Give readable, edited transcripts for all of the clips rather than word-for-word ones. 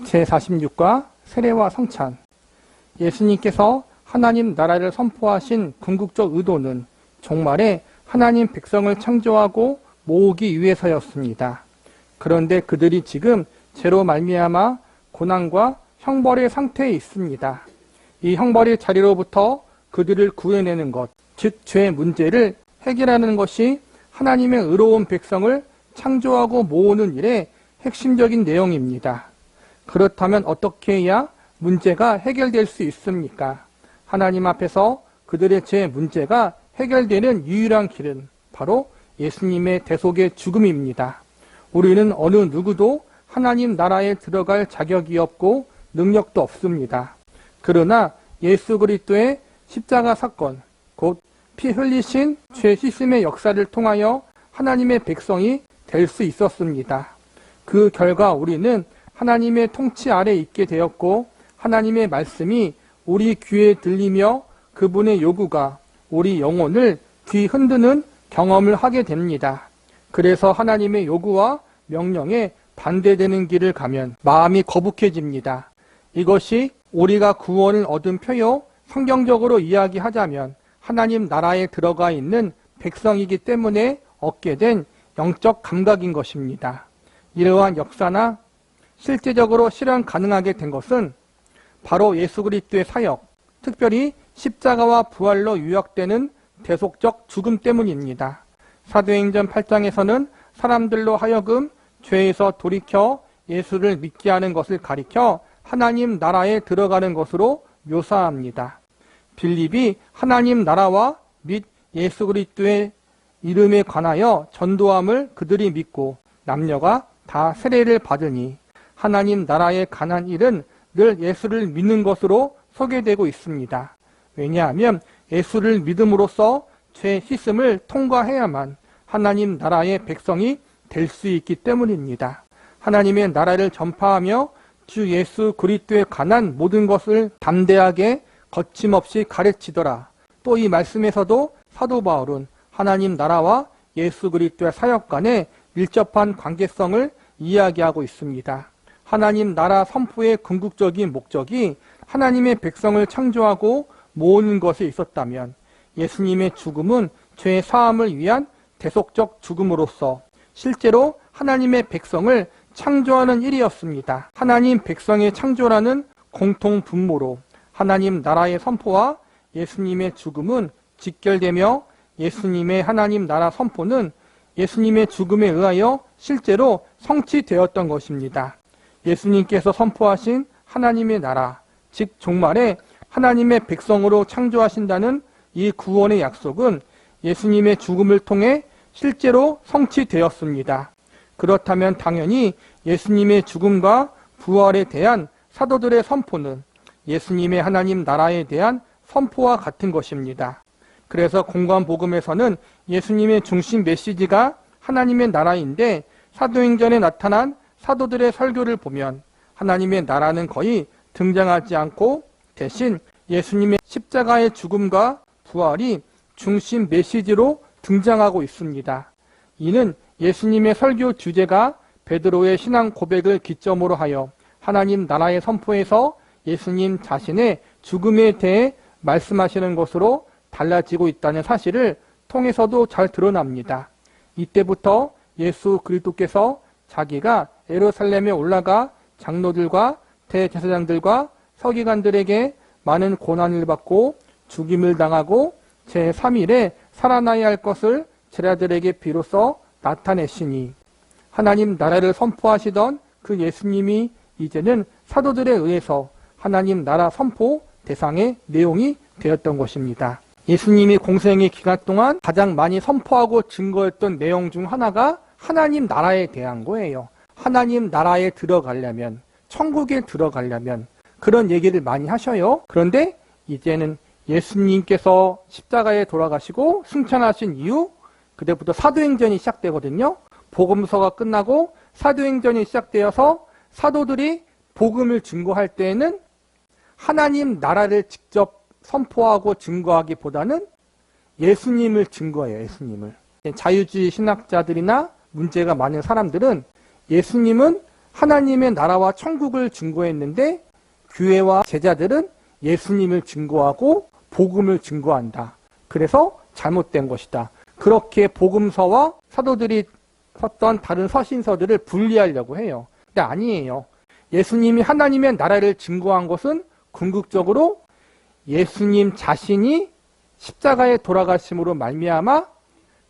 제46과 세례와 성찬. 예수님께서 하나님 나라를 선포하신 궁극적 의도는 종말에 하나님 백성을 창조하고 모으기 위해서였습니다. 그런데 그들이 지금 죄로 말미암아 고난과 형벌의 상태에 있습니다. 이 형벌의 자리로부터 그들을 구해내는 것, 즉 죄의 문제를 해결하는 것이 하나님의 의로운 백성을 창조하고 모으는 일의 핵심적인 내용입니다. 그렇다면 어떻게 해야 문제가 해결될 수 있습니까? 하나님 앞에서 그들의 죄 문제가 해결되는 유일한 길은 바로 예수님의 대속의 죽음입니다. 우리는 어느 누구도 하나님 나라에 들어갈 자격이 없고 능력도 없습니다. 그러나 예수 그리스도의 십자가 사건, 곧 피 흘리신 죄 씻음의 역사를 통하여 하나님의 백성이 될 수 있었습니다. 그 결과 우리는 하나님의 통치 아래 있게 되었고 하나님의 말씀이 우리 귀에 들리며 그분의 요구가 우리 영혼을 뒤흔드는 경험을 하게 됩니다. 그래서 하나님의 요구와 명령에 반대되는 길을 가면 마음이 거북해집니다. 이것이 우리가 구원을 얻은 표요, 성경적으로 이야기하자면 하나님 나라에 들어가 있는 백성이기 때문에 얻게 된 영적 감각인 것입니다. 이러한 역사나 실제적으로 실현 가능하게 된 것은 바로 예수 그리스도의 사역, 특별히 십자가와 부활로 요약되는 대속적 죽음 때문입니다. 사도행전 8장에서는 사람들로 하여금 죄에서 돌이켜 예수를 믿게 하는 것을 가리켜 하나님 나라에 들어가는 것으로 묘사합니다. 빌립이 하나님 나라와 및 예수 그리스도의 이름에 관하여 전도함을 그들이 믿고 남녀가 다 세례를 받으니 하나님 나라에 관한 일은 늘 예수를 믿는 것으로 소개되고 있습니다. 왜냐하면 예수를 믿음으로써 죄 씻음을 통과해야만 하나님 나라의 백성이 될 수 있기 때문입니다. 하나님의 나라를 전파하며 주 예수 그리스도에 관한 모든 것을 담대하게 거침없이 가르치더라. 또 이 말씀에서도 사도 바울은 하나님 나라와 예수 그리스도의 사역 간의 밀접한 관계성을 이야기하고 있습니다. 하나님 나라 선포의 궁극적인 목적이 하나님의 백성을 창조하고 모으는 것에 있었다면 예수님의 죽음은 죄 사함을 위한 대속적 죽음으로서 실제로 하나님의 백성을 창조하는 일이었습니다. 하나님 백성의 창조라는 공통 분모로 하나님 나라의 선포와 예수님의 죽음은 직결되며 예수님의 하나님 나라 선포는 예수님의 죽음에 의하여 실제로 성취되었던 것입니다. 예수님께서 선포하신 하나님의 나라, 즉 종말에 하나님의 백성으로 창조하신다는 이 구원의 약속은 예수님의 죽음을 통해 실제로 성취되었습니다. 그렇다면 당연히 예수님의 죽음과 부활에 대한 사도들의 선포는 예수님의 하나님 나라에 대한 선포와 같은 것입니다. 그래서 공관복음에서는 예수님의 중심 메시지가 하나님의 나라인데 사도행전에 나타난 사도들의 설교를 보면 하나님의 나라는 거의 등장하지 않고 대신 예수님의 십자가의 죽음과 부활이 중심 메시지로 등장하고 있습니다. 이는 예수님의 설교 주제가 베드로의 신앙 고백을 기점으로 하여 하나님 나라의 선포에서 예수님 자신의 죽음에 대해 말씀하시는 것으로 달라지고 있다는 사실을 통해서도 잘 드러납니다. 이때부터 예수 그리스도께서 자기가 예루살렘에 올라가 장로들과 대제사장들과 서기관들에게 많은 고난을 받고 죽임을 당하고 제3일에 살아나야 할 것을 제자들에게 비로소 나타내시니 하나님 나라를 선포하시던 그 예수님이 이제는 사도들에 의해서 하나님 나라 선포 대상의 내용이 되었던 것입니다. 예수님이 공생의 기간 동안 가장 많이 선포하고 증거했던 내용 중 하나가 하나님 나라에 대한 거예요. 하나님 나라에 들어가려면, 천국에 들어가려면 그런 얘기를 많이 하셔요. 그런데 이제는 예수님께서 십자가에 돌아가시고 승천하신 이후 그때부터 사도행전이 시작되거든요. 복음서가 끝나고 사도행전이 시작되어서 사도들이 복음을 증거할 때에는 하나님 나라를 직접 선포하고 증거하기보다는 예수님을 증거해요. 예수님을. 자유주의 신학자들이나 문제가 많은 사람들은 예수님은 하나님의 나라와 천국을 증거했는데 교회와 제자들은 예수님을 증거하고 복음을 증거한다. 그래서 잘못된 것이다. 그렇게 복음서와 사도들이 썼던 다른 서신서들을 분리하려고 해요. 근데 아니에요. 예수님이 하나님의 나라를 증거한 것은 궁극적으로 예수님 자신이 십자가에 돌아가심으로 말미암아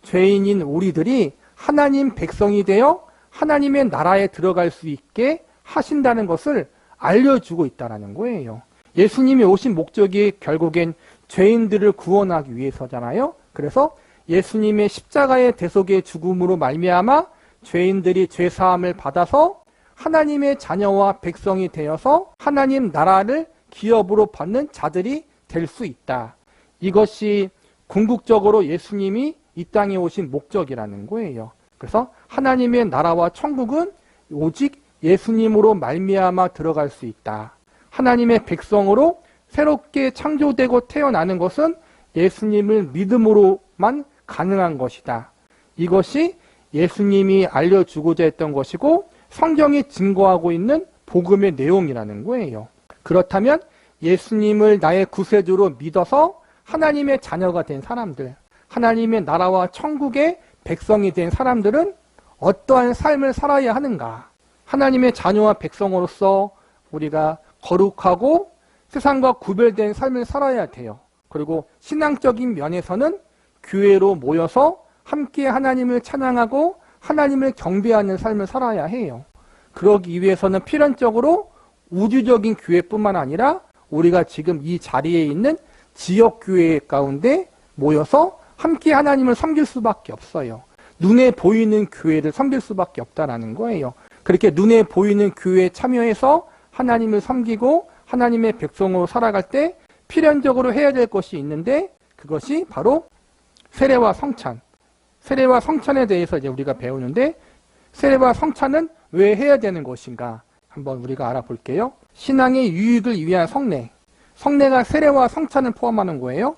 죄인인 우리들이 하나님 백성이 되어 하나님의 나라에 들어갈 수 있게 하신다는 것을 알려주고 있다는 거예요. 예수님이 오신 목적이 결국엔 죄인들을 구원하기 위해서잖아요. 그래서 예수님의 십자가의 대속의 죽음으로 말미암아 죄인들이 죄사함을 받아서 하나님의 자녀와 백성이 되어서 하나님 나라를 기업으로 받는 자들이 될 수 있다. 이것이 궁극적으로 예수님이 이 땅에 오신 목적이라는 거예요. 그래서 하나님의 나라와 천국은 오직 예수님으로 말미암아 들어갈 수 있다. 하나님의 백성으로 새롭게 창조되고 태어나는 것은 예수님을 믿음으로만 가능한 것이다. 이것이 예수님이 알려주고자 했던 것이고 성경이 증거하고 있는 복음의 내용이라는 거예요. 그렇다면 예수님을 나의 구세주로 믿어서 하나님의 자녀가 된 사람들, 하나님의 나라와 천국의 백성이 된 사람들은 어떠한 삶을 살아야 하는가? 하나님의 자녀와 백성으로서 우리가 거룩하고 세상과 구별된 삶을 살아야 돼요. 그리고 신앙적인 면에서는 교회로 모여서 함께 하나님을 찬양하고 하나님을 경배하는 삶을 살아야 해요. 그러기 위해서는 필연적으로 우주적인 교회뿐만 아니라 우리가 지금 이 자리에 있는 지역교회 가운데 모여서 함께 하나님을 섬길 수밖에 없어요. 눈에 보이는 교회를 섬길 수밖에 없다는 거예요. 그렇게 눈에 보이는 교회에 참여해서 하나님을 섬기고 하나님의 백성으로 살아갈 때 필연적으로 해야 될 것이 있는데 그것이 바로 세례와 성찬. 세례와 성찬에 대해서 이제 우리가 배우는데 세례와 성찬은 왜 해야 되는 것인가? 한번 우리가 알아볼게요. 신앙의 유익을 위한 성례. 성례가 세례와 성찬을 포함하는 거예요.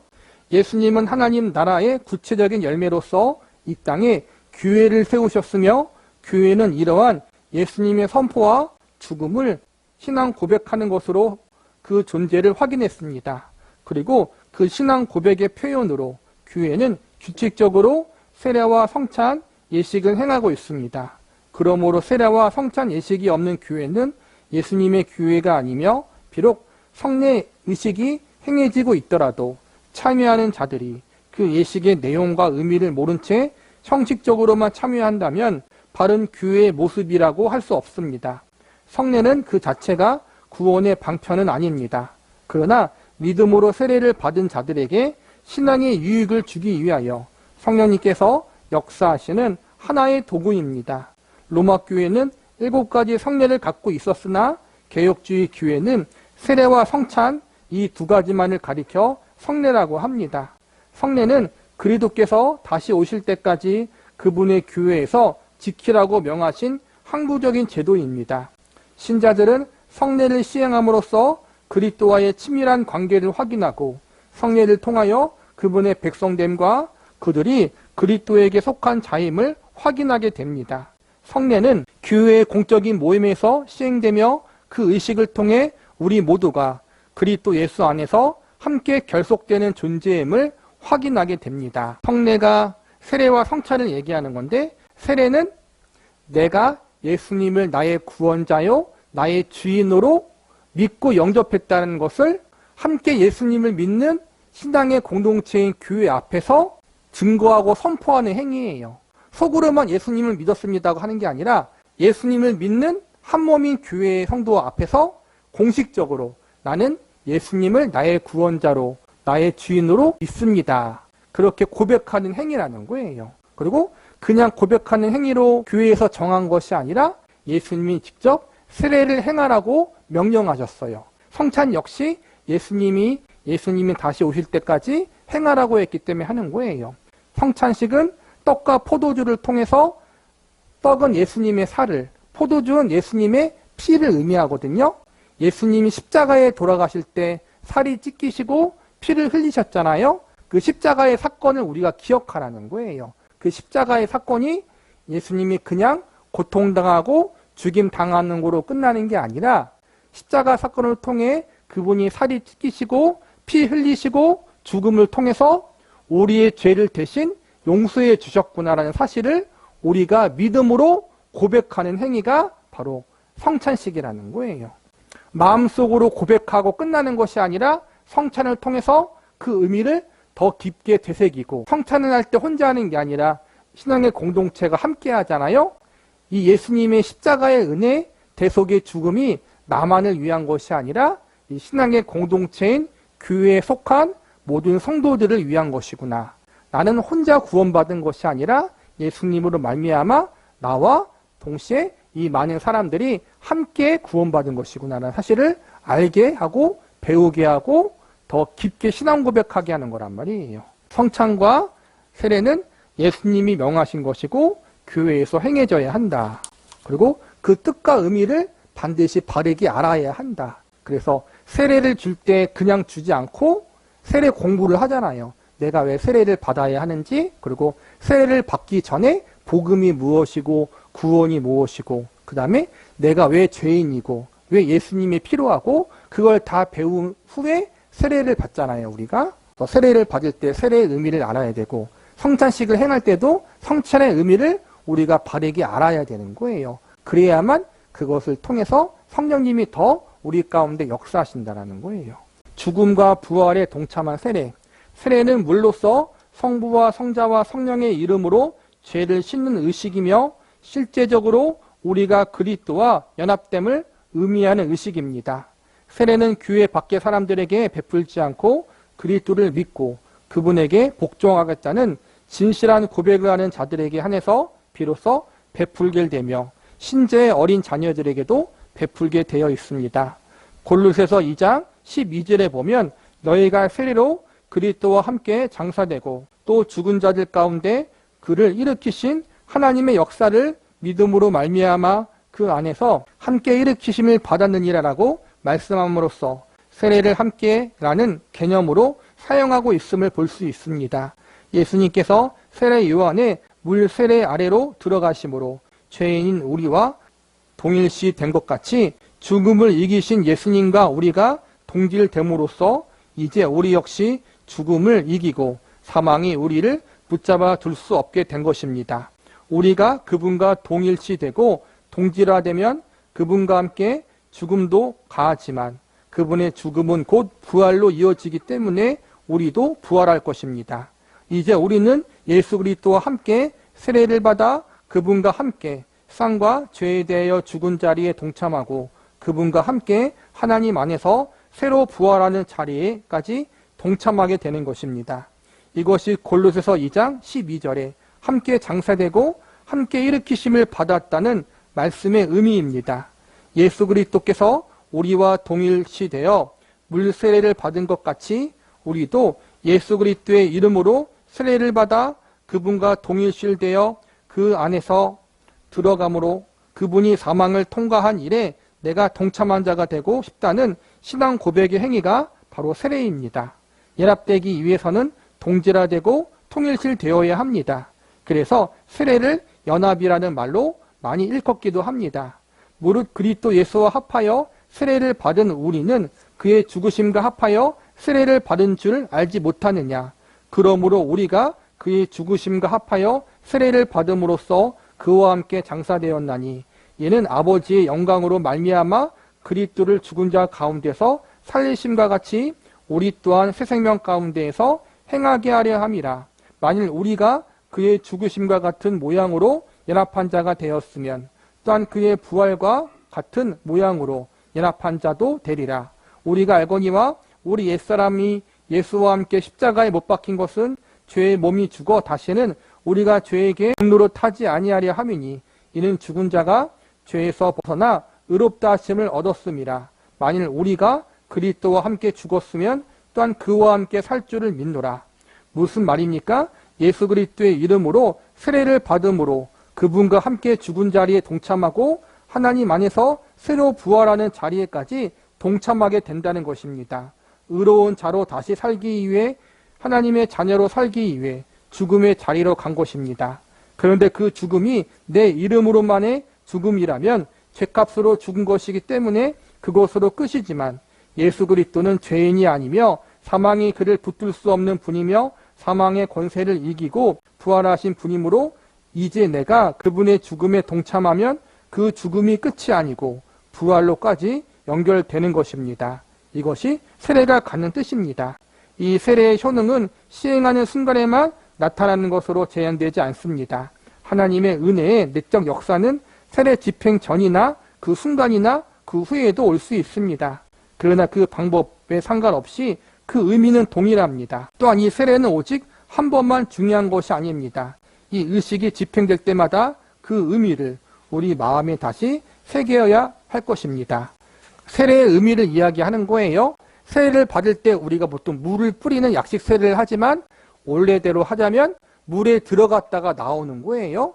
예수님은 하나님 나라의 구체적인 열매로서 이 땅에 교회를 세우셨으며 교회는 이러한 예수님의 선포와 죽음을 신앙 고백하는 것으로 그 존재를 확인했습니다. 그리고 그 신앙 고백의 표현으로 교회는 규칙적으로 세례와 성찬 예식을 행하고 있습니다. 그러므로 세례와 성찬 예식이 없는 교회는 예수님의 교회가 아니며 비록 성례 의식이 행해지고 있더라도 참여하는 자들이 그 예식의 내용과 의미를 모른 채 형식적으로만 참여한다면 바른 교회의 모습이라고 할 수 없습니다. 성례는 그 자체가 구원의 방편은 아닙니다. 그러나 믿음으로 세례를 받은 자들에게 신앙의 유익을 주기 위하여 성령님께서 역사하시는 하나의 도구입니다. 로마 교회는 7가지 성례를 갖고 있었으나 개혁주의 교회는 세례와 성찬 이 2가지만을 가리켜 성례라고 합니다. 성례는 그리스도께서 다시 오실 때까지 그분의 교회에서 지키라고 명하신 항구적인 제도입니다. 신자들은 성례를 시행함으로써 그리스도와의 친밀한 관계를 확인하고 성례를 통하여 그분의 백성됨과 그들이 그리스도에게 속한 자임을 확인하게 됩니다. 성례는 교회의 공적인 모임에서 시행되며 그 의식을 통해 우리 모두가 그리스도 예수 안에서 함께 결속되는 존재임을 확인하게 됩니다. 성례가 세례와 성찬을 얘기하는 건데 세례는 내가 예수님을 나의 구원자요 나의 주인으로 믿고 영접했다는 것을 함께 예수님을 믿는 신앙의 공동체인 교회 앞에서 증거하고 선포하는 행위예요. 속으로만 예수님을 믿었습니다고 하는 게 아니라 예수님을 믿는 한몸인 교회의 성도 앞에서 공식적으로 나는 예수님을 나의 구원자로 나의 주인으로 믿습니다. 그렇게 고백하는 행위라는 거예요. 그리고 그냥 고백하는 행위로 교회에서 정한 것이 아니라 예수님이 직접 세례를 행하라고 명령하셨어요. 성찬 역시 예수님이 다시 오실 때까지 행하라고 했기 때문에 하는 거예요. 성찬식은 떡과 포도주를 통해서 떡은 예수님의 살을, 포도주는 예수님의 피를 의미하거든요. 예수님이 십자가에 돌아가실 때 살이 찢기시고 피를 흘리셨잖아요. 그 십자가의 사건을 우리가 기억하라는 거예요. 그 십자가의 사건이 예수님이 그냥 고통당하고 죽임 당하는 거로 끝나는 게 아니라 십자가 사건을 통해 그분이 살이 찢기시고 피 흘리시고 죽음을 통해서 우리의 죄를 대신 용서해 주셨구나라는 사실을 우리가 믿음으로 고백하는 행위가 바로 성찬식이라는 거예요. 마음속으로 고백하고 끝나는 것이 아니라 성찬을 통해서 그 의미를 더 깊게 되새기고, 성찬을 할 때 혼자 하는 게 아니라 신앙의 공동체가 함께 하잖아요. 이 예수님의 십자가의 은혜, 대속의 죽음이 나만을 위한 것이 아니라 이 신앙의 공동체인 교회에 속한 모든 성도들을 위한 것이구나. 나는 혼자 구원받은 것이 아니라 예수님으로 말미암아 나와 동시에 이 많은 사람들이 함께 구원받은 것이구나라는 사실을 알게 하고 배우게 하고 더 깊게 신앙 고백하게 하는 거란 말이에요. 성찬과 세례는 예수님이 명하신 것이고 교회에서 행해져야 한다. 그리고 그 뜻과 의미를 반드시 바르게 알아야 한다. 그래서 세례를 줄 때 그냥 주지 않고 세례 공부를 하잖아요. 내가 왜 세례를 받아야 하는지, 그리고 세례를 받기 전에 복음이 무엇이고 구원이 무엇이고, 그 다음에 내가 왜 죄인이고 왜 예수님이 필요하고, 그걸 다 배운 후에 세례를 받잖아요. 우리가 세례를 받을 때 세례의 의미를 알아야 되고, 성찬식을 행할 때도 성찬의 의미를 우리가 바르게 알아야 되는 거예요. 그래야만 그것을 통해서 성령님이 더 우리 가운데 역사하신다는 거예요. 죽음과 부활에 동참한 세례. 세례는 물로써 성부와 성자와 성령의 이름으로 죄를 씻는 의식이며 실제적으로 우리가 그리스도와 연합됨을 의미하는 의식입니다. 세례는 교회 밖의 사람들에게 베풀지 않고 그리스도를 믿고 그분에게 복종하겠다는 진실한 고백을 하는 자들에게 한해서 비로소 베풀게 되며 신재의 어린 자녀들에게도 베풀게 되어 있습니다. 골로새서 2장 12절에 보면 너희가 세례로 그리스도와 함께 장사되고 또 죽은 자들 가운데 그를 일으키신 하나님의 역사를 믿음으로 말미암아 그 안에서 함께 일으키심을 받았느니라라고 말씀함으로써 세례를 함께라는 개념으로 사용하고 있음을 볼 수 있습니다. 예수님께서 세례 요한의 물 세례 아래로 들어가심으로 죄인인 우리와 동일시 된 것 같이 죽음을 이기신 예수님과 우리가 동질됨으로써 이제 우리 역시 죽음을 이기고 사망이 우리를 붙잡아 둘 수 없게 된 것입니다. 우리가 그분과 동일시되고 동질화되면 그분과 함께 죽음도 가하지만 그분의 죽음은 곧 부활로 이어지기 때문에 우리도 부활할 것입니다. 이제 우리는 예수 그리스도와 함께 세례를 받아 그분과 함께 쌍과 죄에 대하여 죽은 자리에 동참하고 그분과 함께 하나님 안에서 새로 부활하는 자리에까지 동참하게 되는 것입니다. 이것이 골로새서 2장 12절에 함께 장사되고 함께 일으키심을 받았다는 말씀의 의미입니다. 예수 그리스도께서 우리와 동일시되어 물 세례를 받은 것 같이 우리도 예수 그리스도의 이름으로 세례를 받아 그분과 동일시되어 그 안에서 들어감으로 그분이 사망을 통과한 일에 내가 동참한 자가 되고 싶다는 신앙 고백의 행위가 바로 세례입니다. 연합되기 위해서는 동질화되고 통일시되어야 합니다. 그래서 세례를 연합이라는 말로 많이 일컫기도 합니다. 무릇 그리스도 예수와 합하여 세례를 받은 우리는 그의 죽으심과 합하여 세례를 받은 줄 알지 못하느냐. 그러므로 우리가 그의 죽으심과 합하여 세례를 받음으로써 그와 함께 장사되었나니 이는 아버지의 영광으로 말미암아 그리스도를 죽은 자 가운데서 살리심과 같이 우리 또한 새 생명 가운데에서 행하게 하려 함이라. 만일 우리가 그의 죽으심과 같은 모양으로 연합한 자가 되었으면 또한 그의 부활과 같은 모양으로 연합한 자도 되리라. 우리가 알거니와 우리 옛사람이 예수와 함께 십자가에 못 박힌 것은 죄의 몸이 죽어 다시는 우리가 죄에게 노릇하지 아니하려 함이니 이는 죽은 자가 죄에서 벗어나 의롭다 하심을 얻었음이라. 만일 우리가 그리스도와 함께 죽었으면 또한 그와 함께 살 줄을 믿노라. 무슨 말입니까? 예수 그리스도의 이름으로 세례를 받음으로 그분과 함께 죽은 자리에 동참하고 하나님 안에서 새로 부활하는 자리에까지 동참하게 된다는 것입니다. 의로운 자로 다시 살기 위해 하나님의 자녀로 살기 위해 죽음의 자리로 간 것입니다. 그런데 그 죽음이 내 이름으로만의 죽음이라면 죄값으로 죽은 것이기 때문에 그것으로 끝이지만 예수 그리스도는 죄인이 아니며 사망이 그를 붙들 수 없는 분이며 사망의 권세를 이기고 부활하신 분이므로 이제 내가 그분의 죽음에 동참하면 그 죽음이 끝이 아니고 부활로까지 연결되는 것입니다. 이것이 세례가 갖는 뜻입니다. 이 세례의 효능은 시행하는 순간에만 나타나는 것으로 제한되지 않습니다. 하나님의 은혜의 내적 역사는 세례 집행 전이나 그 순간이나 그 후에도 올 수 있습니다. 그러나 그 방법에 상관없이 그 의미는 동일합니다. 또한 이 세례는 오직 한 번만 중요한 것이 아닙니다. 이 의식이 집행될 때마다 그 의미를 우리 마음에 다시 새겨야 할 것입니다. 세례의 의미를 이야기하는 거예요. 세례를 받을 때 우리가 보통 물을 뿌리는 약식 세례를 하지만 원래대로 하자면 물에 들어갔다가 나오는 거예요.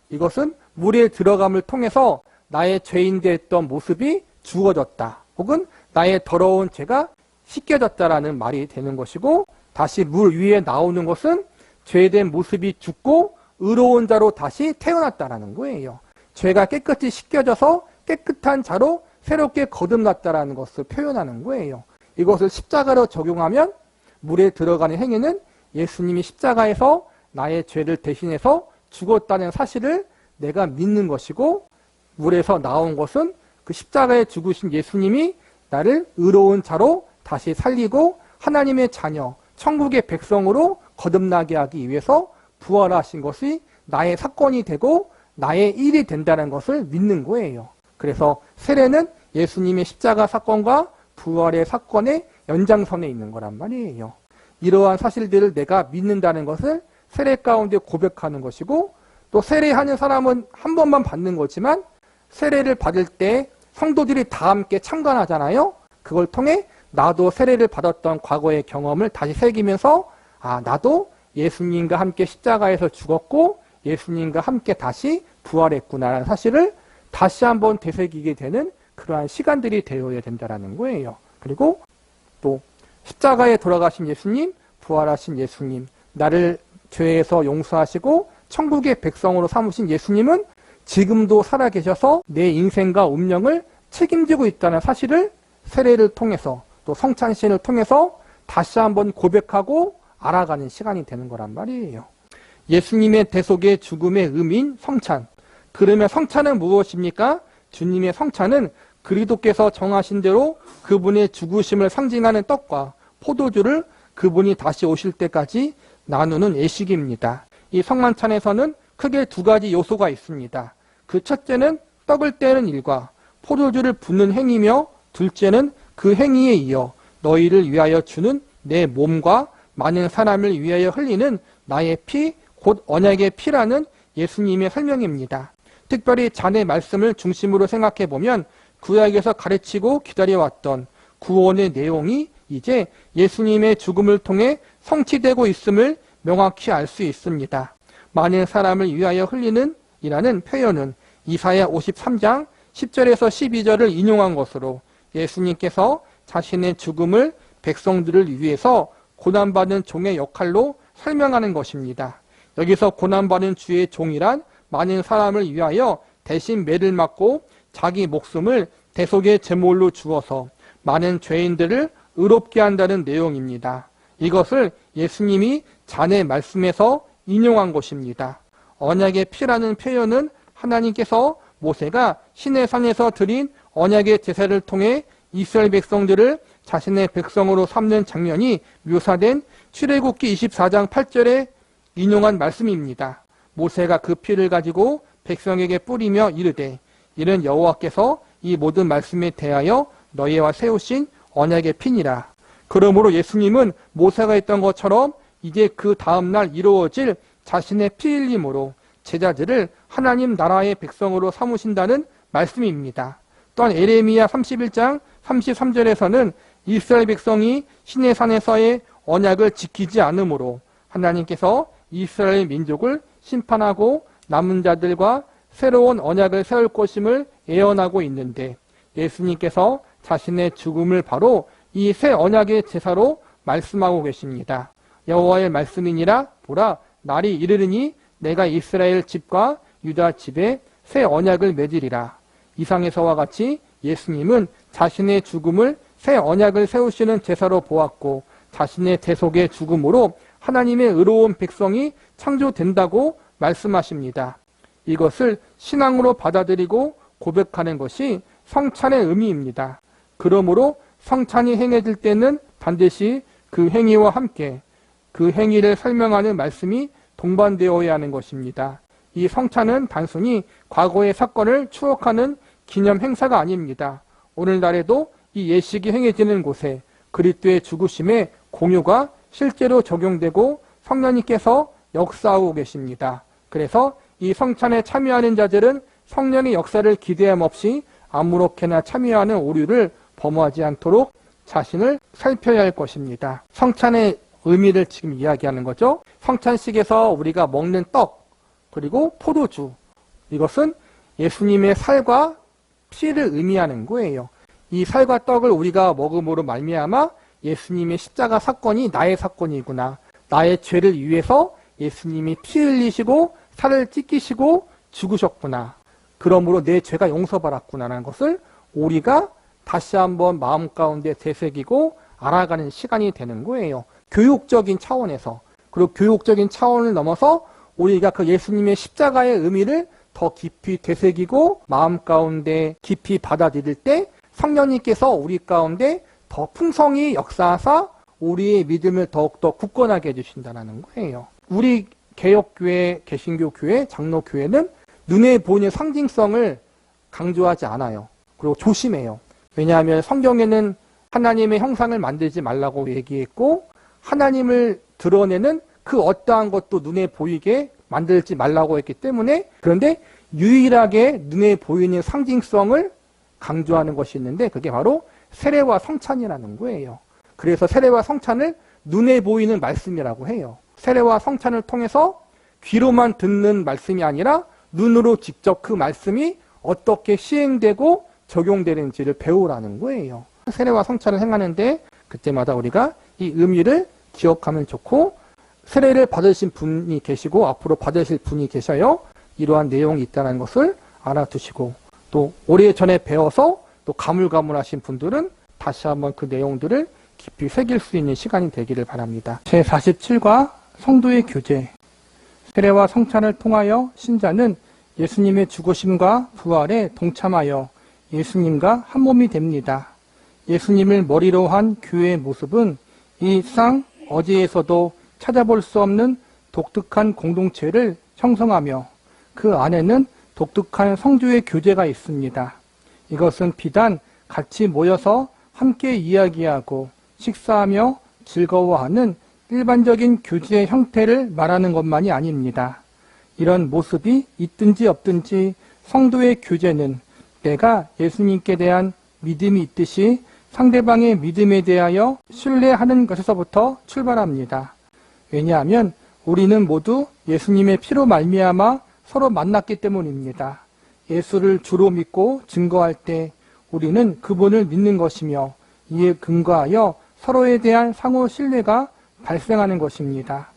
이것은 물에 들어감을 통해서 나의 죄인되었던 모습이 주어졌다. 혹은 나의 더러운 죄가 씻겨졌다라는 말이 되는 것이고, 다시 물 위에 나오는 것은 죄된 모습이 죽고 의로운 자로 다시 태어났다라는 거예요. 죄가 깨끗이 씻겨져서 깨끗한 자로 새롭게 거듭났다라는 것을 표현하는 거예요. 이것을 십자가로 적용하면 물에 들어가는 행위는 예수님이 십자가에서 나의 죄를 대신해서 죽었다는 사실을 내가 믿는 것이고, 물에서 나온 것은 그 십자가에 죽으신 예수님이 나를 의로운 자로 다시 살리고 하나님의 자녀, 천국의 백성으로 거듭나게 하기 위해서 부활하신 것이 나의 사건이 되고 나의 일이 된다는 것을 믿는 거예요. 그래서 세례는 예수님의 십자가 사건과 부활의 사건의 연장선에 있는 거란 말이에요. 이러한 사실들을 내가 믿는다는 것을 세례 가운데 고백하는 것이고, 또 세례하는 사람은 한 번만 받는 거지만 세례를 받을 때 성도들이 다 함께 참관하잖아요. 그걸 통해 나도 세례를 받았던 과거의 경험을 다시 새기면서 나도 예수님과 함께 십자가에서 죽었고 예수님과 함께 다시 부활했구나라는 사실을 다시 한번 되새기게 되는 그러한 시간들이 되어야 된다는 거예요. 그리고 또 십자가에 돌아가신 예수님, 부활하신 예수님, 나를 죄에서 용서하시고 천국의 백성으로 삼으신 예수님은 지금도 살아계셔서 내 인생과 운명을 책임지고 있다는 사실을 세례를 통해서 또 성찬신을 통해서 다시 한번 고백하고 알아가는 시간이 되는 거란 말이에요. 예수님의 대속의 죽음의 의미인 성찬. 그러면 성찬은 무엇입니까? 주님의 성찬은 그리스도께서 정하신 대로 그분의 죽으심을 상징하는 떡과 포도주를 그분이 다시 오실 때까지 나누는 예식입니다. 이 성만찬에서는 크게 두 가지 요소가 있습니다. 그 첫째는 떡을 떼는 일과 포도주를 붓는 행위며, 둘째는 그 행위에 이어 너희를 위하여 주는 내 몸과 많은 사람을 위하여 흘리는 나의 피, 곧 언약의 피라는 예수님의 설명입니다. 특별히 잔의 말씀을 중심으로 생각해 보면 구약에서 가르치고 기다려왔던 구원의 내용이 이제 예수님의 죽음을 통해 성취되고 있음을 명확히 알 수 있습니다. 많은 사람을 위하여 흘리는 이라는 표현은 이사야 53장 10절에서 12절을 인용한 것으로 예수님께서 자신의 죽음을 백성들을 위해서 고난받는 종의 역할로 설명하는 것입니다. 여기서 고난받는 주의 종이란 많은 사람을 위하여 대신 매를 맞고 자기 목숨을 대속의 제물로 주어서 많은 죄인들을 의롭게 한다는 내용입니다. 이것을 예수님이 잔의 말씀에서 인용한 것입니다. 언약의 피라는 표현은 하나님께서 모세가 시내산에서 드린 언약의 제사를 통해 이스라엘 백성들을 자신의 백성으로 삼는 장면이 묘사된 출애굽기 24장 8절에 인용한 말씀입니다. 모세가 그 피를 가지고 백성에게 뿌리며 이르되, 이는 여호와께서 이 모든 말씀에 대하여 너희와 세우신 언약의 피니라. 그러므로 예수님은 모세가 했던 것처럼 이제 그 다음날 이루어질 자신의 피 흘림으로 제자들을 하나님 나라의 백성으로 삼으신다는 말씀입니다. 또한 에레미야 31장 33절에서는 이스라엘 백성이 시내산에서의 언약을 지키지 않으므로 하나님께서 이스라엘 민족을 심판하고 남은 자들과 새로운 언약을 세울 것임을 예언하고 있는데, 예수님께서 자신의 죽음을 바로 이 새 언약의 제사로 말씀하고 계십니다. 여호와의 말씀이니라, 보라 날이 이르르니 내가 이스라엘 집과 유다 집에 새 언약을 맺으리라. 이상에서와 같이 예수님은 자신의 죽음을 새 언약을 세우시는 제사로 보았고 자신의 대속의 죽음으로 하나님의 의로운 백성이 창조된다고 말씀하십니다. 이것을 신앙으로 받아들이고 고백하는 것이 성찬의 의미입니다. 그러므로 성찬이 행해질 때는 반드시 그 행위와 함께 그 행위를 설명하는 말씀이 동반되어야 하는 것입니다. 이 성찬은 단순히 과거의 사건을 추억하는 기념 행사가 아닙니다. 오늘날에도 이 예식이 행해지는 곳에 그리스도의 죽으심의 공유가 실제로 적용되고 성령님께서 역사하고 계십니다. 그래서 이 성찬에 참여하는 자들은 성령의 역사를 기대함 없이 아무렇게나 참여하는 오류를 범하지 않도록 자신을 살펴야 할 것입니다. 성찬의 의미를 지금 이야기하는 거죠. 성찬식에서 우리가 먹는 떡 그리고 포도주, 이것은 예수님의 살과 피를 의미하는 거예요. 이 살과 떡을 우리가 먹음으로 말미암아 예수님의 십자가 사건이 나의 사건이구나, 나의 죄를 위해서 예수님이 피 흘리시고 살을 찢기시고 죽으셨구나, 그러므로 내 죄가 용서받았구나라는 것을 우리가 다시 한번 마음 가운데 되새기고 알아가는 시간이 되는 거예요. 교육적인 차원에서, 그리고 교육적인 차원을 넘어서 우리가 그 예수님의 십자가의 의미를 더 깊이 되새기고 마음 가운데 깊이 받아들일 때 성령님께서 우리 가운데 더 풍성히 역사하사 우리의 믿음을 더욱더 굳건하게 해주신다는 거예요. 우리 개혁교회, 개신교교회, 장로교회는 눈에 보이는 상징성을 강조하지 않아요. 그리고 조심해요. 왜냐하면 성경에는 하나님의 형상을 만들지 말라고 얘기했고 하나님을 드러내는 그 어떠한 것도 눈에 보이게 만들지 말라고 했기 때문에, 그런데 유일하게 눈에 보이는 상징성을 강조하는 것이 있는데 그게 바로 세례와 성찬이라는 거예요. 그래서 세례와 성찬을 눈에 보이는 말씀이라고 해요. 세례와 성찬을 통해서 귀로만 듣는 말씀이 아니라 눈으로 직접 그 말씀이 어떻게 시행되고 적용되는지를 배우라는 거예요. 세례와 성찬을 행하는데 그때마다 우리가 이 의미를 기억하면 좋고, 세례를 받으신 분이 계시고 앞으로 받으실 분이 계셔요. 이러한 내용이 있다는 것을 알아두시고, 또 오래전에 배워서 또 가물가물하신 분들은 다시 한번 그 내용들을 깊이 새길 수 있는 시간이 되기를 바랍니다. 제47과 성도의 교제. 세례와 성찬을 통하여 신자는 예수님의 죽으심과 부활에 동참하여 예수님과 한 몸이 됩니다. 예수님을 머리로 한 교회의 모습은 이 쌍 어디에서도 찾아볼 수 없는 독특한 공동체를 형성하며 그 안에는 독특한 성도의 교제가 있습니다. 이것은 비단 같이 모여서 함께 이야기하고 식사하며 즐거워하는 일반적인 교제의 형태를 말하는 것만이 아닙니다. 이런 모습이 있든지 없든지 성도의 교제는 내가 예수님께 대한 믿음이 있듯이 상대방의 믿음에 대하여 신뢰하는 것에서부터 출발합니다. 왜냐하면 우리는 모두 예수님의 피로 말미암아 서로 만났기 때문입니다. 예수를 주로 믿고 증거할 때 우리는 그분을 믿는 것이며 이에 근거하여 서로에 대한 상호 신뢰가 발생하는 것입니다.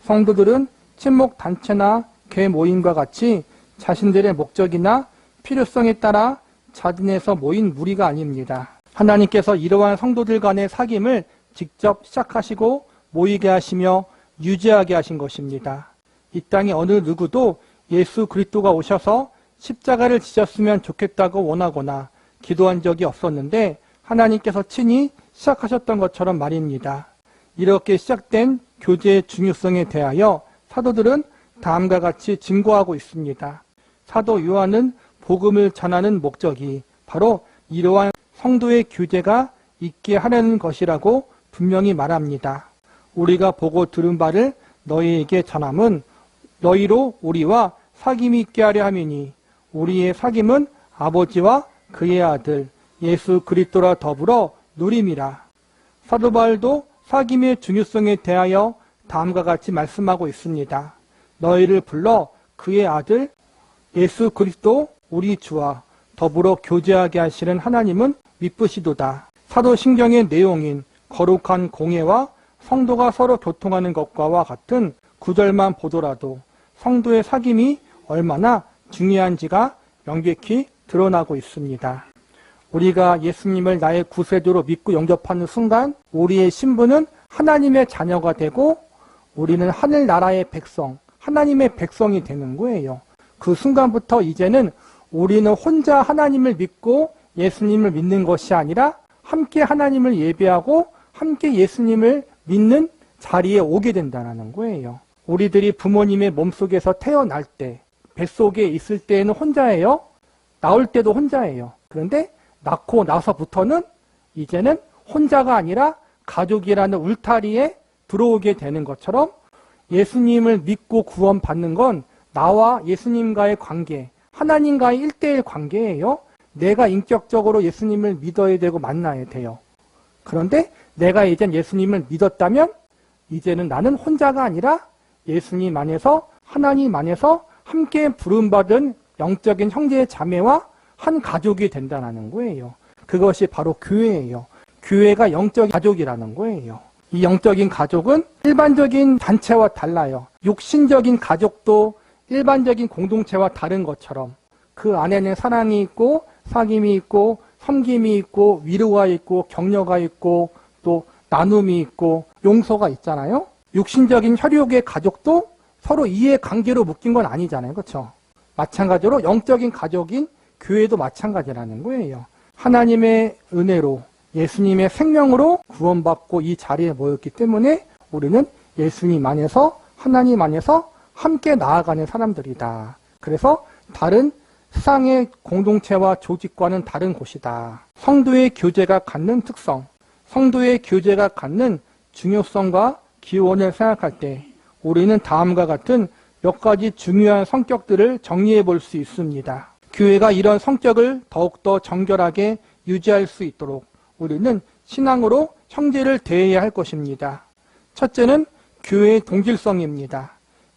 성도들은 친목 단체나 개 모임과 같이 자신들의 목적이나 필요성에 따라 자진해서 모인 무리가 아닙니다. 하나님께서 이러한 성도들 간의 사귐을 직접 시작하시고 모이게 하시며 유지하게 하신 것입니다. 이 땅에 어느 누구도 예수 그리스도가 오셔서 십자가를 지셨으면 좋겠다고 원하거나 기도한 적이 없었는데 하나님께서 친히 시작하셨던 것처럼 말입니다. 이렇게 시작된 교제의 중요성에 대하여 사도들은 다음과 같이 증거하고 있습니다. 사도 요한은 복음을 전하는 목적이 바로 이러한 성도의 교제가 있게 하려는 것이라고 분명히 말합니다. 우리가 보고 들은 바를 너희에게 전함은 너희로 우리와 사귐이 있게 하려 함이니 우리의 사귐은 아버지와 그의 아들 예수 그리스도라 더불어 누림이라. 사도 바울도 사귐의 중요성에 대하여 다음과 같이 말씀하고 있습니다. 너희를 불러 그의 아들 예수 그리스도 우리 주와 더불어 교제하게 하시는 하나님은 미쁘시도다. 사도신경의 내용인 거룩한 공예와 성도가 서로 교통하는 것과와 같은 구절만 보더라도 성도의 사귐이 얼마나 중요한지가 명백히 드러나고 있습니다. 우리가 예수님을 나의 구세주로 믿고 영접하는 순간 우리의 신분은 하나님의 자녀가 되고 우리는 하늘나라의 백성, 하나님의 백성이 되는 거예요. 그 순간부터 이제는 우리는 혼자 하나님을 믿고 예수님을 믿는 것이 아니라 함께 하나님을 예배하고 함께 예수님을 믿는 자리에 오게 된다는 거예요. 우리들이 부모님의 몸속에서 태어날 때, 뱃속에 있을 때에는 혼자예요. 나올 때도 혼자예요. 그런데 낳고 나서부터는 이제는 혼자가 아니라 가족이라는 울타리에 들어오게 되는 것처럼 예수님을 믿고 구원받는 건 나와 예수님과의 관계, 하나님과의 1:1 관계예요. 내가 인격적으로 예수님을 믿어야 되고 만나야 돼요. 그런데 내가 이젠 예수님을 믿었다면 이제는 나는 혼자가 아니라 예수님 안에서 하나님 안에서 함께 부름받은 영적인 형제 자매와 한 가족이 된다는 거예요. 그것이 바로 교회예요. 교회가 영적인 가족이라는 거예요. 이 영적인 가족은 일반적인 단체와 달라요. 육신적인 가족도 일반적인 공동체와 다른 것처럼 그 안에는 사랑이 있고 사귐이 있고 섬김이 있고 위로가 있고 격려가 있고 또 나눔이 있고 용서가 있잖아요. 육신적인 혈육의 가족도 서로 이해관계로 묶인 건 아니잖아요. 그렇죠? 마찬가지로 영적인 가족인 교회도 마찬가지라는 거예요. 하나님의 은혜로 예수님의 생명으로 구원받고 이 자리에 모였기 때문에 우리는 예수님 안에서 하나님 안에서 함께 나아가는 사람들이다. 그래서 다른 세상의 공동체와 조직과는 다른 곳이다. 성도의 교제가 갖는 특성, 성도의 교제가 갖는 중요성과 기원을 생각할 때 우리는 다음과 같은 몇 가지 중요한 성격들을 정리해 볼 수 있습니다. 교회가 이런 성격을 더욱더 정결하게 유지할 수 있도록 우리는 신앙으로 형제를 대해야 할 것입니다. 첫째는 교회의 동질성입니다.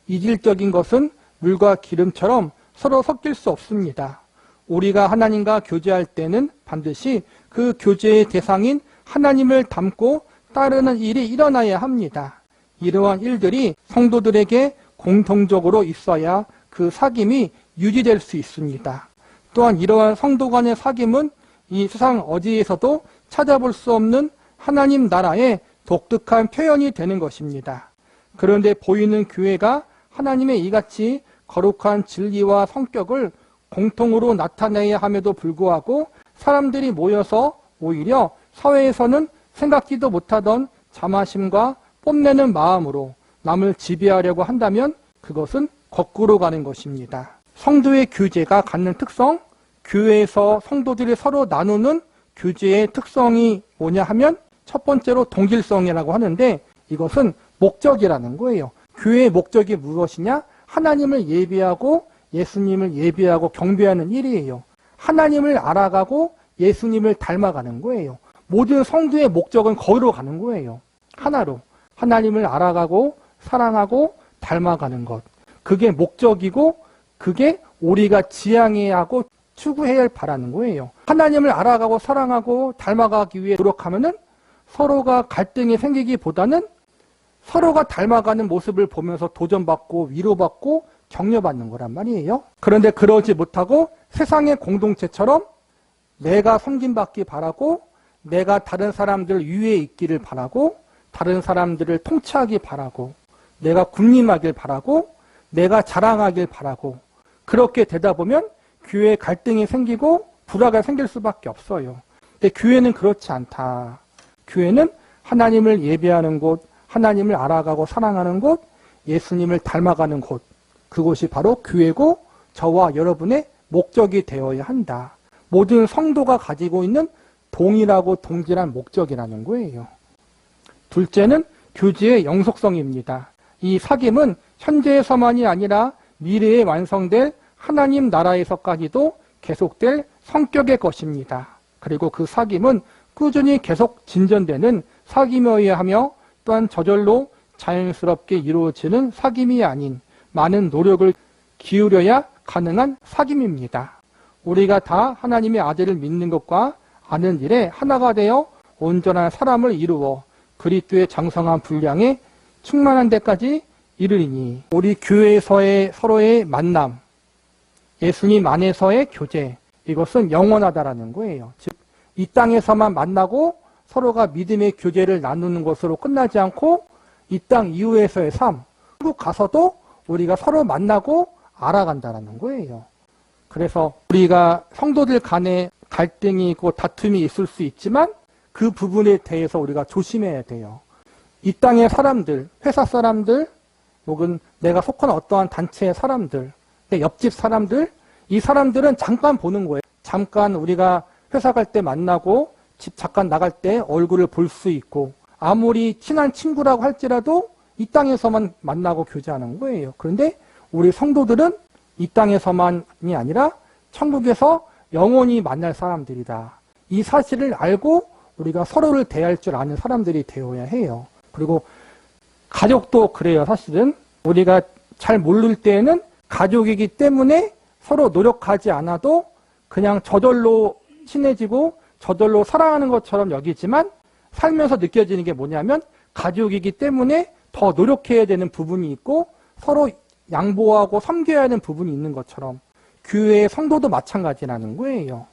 이질적인 것은 물과 기름처럼 서로 섞일 수 없습니다. 우리가 하나님과 교제할 때는 반드시 그 교제의 대상인 하나님을 닮고 따르는 일이 일어나야 합니다. 이러한 일들이 성도들에게 공통적으로 있어야 그 사귐이 유지될 수 있습니다. 또한 이러한 성도 간의 사귐은 이 세상 어디에서도 찾아볼 수 없는 하나님 나라의 독특한 표현이 되는 것입니다. 그런데 보이는 교회가 하나님의 이같이 거룩한 진리와 성격을 공통으로 나타내야 함에도 불구하고 사람들이 모여서 오히려 사회에서는 생각지도 못하던 자마심과 뽐내는 마음으로 남을 지배하려고 한다면 그것은 거꾸로 가는 것입니다. 성도의 교제가 갖는 특성, 교회에서 성도들이 서로 나누는 교제의 특성이 뭐냐 하면 첫 번째로 동질성이라고 하는데 이것은 목적이라는 거예요. 교회의 목적이 무엇이냐? 하나님을 예배하고 예수님을 예배하고 경배하는 일이에요. 하나님을 알아가고 예수님을 닮아가는 거예요. 모든 성도의 목적은 거기로 가는 거예요. 하나로. 하나님을 알아가고 사랑하고 닮아가는 것. 그게 목적이고 그게 우리가 지향해야 하고 추구해야 바라는 거예요. 하나님을 알아가고 사랑하고 닮아가기 위해 노력하면은 서로가 갈등이 생기기보다는 서로가 닮아가는 모습을 보면서 도전받고 위로받고 격려받는 거란 말이에요. 그런데 그러지 못하고 세상의 공동체처럼 내가 섬김받기 바라고 내가 다른 사람들 위에 있기를 바라고 다른 사람들을 통치하기 바라고 내가 군림하길 바라고 내가 자랑하길 바라고 그렇게 되다 보면 교회에 갈등이 생기고 불화가 생길 수밖에 없어요. 근데 교회는 그렇지 않다. 교회는 하나님을 예배하는 곳, 하나님을 알아가고 사랑하는 곳, 예수님을 닮아가는 곳, 그곳이 바로 교회고 저와 여러분의 목적이 되어야 한다. 모든 성도가 가지고 있는 동일하고 동질한 목적이라는 거예요. 둘째는 교제의 영속성입니다. 이 사귐은 현재에서만이 아니라 미래에 완성될 하나님 나라에서까지도 계속될 성격의 것입니다. 그리고 그 사귐은 꾸준히 계속 진전되는 사귐이어야 하며 또한 저절로 자연스럽게 이루어지는 사귐이 아닌 많은 노력을 기울여야 가능한 사귐입니다. 우리가 다 하나님의 아들을 믿는 것과 아는 일에 하나가 되어 온전한 사람을 이루어 그리스도의 장성한 분량에 충만한 데까지 이르리니 우리 교회에서의 서로의 만남, 예수님 안에서의 교제, 이것은 영원하다라는 거예요. 즉, 이 땅에서만 만나고 서로가 믿음의 교제를 나누는 것으로 끝나지 않고 이 땅 이후에서의 삶, 한국 가서도 우리가 서로 만나고 알아간다라는 거예요. 그래서 우리가 성도들 간에 갈등이 있고 다툼이 있을 수 있지만 그 부분에 대해서 우리가 조심해야 돼요. 이 땅의 사람들, 회사 사람들, 혹은 내가 속한 어떠한 단체의 사람들, 내 옆집 사람들, 이 사람들은 잠깐 보는 거예요. 잠깐 우리가 회사 갈 때 만나고 집 잠깐 나갈 때 얼굴을 볼 수 있고 아무리 친한 친구라고 할지라도 이 땅에서만 만나고 교제하는 거예요. 그런데 우리 성도들은 이 땅에서만이 아니라 천국에서 영원히 만날 사람들이다. 이 사실을 알고 우리가 서로를 대할 줄 아는 사람들이 되어야 해요. 그리고 가족도 그래요. 사실은 우리가 잘 모를 때에는 가족이기 때문에 서로 노력하지 않아도 그냥 저절로 친해지고 저절로 사랑하는 것처럼 여기지만 살면서 느껴지는 게 뭐냐면 가족이기 때문에 더 노력해야 되는 부분이 있고 서로 양보하고 섬겨야 하는 부분이 있는 것처럼 교회의 성도도 마찬가지라는 거예요.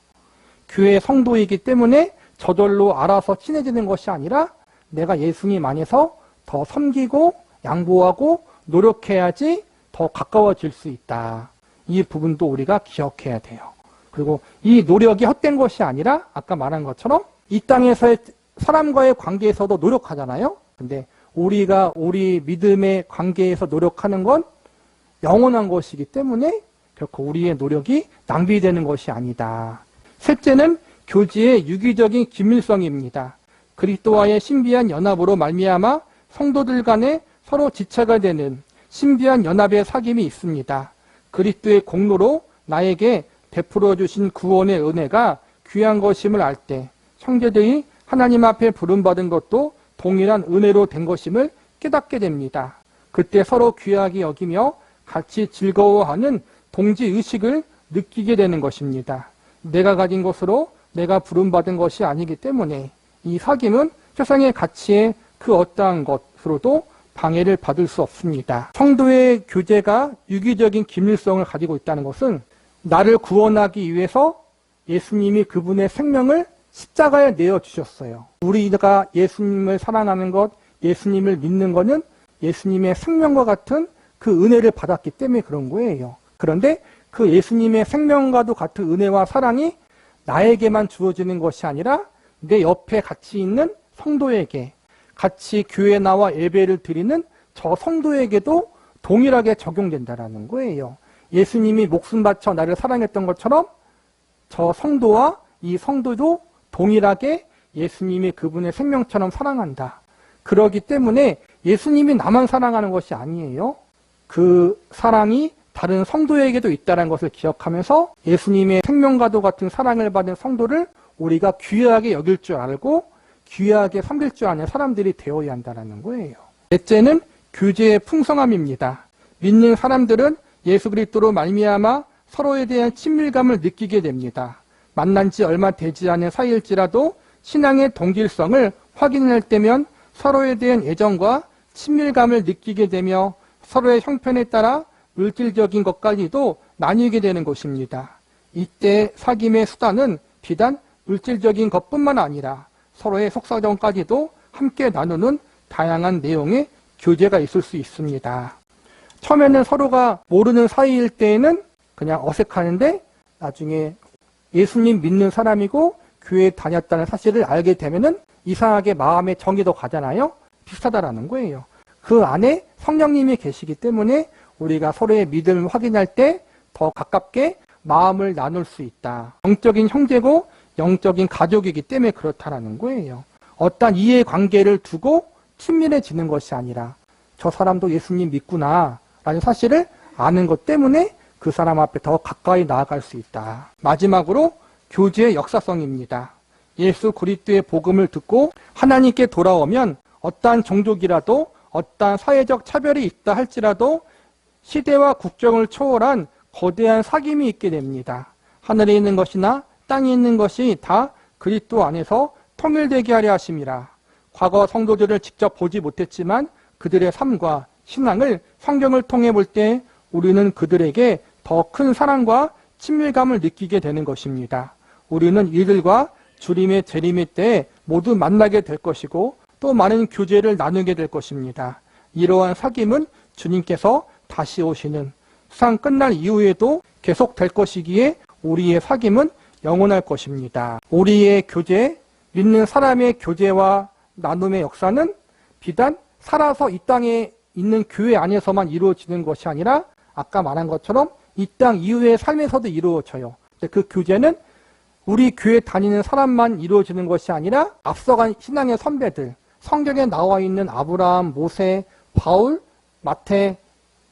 교회의 성도이기 때문에 저절로 알아서 친해지는 것이 아니라 내가 예수님 안에서 더 섬기고 양보하고 노력해야지 더 가까워질 수 있다. 이 부분도 우리가 기억해야 돼요. 그리고 이 노력이 헛된 것이 아니라 아까 말한 것처럼 이 땅에서의 사람과의 관계에서도 노력하잖아요. 근데 우리가 우리 믿음의 관계에서 노력하는 건 영원한 것이기 때문에 결코 우리의 노력이 낭비되는 것이 아니다. 셋째는 교제의 유기적인 긴밀성입니다. 그리스도와의 신비한 연합으로 말미암아 성도들 간에 서로 지체가 되는 신비한 연합의 사귐이 있습니다. 그리스도의 공로로 나에게 베풀어 주신 구원의 은혜가 귀한 것임을 알 때 형제들이 하나님 앞에 부름받은 것도 동일한 은혜로 된 것임을 깨닫게 됩니다. 그때 서로 귀하게 여기며 같이 즐거워하는 동지의식을 느끼게 되는 것입니다. 내가 가진 것으로 내가 부름받은 것이 아니기 때문에 이 사귐은 세상의 가치에 그 어떠한 것으로도 방해를 받을 수 없습니다. 성도의 교제가 유기적인 긴밀성을 가지고 있다는 것은 나를 구원하기 위해서 예수님이 그분의 생명을 십자가에 내어주셨어요. 우리가 예수님을 사랑하는 것, 예수님을 믿는 것은 예수님의 생명과 같은 그 은혜를 받았기 때문에 그런 거예요. 그런데 그 예수님의 생명과도 같은 은혜와 사랑이 나에게만 주어지는 것이 아니라 내 옆에 같이 있는 성도에게, 같이 교회에 나와 예배를 드리는 저 성도에게도 동일하게 적용된다는 거예요. 예수님이 목숨 바쳐 나를 사랑했던 것처럼 저 성도와 이 성도도 동일하게 예수님이 그분의 생명처럼 사랑한다. 그러기 때문에 예수님이 나만 사랑하는 것이 아니에요. 그 사랑이 다른 성도에게도 있다는 것을 기억하면서 예수님의 생명과도 같은 사랑을 받은 성도를 우리가 귀하게 여길 줄 알고 귀하게 섬길 줄 아는 사람들이 되어야 한다는 거예요. 넷째는 교제의 풍성함입니다. 믿는 사람들은 예수 그리스도로 말미암아 서로에 대한 친밀감을 느끼게 됩니다. 만난 지 얼마 되지 않은 사이일지라도 신앙의 동질성을 확인할 때면 서로에 대한 애정과 친밀감을 느끼게 되며 서로의 형편에 따라 물질적인 것까지도 나뉘게 되는 것입니다. 이때 사귐의 수단은 비단 물질적인 것뿐만 아니라 서로의 속사정까지도 함께 나누는 다양한 내용의 교제가 있을 수 있습니다. 처음에는 서로가 모르는 사이일 때에는 그냥 어색하는데 나중에 예수님 믿는 사람이고 교회에 다녔다는 사실을 알게 되면은 이상하게 마음의 정이 더 가잖아요. 비슷하다라는 거예요. 그 안에 성령님이 계시기 때문에 우리가 서로의 믿음을 확인할 때 더 가깝게 마음을 나눌 수 있다. 영적인 형제고 영적인 가족이기 때문에 그렇다라는 거예요. 어떤 이해관계를 두고 친밀해지는 것이 아니라 저 사람도 예수님 믿구나 라는 사실을 아는 것 때문에 그 사람 앞에 더 가까이 나아갈 수 있다. 마지막으로 교제의 역사성입니다. 예수 그리스도의 복음을 듣고 하나님께 돌아오면 어떠한 종족이라도 어떠한 사회적 차별이 있다 할지라도 시대와 국경을 초월한 거대한 사귐이 있게 됩니다. 하늘에 있는 것이나 땅에 있는 것이 다 그리스도 안에서 통일되게 하려 하심이라. 과거 성도들을 직접 보지 못했지만 그들의 삶과 신앙을 성경을 통해 볼 때 우리는 그들에게 더 큰 사랑과 친밀감을 느끼게 되는 것입니다. 우리는 이들과 주님의 재림의 때에 모두 만나게 될 것이고 또 많은 교제를 나누게 될 것입니다. 이러한 사귐은 주님께서 다시 오시는 세상 끝날 이후에도 계속될 것이기에 우리의 사귐은 영원할 것입니다. 우리의 교제, 믿는 사람의 교제와 나눔의 역사는 비단 살아서 이 땅에 있는 교회 안에서만 이루어지는 것이 아니라 아까 말한 것처럼 이 땅 이후의 삶에서도 이루어져요. 근데 그 교제는 우리 교회 다니는 사람만 이루어지는 것이 아니라 앞서간 신앙의 선배들, 성경에 나와 있는 아브라함, 모세, 바울, 마태,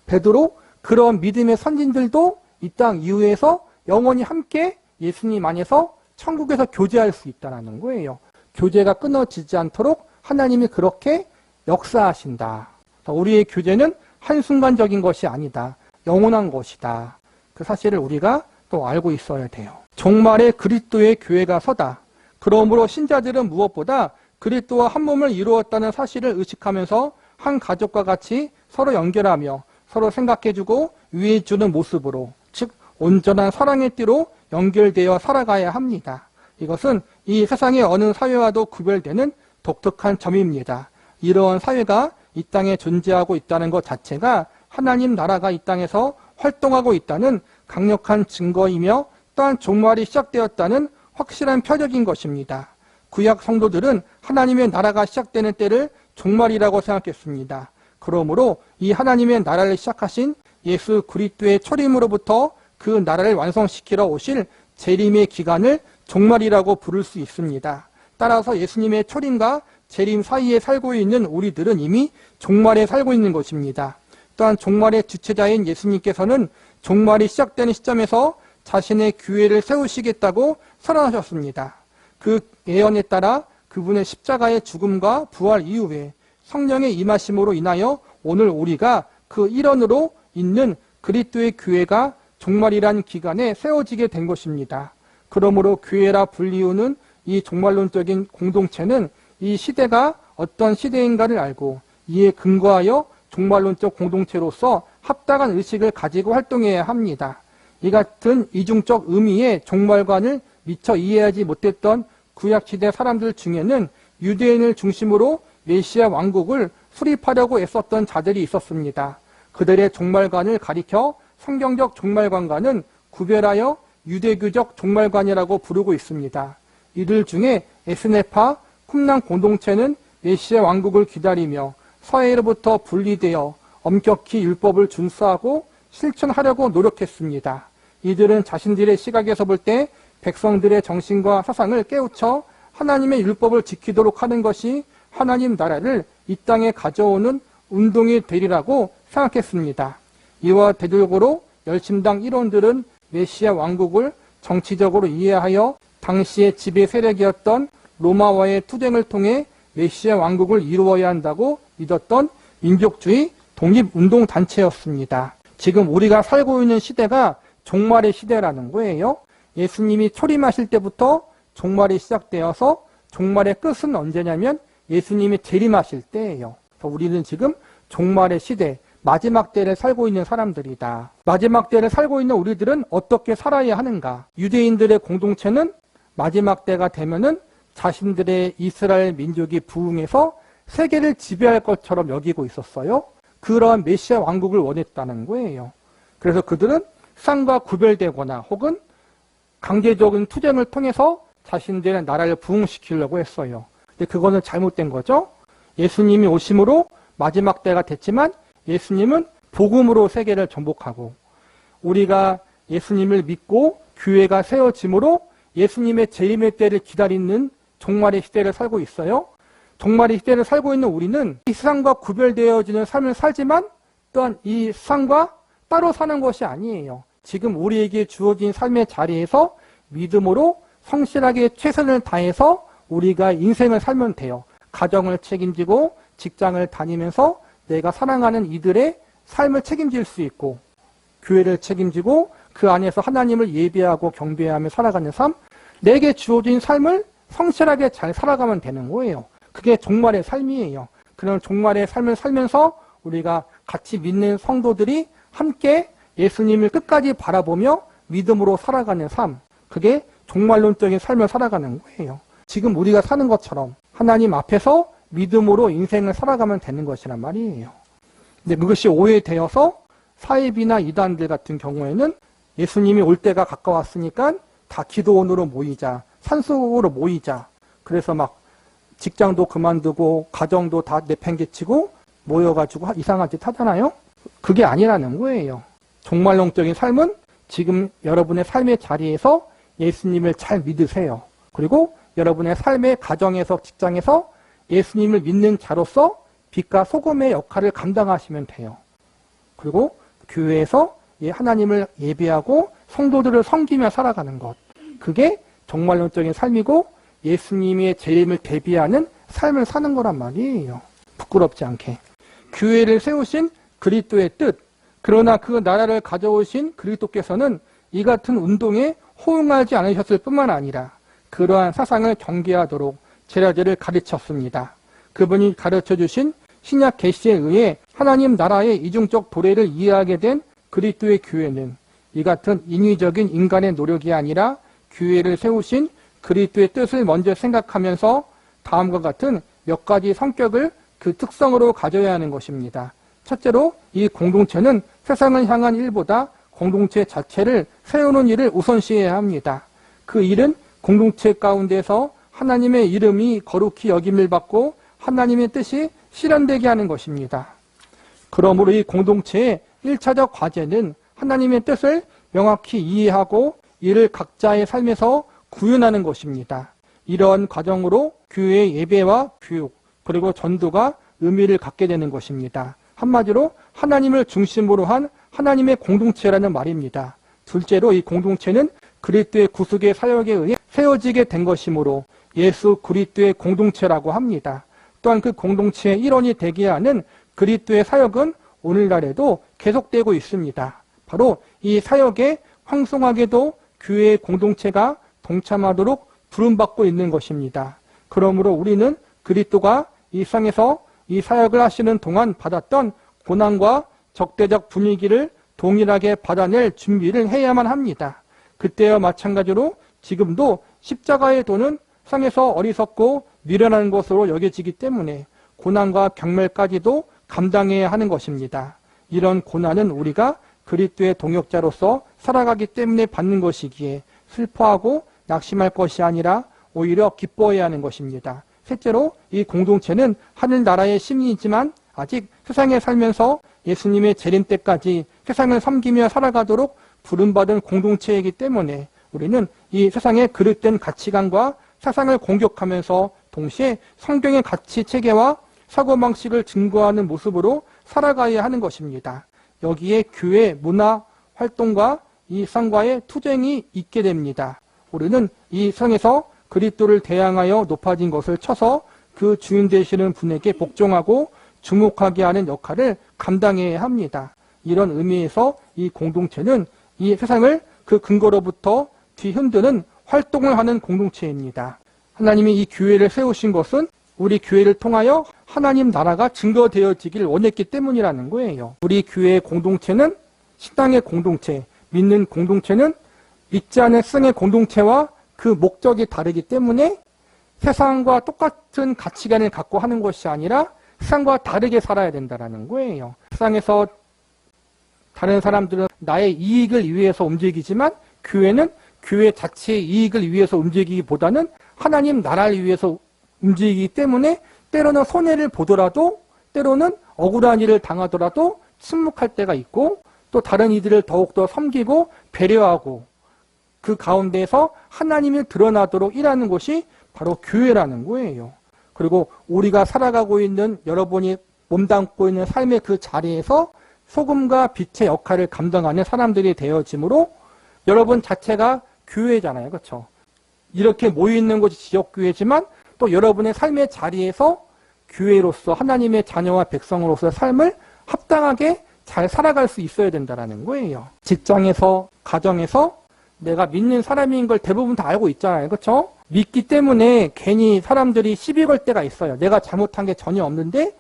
베드로 그런 믿음의 선진들도 이 땅 이후에서 영원히 함께 예수님 안에서 천국에서 교제할 수 있다는 거예요. 교제가 끊어지지 않도록 하나님이 그렇게 역사하신다. 우리의 교제는 한순간적인 것이 아니다. 영원한 것이다. 그 사실을 우리가 또 알고 있어야 돼요. 종말에 그리스도의 교회가 서다. 그러므로 신자들은 무엇보다 그리스도와 한 몸을 이루었다는 사실을 의식하면서 한 가족과 같이 서로 연결하며 서로 생각해주고 위해주는 모습으로, 즉 온전한 사랑의 띠로 연결되어 살아가야 합니다. 이것은 이 세상의 어느 사회와도 구별되는 독특한 점입니다. 이러한 사회가 이 땅에 존재하고 있다는 것 자체가 하나님 나라가 이 땅에서 활동하고 있다는 강력한 증거이며 또한 종말이 시작되었다는 확실한 표적인 것입니다. 구약 성도들은 하나님의 나라가 시작되는 때를 종말이라고 생각했습니다. 그러므로 이 하나님의 나라를 시작하신 예수 그리스도의 초림으로부터 그 나라를 완성시키러 오실 재림의 기간을 종말이라고 부를 수 있습니다. 따라서 예수님의 초림과 재림 사이에 살고 있는 우리들은 이미 종말에 살고 있는 것입니다. 또한 종말의 주체자인 예수님께서는 종말이 시작되는 시점에서 자신의 교회를 세우시겠다고 선언하셨습니다. 그 예언에 따라 그분의 십자가의 죽음과 부활 이후에 성령의 임하심으로 인하여 오늘 우리가 그 일원으로 있는 그리스도의 교회가 종말이란 기간에 세워지게 된 것입니다. 그러므로 교회라 불리우는 이 종말론적인 공동체는 이 시대가 어떤 시대인가를 알고 이에 근거하여 종말론적 공동체로서 합당한 의식을 가지고 활동해야 합니다. 이 같은 이중적 의미의 종말관을 미처 이해하지 못했던 구약시대 사람들 중에는 유대인을 중심으로 메시아 왕국을 수립하려고 애썼던 자들이 있었습니다. 그들의 종말관을 가리켜 성경적 종말관과는 구별하여 유대교적 종말관이라고 부르고 있습니다. 이들 중에 에스네파, 쿰난 공동체는 메시아 왕국을 기다리며 서해로부터 분리되어 엄격히 율법을 준수하고 실천하려고 노력했습니다. 이들은 자신들의 시각에서 볼 때 백성들의 정신과 사상을 깨우쳐 하나님의 율법을 지키도록 하는 것이 하나님 나라를 이 땅에 가져오는 운동이 되리라고 생각했습니다. 이와 대조적으로 열심당 일원들은 메시아 왕국을 정치적으로 이해하여 당시의 지배 세력이었던 로마와의 투쟁을 통해 메시아 왕국을 이루어야 한다고 믿었던 민족주의 독립운동단체였습니다. 지금 우리가 살고 있는 시대가 종말의 시대라는 거예요. 예수님이 초림하실 때부터 종말이 시작되어서 종말의 끝은 언제냐면 예수님이 재림하실 때예요. 그래서 우리는 지금 종말의 시대, 마지막 때를 살고 있는 사람들이다. 마지막 때를 살고 있는 우리들은 어떻게 살아야 하는가? 유대인들의 공동체는 마지막 때가 되면은 자신들의 이스라엘 민족이 부흥해서 세계를 지배할 것처럼 여기고 있었어요. 그러한 메시아 왕국을 원했다는 거예요. 그래서 그들은 세상과 구별되거나 혹은 강제적인 투쟁을 통해서 자신들의 나라를 부흥시키려고 했어요. 근데 그거는 잘못된 거죠. 예수님이 오심으로 마지막 때가 됐지만 예수님은 복음으로 세계를 정복하고 우리가 예수님을 믿고 교회가 세워짐으로 예수님의 재림의 때를 기다리는 종말의 시대를 살고 있어요. 종말의 시대를 살고 있는 우리는 이 세상과 구별되어지는 삶을 살지만 또한 이 세상과 따로 사는 것이 아니에요. 지금 우리에게 주어진 삶의 자리에서 믿음으로 성실하게 최선을 다해서 우리가 인생을 살면 돼요. 가정을 책임지고 직장을 다니면서 내가 사랑하는 이들의 삶을 책임질 수 있고 교회를 책임지고 그 안에서 하나님을 예배하고 경배하며 살아가는 삶, 내게 주어진 삶을 성실하게 잘 살아가면 되는 거예요. 그게 종말의 삶이에요. 그런 종말의 삶을 살면서 우리가 같이 믿는 성도들이 함께 예수님을 끝까지 바라보며 믿음으로 살아가는 삶, 그게 종말론적인 삶을 살아가는 거예요. 지금 우리가 사는 것처럼 하나님 앞에서 믿음으로 인생을 살아가면 되는 것이란 말이에요. 근데 그것이 오해되어서 사이비나 이단들 같은 경우에는 예수님이 올 때가 가까웠으니까 다 기도원으로 모이자, 산속으로 모이자. 그래서 막 직장도 그만두고 가정도 다 내팽개치고 모여가지고 이상한 짓 하잖아요. 그게 아니라는 거예요. 종말론적인 삶은 지금 여러분의 삶의 자리에서 예수님을 잘 믿으세요. 그리고 여러분의 삶의 가정에서 직장에서 예수님을 믿는 자로서 빛과 소금의 역할을 감당하시면 돼요. 그리고 교회에서 하나님을 예배하고 성도들을 섬기며 살아가는 것. 그게 종말론적인 삶이고 예수님의 재림을 대비하는 삶을 사는 거란 말이에요. 부끄럽지 않게. 교회를 세우신 그리스도의 뜻. 그러나 그 나라를 가져오신 그리스도께서는 이 같은 운동에 호응하지 않으셨을 뿐만 아니라 그러한 사상을 경계하도록 제자들을 가르쳤습니다. 그분이 가르쳐주신 신약 계시에 의해 하나님 나라의 이중적 도래를 이해하게 된 그리스도의 교회는 이 같은 인위적인 인간의 노력이 아니라 교회를 세우신 그리스도의 뜻을 먼저 생각하면서 다음과 같은 몇 가지 성격을 그 특성으로 가져야 하는 것입니다. 첫째로 이 공동체는 세상을 향한 일보다 공동체 자체를 세우는 일을 우선시해야 합니다. 그 일은 공동체 가운데서 하나님의 이름이 거룩히 여김을 받고 하나님의 뜻이 실현되게 하는 것입니다. 그러므로 이 공동체의 1차적 과제는 하나님의 뜻을 명확히 이해하고 이를 각자의 삶에서 구현하는 것입니다. 이러한 과정으로 교회의 예배와 교육 그리고 전도가 의미를 갖게 되는 것입니다. 한마디로 하나님을 중심으로 한 하나님의 공동체라는 말입니다. 둘째로 이 공동체는 그리스도의 구속의 사역에 의해 세워지게 된 것이므로 예수 그리스도의 공동체라고 합니다. 또한 그 공동체의 일원이 되게 하는 그리스도의 사역은 오늘날에도 계속되고 있습니다. 바로 이 사역에 황송하게도 교회의 공동체가 동참하도록 부름받고 있는 것입니다. 그러므로 우리는 그리스도가 이 세상에서 이 사역을 하시는 동안 받았던 고난과 적대적 분위기를 동일하게 받아낼 준비를 해야만 합니다. 그때와 마찬가지로 지금도 십자가의 도는 세상에서 어리석고 미련한 것으로 여겨지기 때문에 고난과 경멸까지도 감당해야 하는 것입니다. 이런 고난은 우리가 그리스도의 동역자로서 살아가기 때문에 받는 것이기에 슬퍼하고 낙심할 것이 아니라 오히려 기뻐해야 하는 것입니다. 셋째로 이 공동체는 하늘나라의 시민이지만 아직 세상에 살면서 예수님의 재림 때까지 세상을 섬기며 살아가도록 부름받은 공동체이기 때문에 우리는 이 세상의 그릇된 가치관과 세상을 공격하면서 동시에 성경의 가치 체계와 사고방식을 증거하는 모습으로 살아가야 하는 것입니다. 여기에 교회 문화 활동과 이 세상과의 투쟁이 있게 됩니다. 우리는 이 세상에서 그리스도를 대항하여 높아진 것을 쳐서 그 주인 되시는 분에게 복종하고 주목하게 하는 역할을 감당해야 합니다. 이런 의미에서 이 공동체는 이 세상을 그 근거로부터 뒤흔드는 활동을 하는 공동체입니다. 하나님이 이 교회를 세우신 것은 우리 교회를 통하여 하나님 나라가 증거되어지길 원했기 때문이라는 거예요. 우리 교회의 공동체는 신앙의 공동체, 믿는 공동체는 믿지 않은 성의 공동체와 그 목적이 다르기 때문에 세상과 똑같은 가치관을 갖고 하는 것이 아니라 세상과 다르게 살아야 된다는 거예요. 세상에서 다른 사람들은 나의 이익을 위해서 움직이지만 교회는 교회 자체의 이익을 위해서 움직이기보다는 하나님 나라를 위해서 움직이기 때문에 때로는 손해를 보더라도 때로는 억울한 일을 당하더라도 침묵할 때가 있고 또 다른 이들을 더욱더 섬기고 배려하고 그 가운데에서 하나님이 드러나도록 일하는 것이 바로 교회라는 거예요. 그리고 우리가 살아가고 있는 여러분이 몸담고 있는 삶의 그 자리에서 소금과 빛의 역할을 감당하는 사람들이 되어지므로 여러분 자체가 교회잖아요. 그렇죠? 이렇게 모여있는 곳이 지역교회지만 또 여러분의 삶의 자리에서 교회로서 하나님의 자녀와 백성으로서의 삶을 합당하게 잘 살아갈 수 있어야 된다는 거예요. 직장에서, 가정에서 내가 믿는 사람인 걸 대부분 다 알고 있잖아요. 그렇죠? 믿기 때문에 괜히 사람들이 시비 걸 때가 있어요. 내가 잘못한 게 전혀 없는데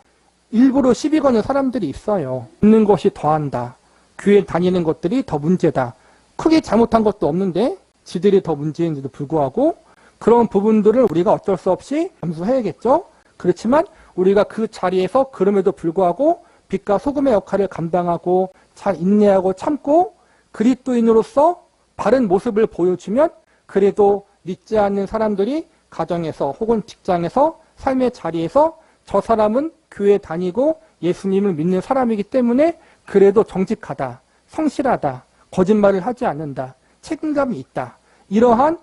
일부러 시비 거는 사람들이 있어요. 믿는 것이 더한다. 교회 다니는 것들이 더 문제다. 크게 잘못한 것도 없는데 지들이 더 문제인지도 불구하고 그런 부분들을 우리가 어쩔 수 없이 감수해야겠죠. 그렇지만 우리가 그 자리에서 그럼에도 불구하고 빛과 소금의 역할을 감당하고 잘 인내하고 참고 그리스도인으로서 바른 모습을 보여주면 그래도 믿지 않는 사람들이 가정에서 혹은 직장에서 삶의 자리에서 저 사람은 교회 다니고 예수님을 믿는 사람이기 때문에 그래도 정직하다, 성실하다, 거짓말을 하지 않는다, 책임감이 있다. 이러한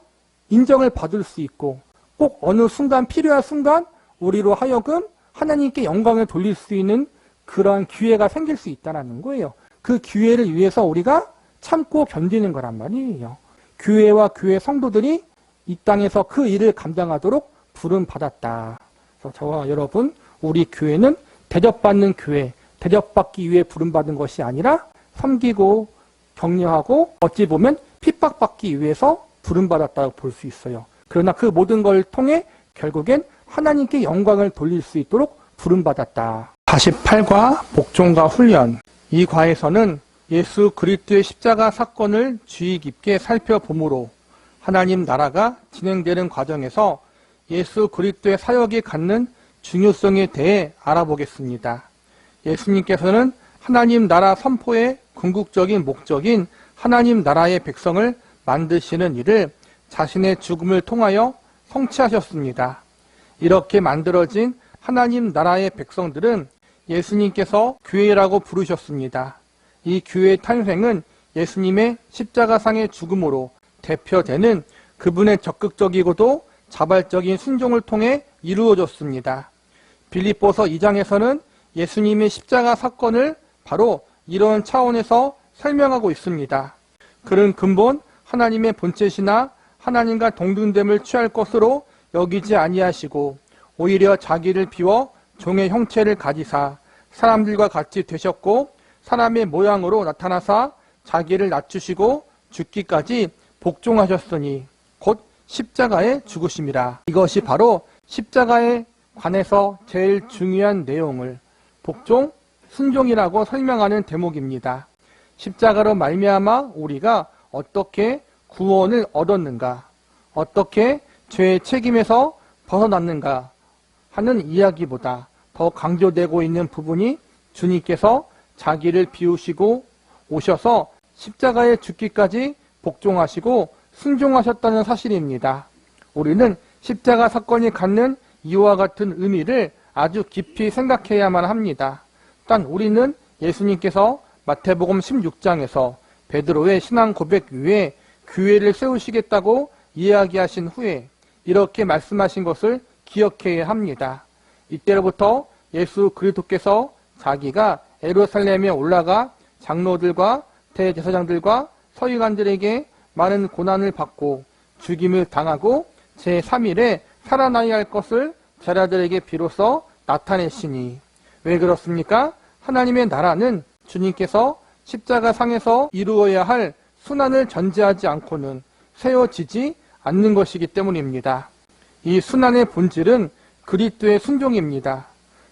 인정을 받을 수 있고 꼭 어느 순간 필요한 순간 우리로 하여금 하나님께 영광을 돌릴 수 있는 그러한 기회가 생길 수 있다는 거예요. 그 기회를 위해서 우리가 참고 견디는 거란 말이에요. 교회와 교회 성도들이 이 땅에서 그 일을 감당하도록 부름받았다. 그래서 저와 여러분, 우리 교회는 대접받는 교회, 대접받기 위해 부름받은 것이 아니라 섬기고 격려하고 어찌 보면 핍박받기 위해서 부름받았다고 볼 수 있어요. 그러나 그 모든 걸 통해 결국엔 하나님께 영광을 돌릴 수 있도록 부름받았다. 48과 복종과 훈련. 이 과에서는 예수 그리스도의 십자가 사건을 주의 깊게 살펴보므로 하나님 나라가 진행되는 과정에서 예수 그리스도의 사역이 갖는 중요성에 대해 알아보겠습니다. 예수님께서는 하나님 나라 선포의 궁극적인 목적인 하나님 나라의 백성을 만드시는 일을 자신의 죽음을 통하여 성취하셨습니다. 이렇게 만들어진 하나님 나라의 백성들은 예수님께서 교회라고 부르셨습니다. 이 교회의 탄생은 예수님의 십자가상의 죽음으로 대표되는 그분의 적극적이고도 자발적인 순종을 통해 이루어졌습니다. 빌립보서 2장에서는 예수님의 십자가 사건을 바로 이런 차원에서 설명하고 있습니다. 그런 근본 하나님의 본체시나 하나님과 동등됨을 취할 것으로 여기지 아니하시고 오히려 자기를 비워 종의 형체를 가지사 사람들과 같이 되셨고 사람의 모양으로 나타나사 자기를 낮추시고 죽기까지 복종하셨으니 곧 십자가에 죽으심이라. 이것이 바로 십자가에 관해서 제일 중요한 내용을 복종, 순종이라고 설명하는 대목입니다. 십자가로 말미암아 우리가 어떻게 구원을 얻었는가, 어떻게 죄의 책임에서 벗어났는가 하는 이야기보다 더 강조되고 있는 부분이 주님께서 자기를 비우시고 오셔서 십자가에 죽기까지 복종하시고 순종하셨다는 사실입니다. 우리는 십자가 사건이 갖는 이와 같은 의미를 아주 깊이 생각해야만 합니다. 단 우리는 예수님께서 마태복음 16장에서 베드로의 신앙 고백 위에 교회를 세우시겠다고 이야기하신 후에 이렇게 말씀하신 것을 기억해야 합니다. 이때로부터 예수 그리스도께서 자기가 예루살렘에 올라가 장로들과 대제사장들과 서기관들에게 많은 고난을 받고 죽임을 당하고 제3일에 살아나야 할 것을 제자들에게 비로소 나타내시니. 왜 그렇습니까? 하나님의 나라는 주님께서 십자가 상에서 이루어야 할 순환을 전제하지 않고는 세워지지 않는 것이기 때문입니다. 이 순환의 본질은 그리스도의 순종입니다.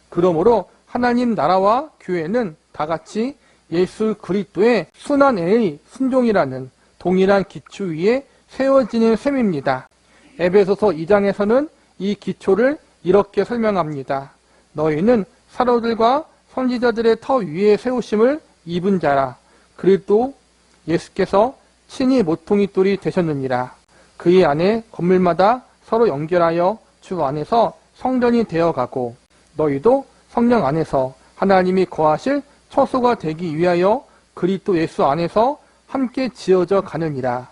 그러므로 하나님 나라와 교회는 다 같이 예수 그리스도의 순환의 순종이라는 동일한 기초 위에 세워지는 셈입니다. 에베소서 2장에서는 이 기초를 이렇게 설명합니다. 너희는 사도들과 선지자들의 터 위에 세우심을 입은 자라. 그리스도 예수께서 친히 모퉁이돌이 되셨느니라. 그의 안에 건물마다 서로 연결하여 주 안에서 성전이 되어가고 너희도 성령 안에서 하나님이 거하실 처소가 되기 위하여 그리스도 예수 안에서 함께 지어져 가느니라.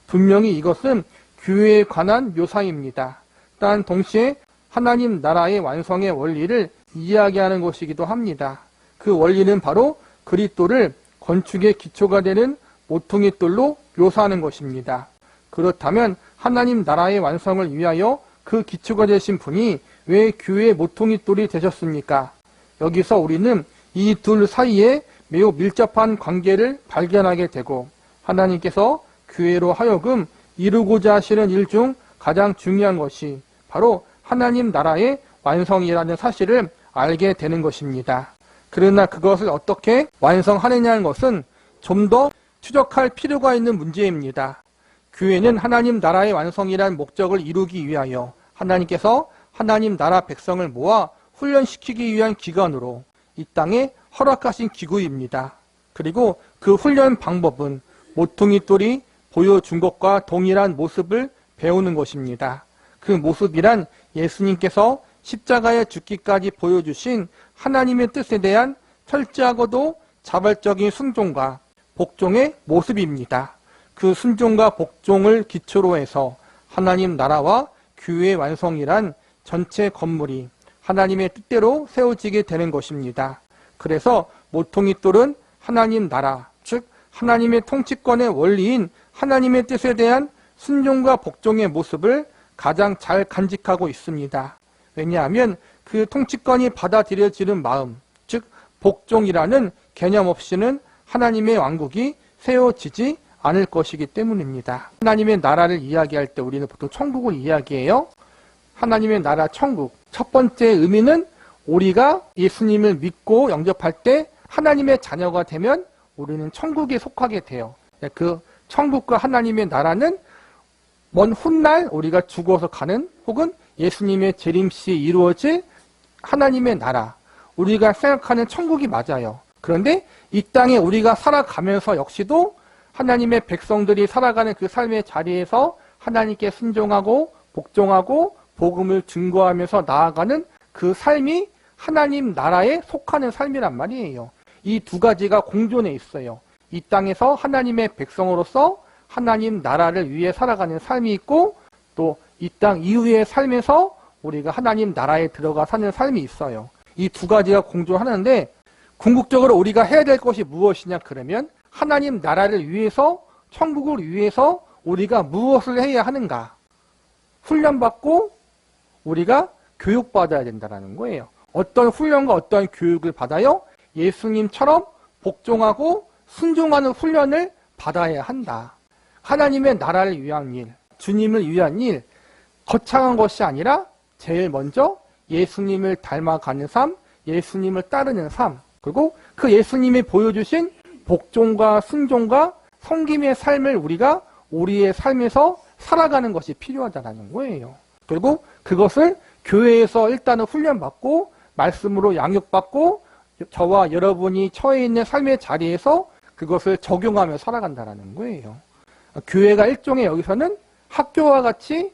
분명히 이것은 교회에 관한 묘사입니다. 단 동시에 하나님 나라의 완성의 원리를 이야기하는 것이기도 합니다. 그 원리는 바로 그리스도를 건축의 기초가 되는 모퉁이돌로 묘사하는 것입니다. 그렇다면 하나님 나라의 완성을 위하여 그 기초가 되신 분이 왜 교회의 모퉁이돌이 되셨습니까? 여기서 우리는 이 둘 사이에 매우 밀접한 관계를 발견하게 되고 하나님께서 교회로 하여금 이루고자 하시는 일 중 가장 중요한 것이 바로 하나님 나라의 완성이라는 사실을 알게 되는 것입니다. 그러나 그것을 어떻게 완성하느냐는 것은 좀 더 추적할 필요가 있는 문제입니다. 교회는 하나님 나라의 완성이란 목적을 이루기 위하여 하나님께서 하나님 나라 백성을 모아 훈련시키기 위한 기관으로 이 땅에 허락하신 기구입니다. 그리고 그 훈련 방법은 모퉁이 돌이 보여준 것과 동일한 모습을 배우는 것입니다. 그 모습이란 예수님께서 십자가에 죽기까지 보여주신 하나님의 뜻에 대한 철저하고도 자발적인 순종과 복종의 모습입니다. 그 순종과 복종을 기초로 해서 하나님 나라와 교회의 완성이란 전체 건물이 하나님의 뜻대로 세워지게 되는 것입니다. 그래서 모퉁이돌은 하나님 나라, 즉 하나님의 통치권의 원리인 하나님의 뜻에 대한 순종과 복종의 모습을 가장 잘 간직하고 있습니다. 왜냐하면 그 통치권이 받아들여지는 마음, 즉 복종이라는 개념 없이는 하나님의 왕국이 세워지지 않을 것이기 때문입니다. 하나님의 나라를 이야기할 때 우리는 보통 천국을 이야기해요. 하나님의 나라 천국. 첫 번째 의미는 우리가 예수님을 믿고 영접할 때 하나님의 자녀가 되면 우리는 천국에 속하게 돼요. 그 천국과 하나님의 나라는 먼 훗날 우리가 죽어서 가는 혹은 예수님의 재림시에 이루어질 하나님의 나라, 우리가 생각하는 천국이 맞아요. 그런데 이 땅에 우리가 살아가면서 역시도 하나님의 백성들이 살아가는 그 삶의 자리에서 하나님께 순종하고 복종하고 복음을 증거하면서 나아가는 그 삶이 하나님 나라에 속하는 삶이란 말이에요. 이 두 가지가 공존해 있어요. 이 땅에서 하나님의 백성으로서 하나님 나라를 위해 살아가는 삶이 있고 또 이 땅 이후의 삶에서 우리가 하나님 나라에 들어가 사는 삶이 있어요. 이 두 가지가 공존하는데 궁극적으로 우리가 해야 될 것이 무엇이냐 그러면 하나님 나라를 위해서 천국을 위해서 우리가 무엇을 해야 하는가? 훈련받고 우리가 교육받아야 된다는 거예요. 어떤 훈련과 어떤 교육을 받아요? 예수님처럼 복종하고 순종하는 훈련을 받아야 한다. 하나님의 나라를 위한 일, 주님을 위한 일, 거창한 것이 아니라 제일 먼저 예수님을 닮아가는 삶, 예수님을 따르는 삶, 그리고 그 예수님이 보여주신 복종과 순종과 섬김의 삶을 우리가 우리의 삶에서 살아가는 것이 필요하다는 거예요. 그리고 그것을 교회에서 일단은 훈련받고 말씀으로 양육받고 저와 여러분이 처해 있는 삶의 자리에서 그것을 적용하며 살아간다는 거예요. 교회가 일종의 여기서는 학교와 같이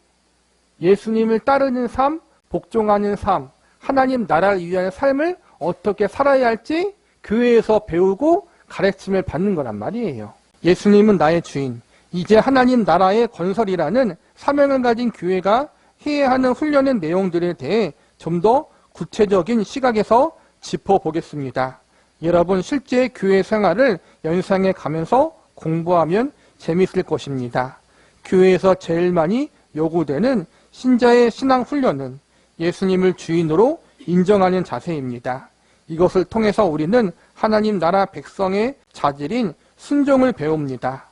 예수님을 따르는 삶, 복종하는 삶, 하나님 나라를 위한 삶을 어떻게 살아야 할지 교회에서 배우고 가르침을 받는 거란 말이에요. 예수님은 나의 주인, 이제 하나님 나라의 건설이라는 사명을 가진 교회가 해야 하는 훈련의 내용들에 대해 좀 더 구체적인 시각에서 짚어보겠습니다. 여러분 실제 교회 생활을 연상해 가면서 공부하면 재미있을 것입니다. 교회에서 제일 많이 요구되는 신자의 신앙 훈련은 예수님을 주인으로 인정하는 자세입니다. 이것을 통해서 우리는 하나님 나라 백성의 자질인 순종을 배웁니다.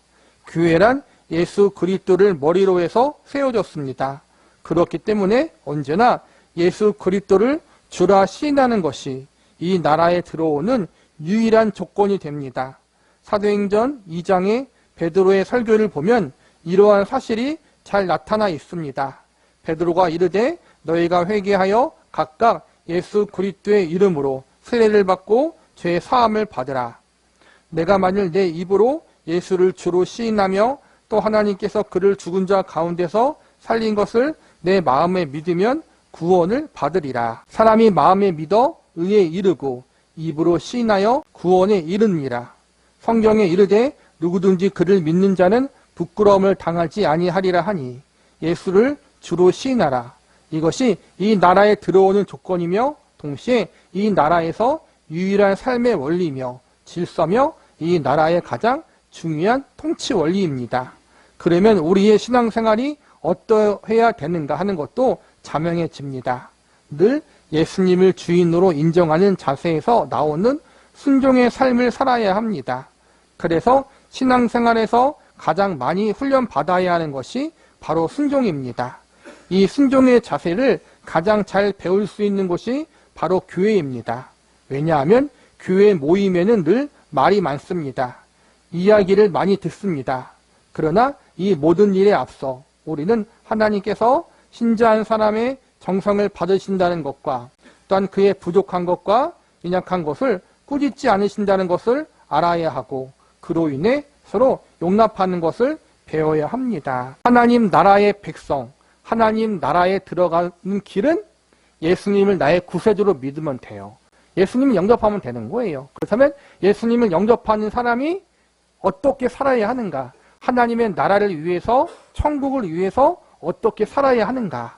교회란 예수 그리스도를 머리로 해서 세워졌습니다. 그렇기 때문에 언제나 예수 그리스도를 주라 시인하는 것이 이 나라에 들어오는 유일한 조건이 됩니다. 사도행전 2장의 베드로의 설교를 보면 이러한 사실이 잘 나타나 있습니다. 베드로가 이르되 너희가 회개하여 각각 예수 그리스도의 이름으로 세례를 받고 죄 사함을 받으라. 내가 만일 내 입으로 예수를 주로 시인하며 또 하나님께서 그를 죽은 자 가운데서 살린 것을 내 마음에 믿으면 구원을 받으리라. 사람이 마음에 믿어 의에 이르고 입으로 시인하여 구원에 이르니라. 성경에 이르되 누구든지 그를 믿는 자는 부끄러움을 당하지 아니하리라 하니 예수를 주로 시인하라. 이것이 이 나라에 들어오는 조건이며 동시에 이 나라에서 유일한 삶의 원리며 질서며 이 나라의 가장 중요한 통치 원리입니다. 그러면 우리의 신앙생활이 어떠해야 되는가 하는 것도 자명해집니다. 늘 예수님을 주인으로 인정하는 자세에서 나오는 순종의 삶을 살아야 합니다. 그래서 신앙생활에서 가장 많이 훈련받아야 하는 것이 바로 순종입니다. 이 순종의 자세를 가장 잘 배울 수 있는 곳이 바로 교회입니다. 왜냐하면 교회 모임에는 늘 말이 많습니다. 이야기를 많이 듣습니다. 그러나 이 모든 일에 앞서 우리는 하나님께서 신자한 사람의 정성을 받으신다는 것과 또한 그의 부족한 것과 연약한 것을 꾸짖지 않으신다는 것을 알아야 하고 그로 인해 서로 용납하는 것을 배워야 합니다. 하나님 나라의 백성, 하나님 나라에 들어가는 길은 예수님을 나의 구세주로 믿으면 돼요. 예수님을 영접하면 되는 거예요. 그렇다면 예수님을 영접하는 사람이 어떻게 살아야 하는가? 하나님의 나라를 위해서, 천국을 위해서 어떻게 살아야 하는가?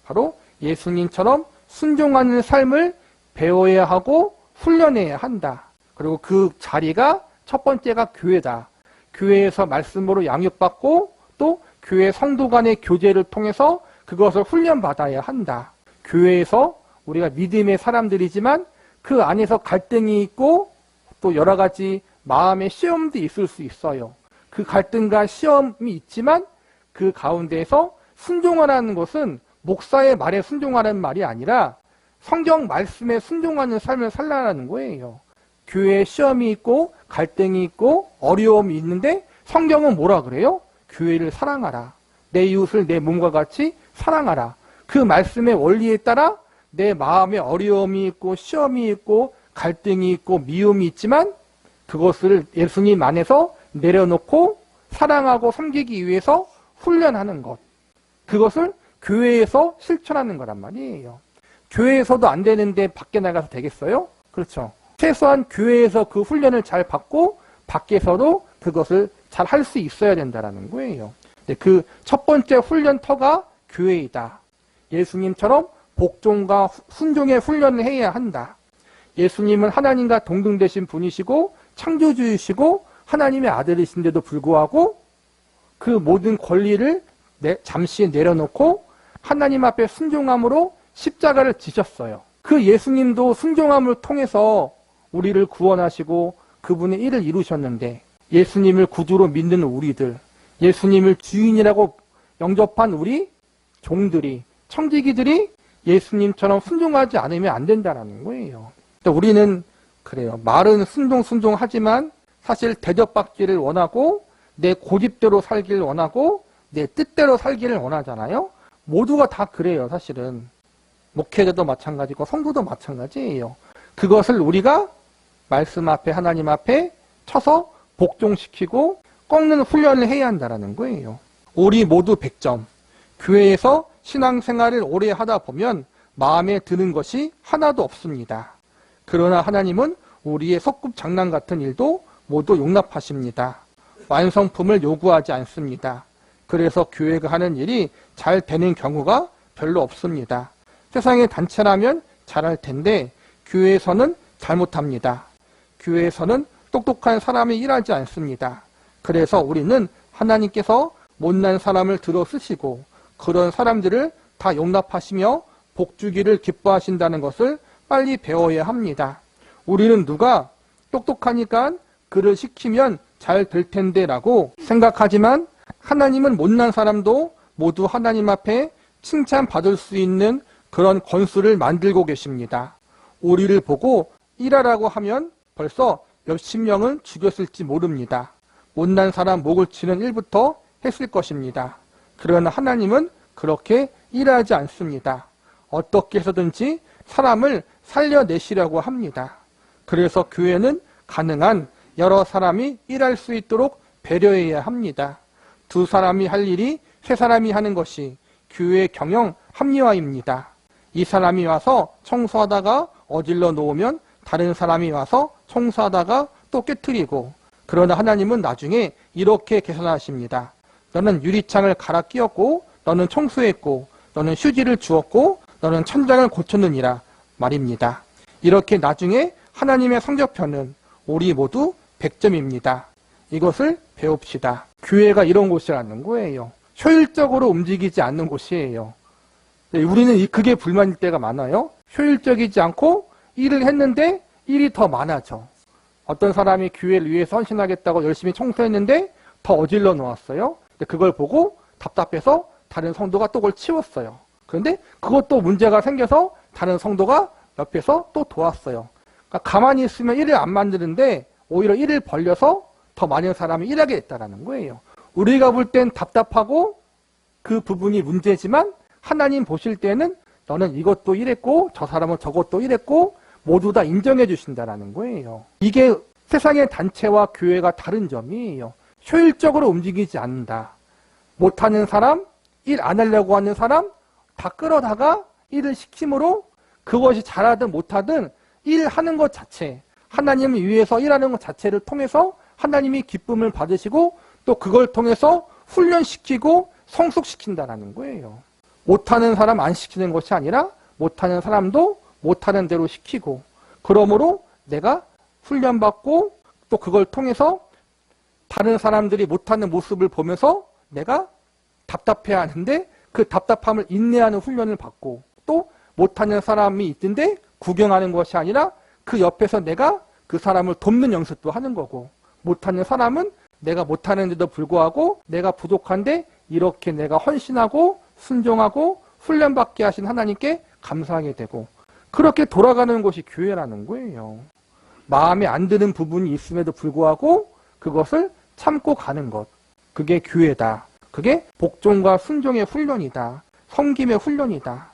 바로 예수님처럼 순종하는 삶을 배워야 하고 훈련해야 한다. 그리고 그 자리가 첫 번째가 교회다. 교회에서 말씀으로 양육받고 또 교회 성도 간의 교제를 통해서 그것을 훈련받아야 한다. 교회에서 우리가 믿음의 사람들이지만 그 안에서 갈등이 있고 또 여러 가지 마음의 시험도 있을 수 있어요. 그 갈등과 시험이 있지만 그 가운데에서 순종하라는 것은 목사의 말에 순종하라는 말이 아니라 성경 말씀에 순종하는 삶을 살라는 거예요. 교회에 시험이 있고 갈등이 있고 어려움이 있는데 성경은 뭐라 그래요? 교회를 사랑하라. 내 이웃을 내 몸과 같이 사랑하라. 그 말씀의 원리에 따라 내 마음에 어려움이 있고 시험이 있고 갈등이 있고 미움이 있지만 그것을 예수님 안에서 내려놓고 사랑하고 섬기기 위해서 훈련하는 것. 그것을 교회에서 실천하는 거란 말이에요. 교회에서도 안 되는데 밖에 나가서 되겠어요? 그렇죠. 최소한 교회에서 그 훈련을 잘 받고 밖에서도 그것을 잘 할 수 있어야 된다는 거예요. 그 첫 번째 훈련터가 교회이다. 예수님처럼 복종과 순종의 훈련을 해야 한다. 예수님은 하나님과 동등되신 분이시고 창조주이시고 하나님의 아들이신데도 불구하고 그 모든 권리를 잠시 내려놓고 하나님 앞에 순종함으로 십자가를 지셨어요. 그 예수님도 순종함을 통해서 우리를 구원하시고 그분의 일을 이루셨는데 예수님을 구주로 믿는 우리들, 예수님을 주인이라고 영접한 우리 종들이, 청지기들이 예수님처럼 순종하지 않으면 안 된다는 거예요. 우리는 그래요. 말은 순종하지만 사실 대접받기를 원하고 내 고집대로 살기를 원하고 내 뜻대로 살기를 원하잖아요. 모두가 다 그래요. 사실은 목회자도 마찬가지고 성도도 마찬가지예요. 그것을 우리가 말씀 앞에 하나님 앞에 쳐서 복종시키고 꺾는 훈련을 해야 한다는 거예요. 우리 모두 100점. 교회에서 신앙생활을 오래 하다 보면 마음에 드는 것이 하나도 없습니다. 그러나 하나님은 우리의 소꿉장난 같은 일도 모두 용납하십니다. 완성품을 요구하지 않습니다. 그래서 교회가 하는 일이 잘 되는 경우가 별로 없습니다. 세상의 단체라면 잘할 텐데 교회에서는 잘못합니다. 교회에서는 똑똑한 사람이 일하지 않습니다. 그래서 우리는 하나님께서 못난 사람을 들어 쓰시고 그런 사람들을 다 용납하시며 복주기를 기뻐하신다는 것을 빨리 배워야 합니다. 우리는 누가 똑똑하니까 그를 시키면 잘 될 텐데 라고 생각하지만 하나님은 못난 사람도 모두 하나님 앞에 칭찬받을 수 있는 그런 권수를 만들고 계십니다. 우리를 보고 일하라고 하면 벌써 몇십 명은 죽였을지 모릅니다. 못난 사람 목을 치는 일부터 했을 것입니다. 그러나 하나님은 그렇게 일하지 않습니다. 어떻게 해서든지 사람을 살려내시려고 합니다. 그래서 교회는 가능한 여러 사람이 일할 수 있도록 배려해야 합니다. 두 사람이 할 일이 세 사람이 하는 것이 교회의 경영 합리화입니다. 이 사람이 와서 청소하다가 어질러 놓으면 다른 사람이 와서 청소하다가 또 깨트리고, 그러나 하나님은 나중에 이렇게 계산하십니다. 너는 유리창을 갈아 끼웠고 너는 청소했고 너는 휴지를 주었고 너는 천장을 고쳤느니라 말입니다. 이렇게 나중에 하나님의 성적표는 우리 모두 100점입니다. 이것을 배웁시다. 교회가 이런 곳이라는 거예요. 효율적으로 움직이지 않는 곳이에요. 우리는 그게 불만일 때가 많아요. 효율적이지 않고 일을 했는데 일이 더 많아져. 어떤 사람이 교회를 위해서 헌신하겠다고 열심히 청소했는데 더 어질러 놓았어요. 그걸 보고 답답해서 다른 성도가 또 그걸 치웠어요. 그런데 그것도 문제가 생겨서 다른 성도가 옆에서 또 도왔어요. 그러니까 가만히 있으면 일을 안 만드는데 오히려 일을 벌려서 더 많은 사람이 일하게 됐다라는 거예요. 우리가 볼 땐 답답하고 그 부분이 문제지만 하나님 보실 때는 너는 이것도 일했고 저 사람은 저것도 일했고 모두 다 인정해 주신다라는 거예요. 이게 세상의 단체와 교회가 다른 점이에요. 효율적으로 움직이지 않는다. 못하는 사람, 일 안 하려고 하는 사람 다 끌어다가 일을 시킴으로 그것이 잘하든 못하든 일하는 것 자체, 하나님을 위해서 일하는 것 자체를 통해서 하나님이 기쁨을 받으시고 또 그걸 통해서 훈련시키고 성숙시킨다는 거예요. 못하는 사람 안 시키는 것이 아니라 못하는 사람도 못하는 대로 시키고 그러므로 내가 훈련받고 또 그걸 통해서 다른 사람들이 못하는 모습을 보면서 내가 답답해하는데 그 답답함을 인내하는 훈련을 받고 또 못하는 사람이 있던데 구경하는 것이 아니라 그 옆에서 내가 그 사람을 돕는 연습도 하는 거고 못하는 사람은 내가 못하는데도 불구하고 내가 부족한데 이렇게 내가 헌신하고 순종하고 훈련받게 하신 하나님께 감사하게 되고 그렇게 돌아가는 것이 교회라는 거예요. 마음에 안 드는 부분이 있음에도 불구하고 그것을 참고 가는 것. 그게 교회다. 그게 복종과 순종의 훈련이다. 섬김의 훈련이다.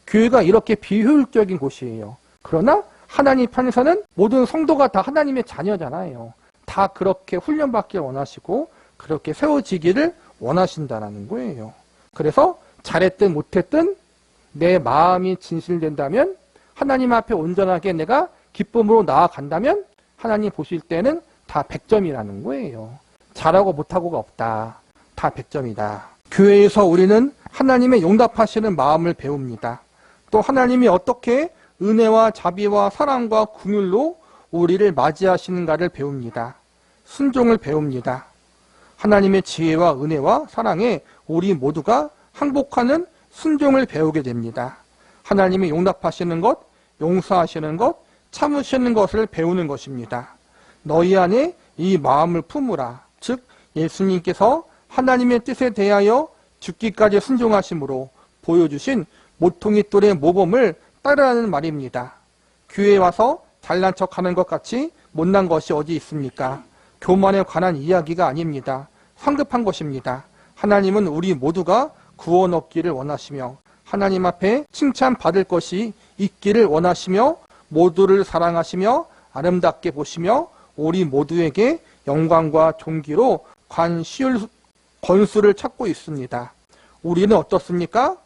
교회가 이렇게 비효율적인 곳이에요. 그러나 하나님 편에서는 모든 성도가 다 하나님의 자녀잖아요. 다 그렇게 훈련받길 원하시고 그렇게 세워지기를 원하신다는 거예요. 그래서 잘했든 못했든 내 마음이 진실된다면 하나님 앞에 온전하게 내가 기쁨으로 나아간다면 하나님 보실 때는 다 100점이라는 거예요. 잘하고 못하고가 없다. 다 100점이다. 교회에서 우리는 하나님의 용납하시는 마음을 배웁니다. 또 하나님이 어떻게 은혜와 자비와 사랑과 긍휼로 우리를 맞이하시는가를 배웁니다. 순종을 배웁니다. 하나님의 지혜와 은혜와 사랑에 우리 모두가 항복하는 순종을 배우게 됩니다. 하나님이 용납하시는 것, 용서하시는 것, 참으시는 것을 배우는 것입니다. 너희 안에 이 마음을 품으라. 즉 예수님께서 하나님의 뜻에 대하여 죽기까지 순종하심으로 보여주신 모퉁이 돌의 모범을 따르라는 말입니다. 교회에 와서 잘난 척하는 것 같이 못난 것이 어디 있습니까? 교만에 관한 이야기가 아닙니다. 성급한 것입니다. 하나님은 우리 모두가 구원 얻기를 원하시며 하나님 앞에 칭찬받을 것이 있기를 원하시며 모두를 사랑하시며 아름답게 보시며 우리 모두에게 영광과 존귀로 권수를 찾고 있습니다. 우리는 어떻습니까?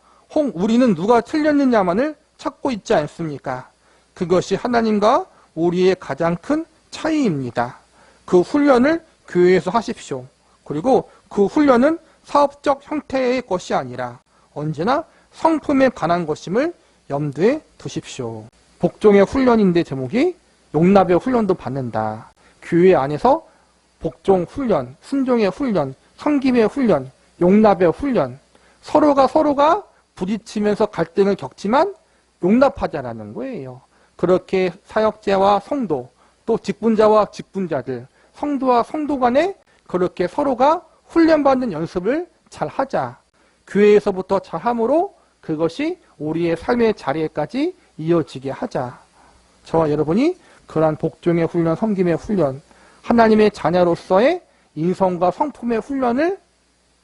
우리는 누가 틀렸느냐만을 찾고 있지 않습니까? 그것이 하나님과 우리의 가장 큰 차이입니다. 그 훈련을 교회에서 하십시오. 그리고 그 훈련은 사업적 형태의 것이 아니라 언제나 성품에 관한 것임을 염두에 두십시오. 복종의 훈련인데 제목이 용납의 훈련도 받는다. 교회 안에서 복종 훈련, 순종의 훈련, 섬김의 훈련, 용납의 훈련, 서로가 부딪히면서 갈등을 겪지만 용납하자라는 거예요. 그렇게 사역자와 성도, 또 직분자와 직분자들, 성도와 성도 간에 그렇게 서로가 훈련받는 연습을 잘 하자. 교회에서부터 잘함으로 그것이 우리의 삶의 자리에까지 이어지게 하자. 저와 여러분이 그러한 복종의 훈련, 섬김의 훈련, 하나님의 자녀로서의 인성과 성품의 훈련을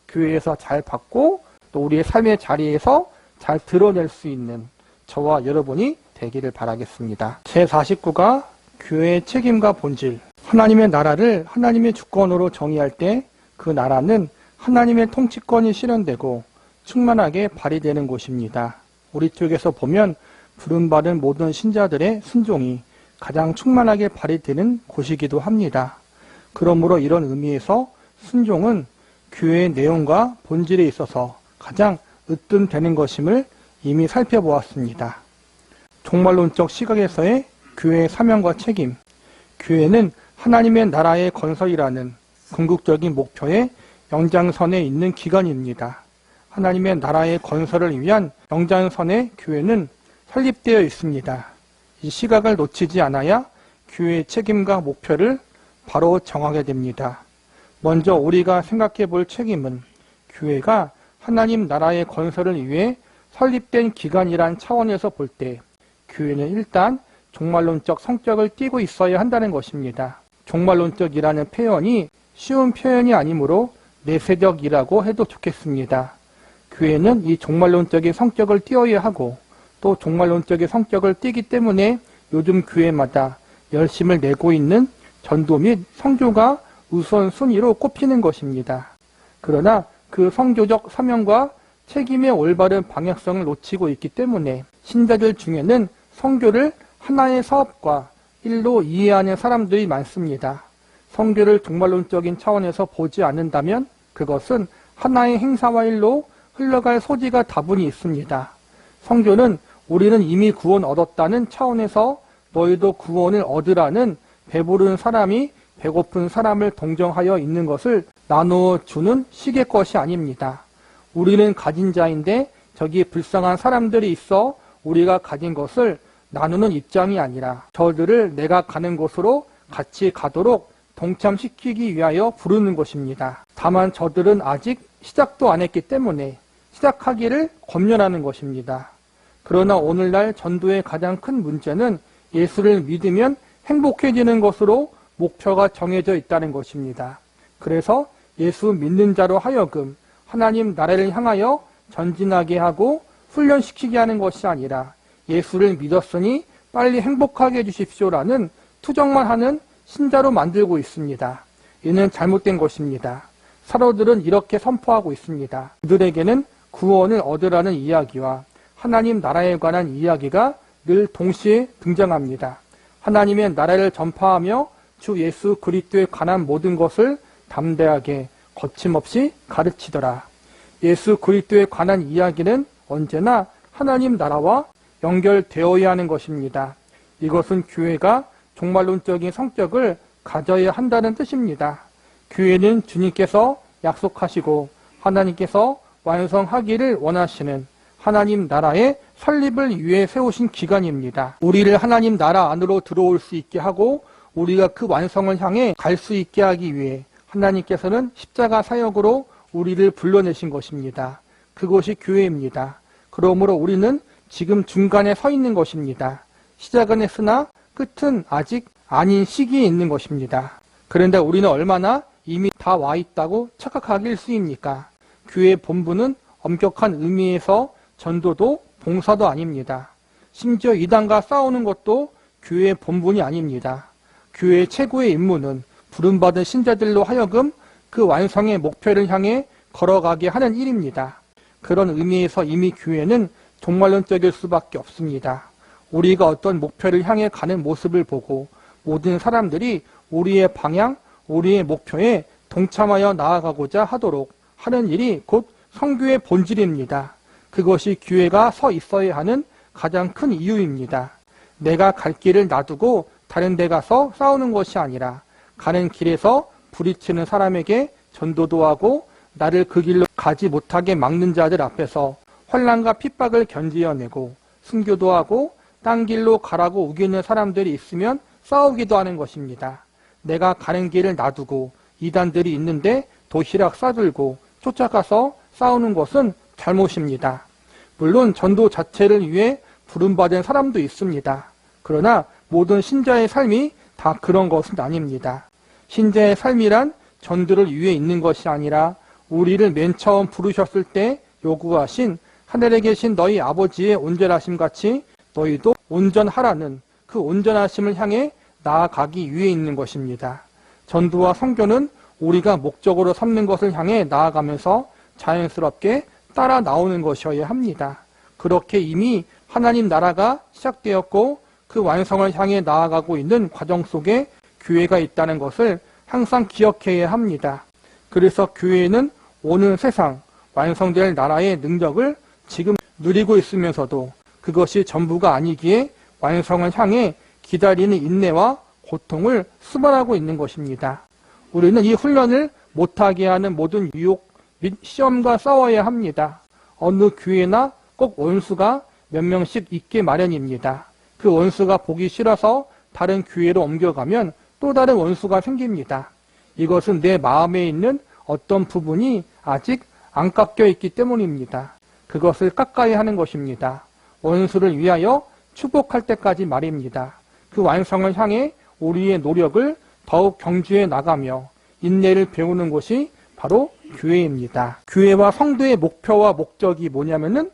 교회에서 잘 받고 또 우리의 삶의 자리에서 잘 드러낼 수 있는 저와 여러분이 되기를 바라겠습니다. 제49가 교회의 책임과 본질. 하나님의 나라를 하나님의 주권으로 정의할 때 그 나라는 하나님의 통치권이 실현되고 충만하게 발휘되는 곳입니다. 우리 쪽에서 보면 부름받은 모든 신자들의 순종이 가장 충만하게 발휘되는 곳이기도 합니다. 그러므로 이런 의미에서 순종은 교회의 내용과 본질에 있어서 가장 으뜸되는 것임을 이미 살펴보았습니다. 종말론적 시각에서의 교회의 사명과 책임. 교회는 하나님의 나라의 건설이라는 궁극적인 목표의 연장선에 있는 기관입니다. 하나님의 나라의 건설을 위한 연장선에 교회는 설립되어 있습니다. 이 시각을 놓치지 않아야 교회의 책임과 목표를 바로 정하게 됩니다. 먼저 우리가 생각해 볼 책임은 교회가 하나님 나라의 건설을 위해 설립된 기관이란 차원에서 볼 때 교회는 일단 종말론적 성격을 띠고 있어야 한다는 것입니다. 종말론적이라는 표현이 쉬운 표현이 아니므로 내세적이라고 해도 좋겠습니다. 교회는 이 종말론적인 성격을 띄어야 하고 또 종말론적인 성격을 띄기 때문에 요즘 교회마다 열심을 내고 있는 전도 및 성교가 우선순위로 꼽히는 것입니다. 그러나 그 성교적 사명과 책임의 올바른 방향성을 놓치고 있기 때문에 신자들 중에는 성교를 하나의 사업과 일로 이해하는 사람들이 많습니다. 성교를 종말론적인 차원에서 보지 않는다면 그것은 하나의 행사와 일로 흘러갈 소지가 다분히 있습니다. 성교는 우리는 이미 구원 얻었다는 차원에서 너희도 구원을 얻으라는 배부른 사람이 배고픈 사람을 동정하여 있는 것을 나누어 주는 식의 것이 아닙니다. 우리는 가진 자인데 저기 불쌍한 사람들이 있어 우리가 가진 것을 나누는 입장이 아니라 저들을 내가 가는 곳으로 같이 가도록 동참시키기 위하여 부르는 것입니다. 다만 저들은 아직 시작도 안 했기 때문에 시작하기를 권면하는 것입니다. 그러나 오늘날 전도의 가장 큰 문제는 예수를 믿으면 행복해지는 것으로 목표가 정해져 있다는 것입니다. 그래서 예수 믿는 자로 하여금 하나님 나라를 향하여 전진하게 하고 훈련시키게 하는 것이 아니라 예수를 믿었으니 빨리 행복하게 해주십시오라는 투정만 하는 신자로 만들고 있습니다. 이는 잘못된 것입니다. 사도들은 이렇게 선포하고 있습니다. 그들에게는 구원을 얻으라는 이야기와 하나님 나라에 관한 이야기가 늘 동시에 등장합니다. 하나님의 나라를 전파하며 주 예수 그리스도에 관한 모든 것을 담대하게 거침없이 가르치더라. 예수 그리스도에 관한 이야기는 언제나 하나님 나라와 연결되어야 하는 것입니다. 이것은 교회가 종말론적인 성격을 가져야 한다는 뜻입니다. 교회는 주님께서 약속하시고 하나님께서 완성하기를 원하시는 하나님 나라의 설립을 위해 세우신 기관입니다. 우리를 하나님 나라 안으로 들어올 수 있게 하고 우리가 그 완성을 향해 갈 수 있게 하기 위해 하나님께서는 십자가 사역으로 우리를 불러내신 것입니다. 그것이 교회입니다. 그러므로 우리는 지금 중간에 서 있는 것입니다. 시작은 했으나 끝은 아직 아닌 시기에 있는 것입니다. 그런데 우리는 얼마나 이미 다 와 있다고 착각하길 수입니까? 교회의 본부는 엄격한 의미에서 전도도 봉사도 아닙니다. 심지어 이단과 싸우는 것도 교회의 본분이 아닙니다. 교회의 최고의 임무는 부름받은 신자들로 하여금 그 완성의 목표를 향해 걸어가게 하는 일입니다. 그런 의미에서 이미 교회는 종말론적일 수밖에 없습니다. 우리가 어떤 목표를 향해 가는 모습을 보고 모든 사람들이 우리의 방향, 우리의 목표에 동참하여 나아가고자 하도록 하는 일이 곧 성교의 본질입니다. 그것이 교회가 서 있어야 하는 가장 큰 이유입니다. 내가 갈 길을 놔두고 다른 데 가서 싸우는 것이 아니라 가는 길에서 부딪히는 사람에게 전도도 하고 나를 그 길로 가지 못하게 막는 자들 앞에서 환난과 핍박을 견디어내고 순교도 하고 딴 길로 가라고 우기는 사람들이 있으면 싸우기도 하는 것입니다. 내가 가는 길을 놔두고 이단들이 있는데 도시락 싸들고 쫓아가서 싸우는 것은 잘못입니다. 물론 전도 자체를 위해 부름받은 사람도 있습니다. 그러나 모든 신자의 삶이 다 그런 것은 아닙니다. 신자의 삶이란 전도를 위해 있는 것이 아니라 우리를 맨 처음 부르셨을 때 요구하신 하늘에 계신 너희 아버지의 온전하심 같이 너희도 온전하라는 그 온전하심을 향해 나아가기 위해 있는 것입니다. 전도와 선교는 우리가 목적으로 삼는 것을 향해 나아가면서 자연스럽게 따라 나오는 것이어야 합니다. 그렇게 이미 하나님 나라가 시작되었고 그 완성을 향해 나아가고 있는 과정 속에 교회가 있다는 것을 항상 기억해야 합니다. 그래서 교회는 오는 세상 완성될 나라의 능력을 지금 누리고 있으면서도 그것이 전부가 아니기에 완성을 향해 기다리는 인내와 고통을 수반하고 있는 것입니다. 우리는 이 훈련을 못하게 하는 모든 유혹 및 시험과 싸워야 합니다. 어느 교회나 꼭 원수가 몇 명씩 있게 마련입니다. 그 원수가 보기 싫어서 다른 교회로 옮겨가면 또 다른 원수가 생깁니다. 이것은 내 마음에 있는 어떤 부분이 아직 안 깎여 있기 때문입니다. 그것을 깎아야 하는 것입니다. 원수를 위하여 축복할 때까지 말입니다. 그 완성을 향해 우리의 노력을 더욱 경주해 나가며 인내를 배우는 곳이 바로 교회입니다. 교회와 성도의 목표와 목적이 뭐냐면은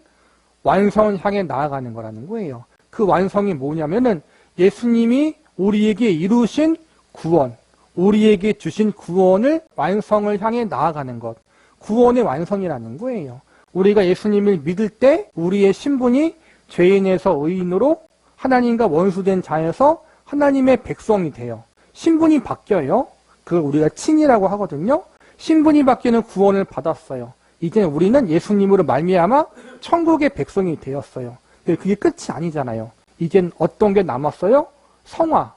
완성을 향해 나아가는 거라는 거예요. 그 완성이 뭐냐면은 예수님이 우리에게 이루신 구원, 우리에게 주신 구원을 완성을 향해 나아가는 것. 구원의 완성이라는 거예요. 우리가 예수님을 믿을 때 우리의 신분이 죄인에서 의인으로 하나님과 원수된 자에서 하나님의 백성이 돼요. 신분이 바뀌어요. 그걸 우리가 칭이라고 하거든요. 신분이 바뀌는 구원을 받았어요. 이제 우리는 예수님으로 말미암아 천국의 백성이 되었어요. 근데 그게 끝이 아니잖아요. 이젠 어떤 게 남았어요? 성화,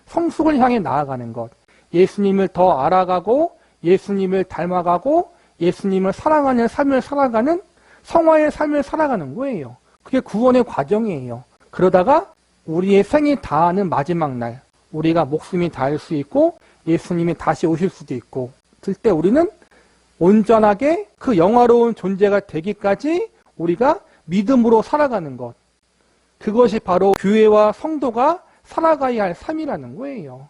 성숙을 향해 나아가는 것. 예수님을 더 알아가고 예수님을 닮아가고 예수님을 사랑하는 삶을 살아가는 성화의 삶을 살아가는 거예요. 그게 구원의 과정이에요. 그러다가 우리의 생이 다하는 마지막 날, 우리가 목숨이 닿을 수 있고 예수님이 다시 오실 수도 있고 그때 우리는 온전하게 그 영화로운 존재가 되기까지 우리가 믿음으로 살아가는 것. 그것이 바로 교회와 성도가 살아가야 할 삶이라는 거예요.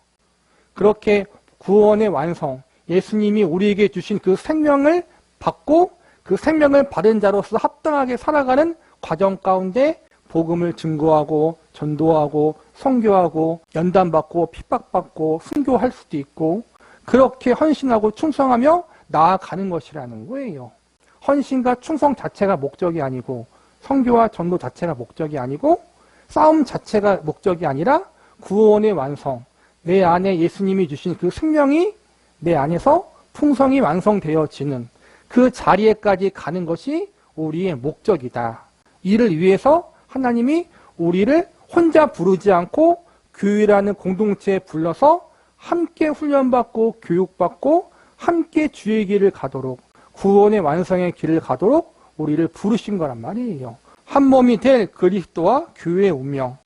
그렇게 구원의 완성, 예수님이 우리에게 주신 그 생명을 받고 그 생명을 받은 자로서 합당하게 살아가는 과정 가운데 복음을 증거하고 전도하고 선교하고 연단받고 핍박받고 순교할 수도 있고 그렇게 헌신하고 충성하며 나아가는 것이라는 거예요. 헌신과 충성 자체가 목적이 아니고 선교와 전도 자체가 목적이 아니고 싸움 자체가 목적이 아니라 구원의 완성, 내 안에 예수님이 주신 그 생명이 내 안에서 풍성히 완성되어지는 그 자리에까지 가는 것이 우리의 목적이다. 이를 위해서 하나님이 우리를 혼자 부르지 않고 교회라는 공동체에 불러서 함께 훈련받고 교육받고 함께 주의 길을 가도록 구원의 완성의 길을 가도록 우리를 부르신 거란 말이에요. 한 몸이 될 그리스도와 교회의 운명.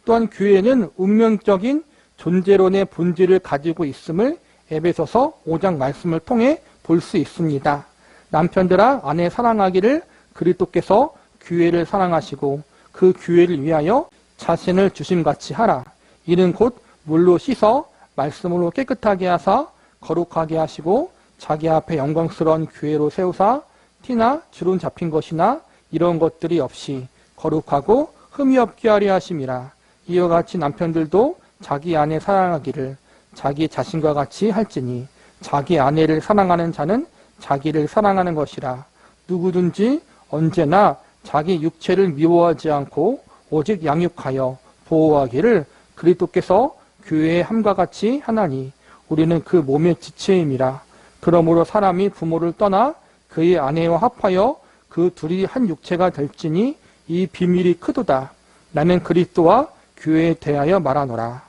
또한 교회는 운명적인 존재론의 본질을 가지고 있음을 에베소서 5장 말씀을 통해 볼 수 있습니다. 남편들아 아내 사랑하기를 그리스도께서 교회를 사랑하시고 그 교회를 위하여 자신을 주심같이 하라. 이는 곧 물로 씻어 말씀으로 깨끗하게 하사 거룩하게 하시고 자기 앞에 영광스러운 교회로 세우사 티나 주름 잡힌 것이나 이런 것들이 없이 거룩하고 흠이 없게 하려 하심이라. 이와 같이 남편들도 자기 아내 사랑하기를 자기 자신과 같이 할지니 자기 아내를 사랑하는 자는 자기를 사랑하는 것이라. 누구든지 언제나 자기 육체를 미워하지 않고 오직 양육하여 보호하기를 그리스도께서 교회의 함과 같이 하나니 우리는 그 몸의 지체임이라. 그러므로 사람이 부모를 떠나 그의 아내와 합하여 그 둘이 한 육체가 될지니 이 비밀이 크도다. 나는 그리스도와 교회에 대하여 말하노라.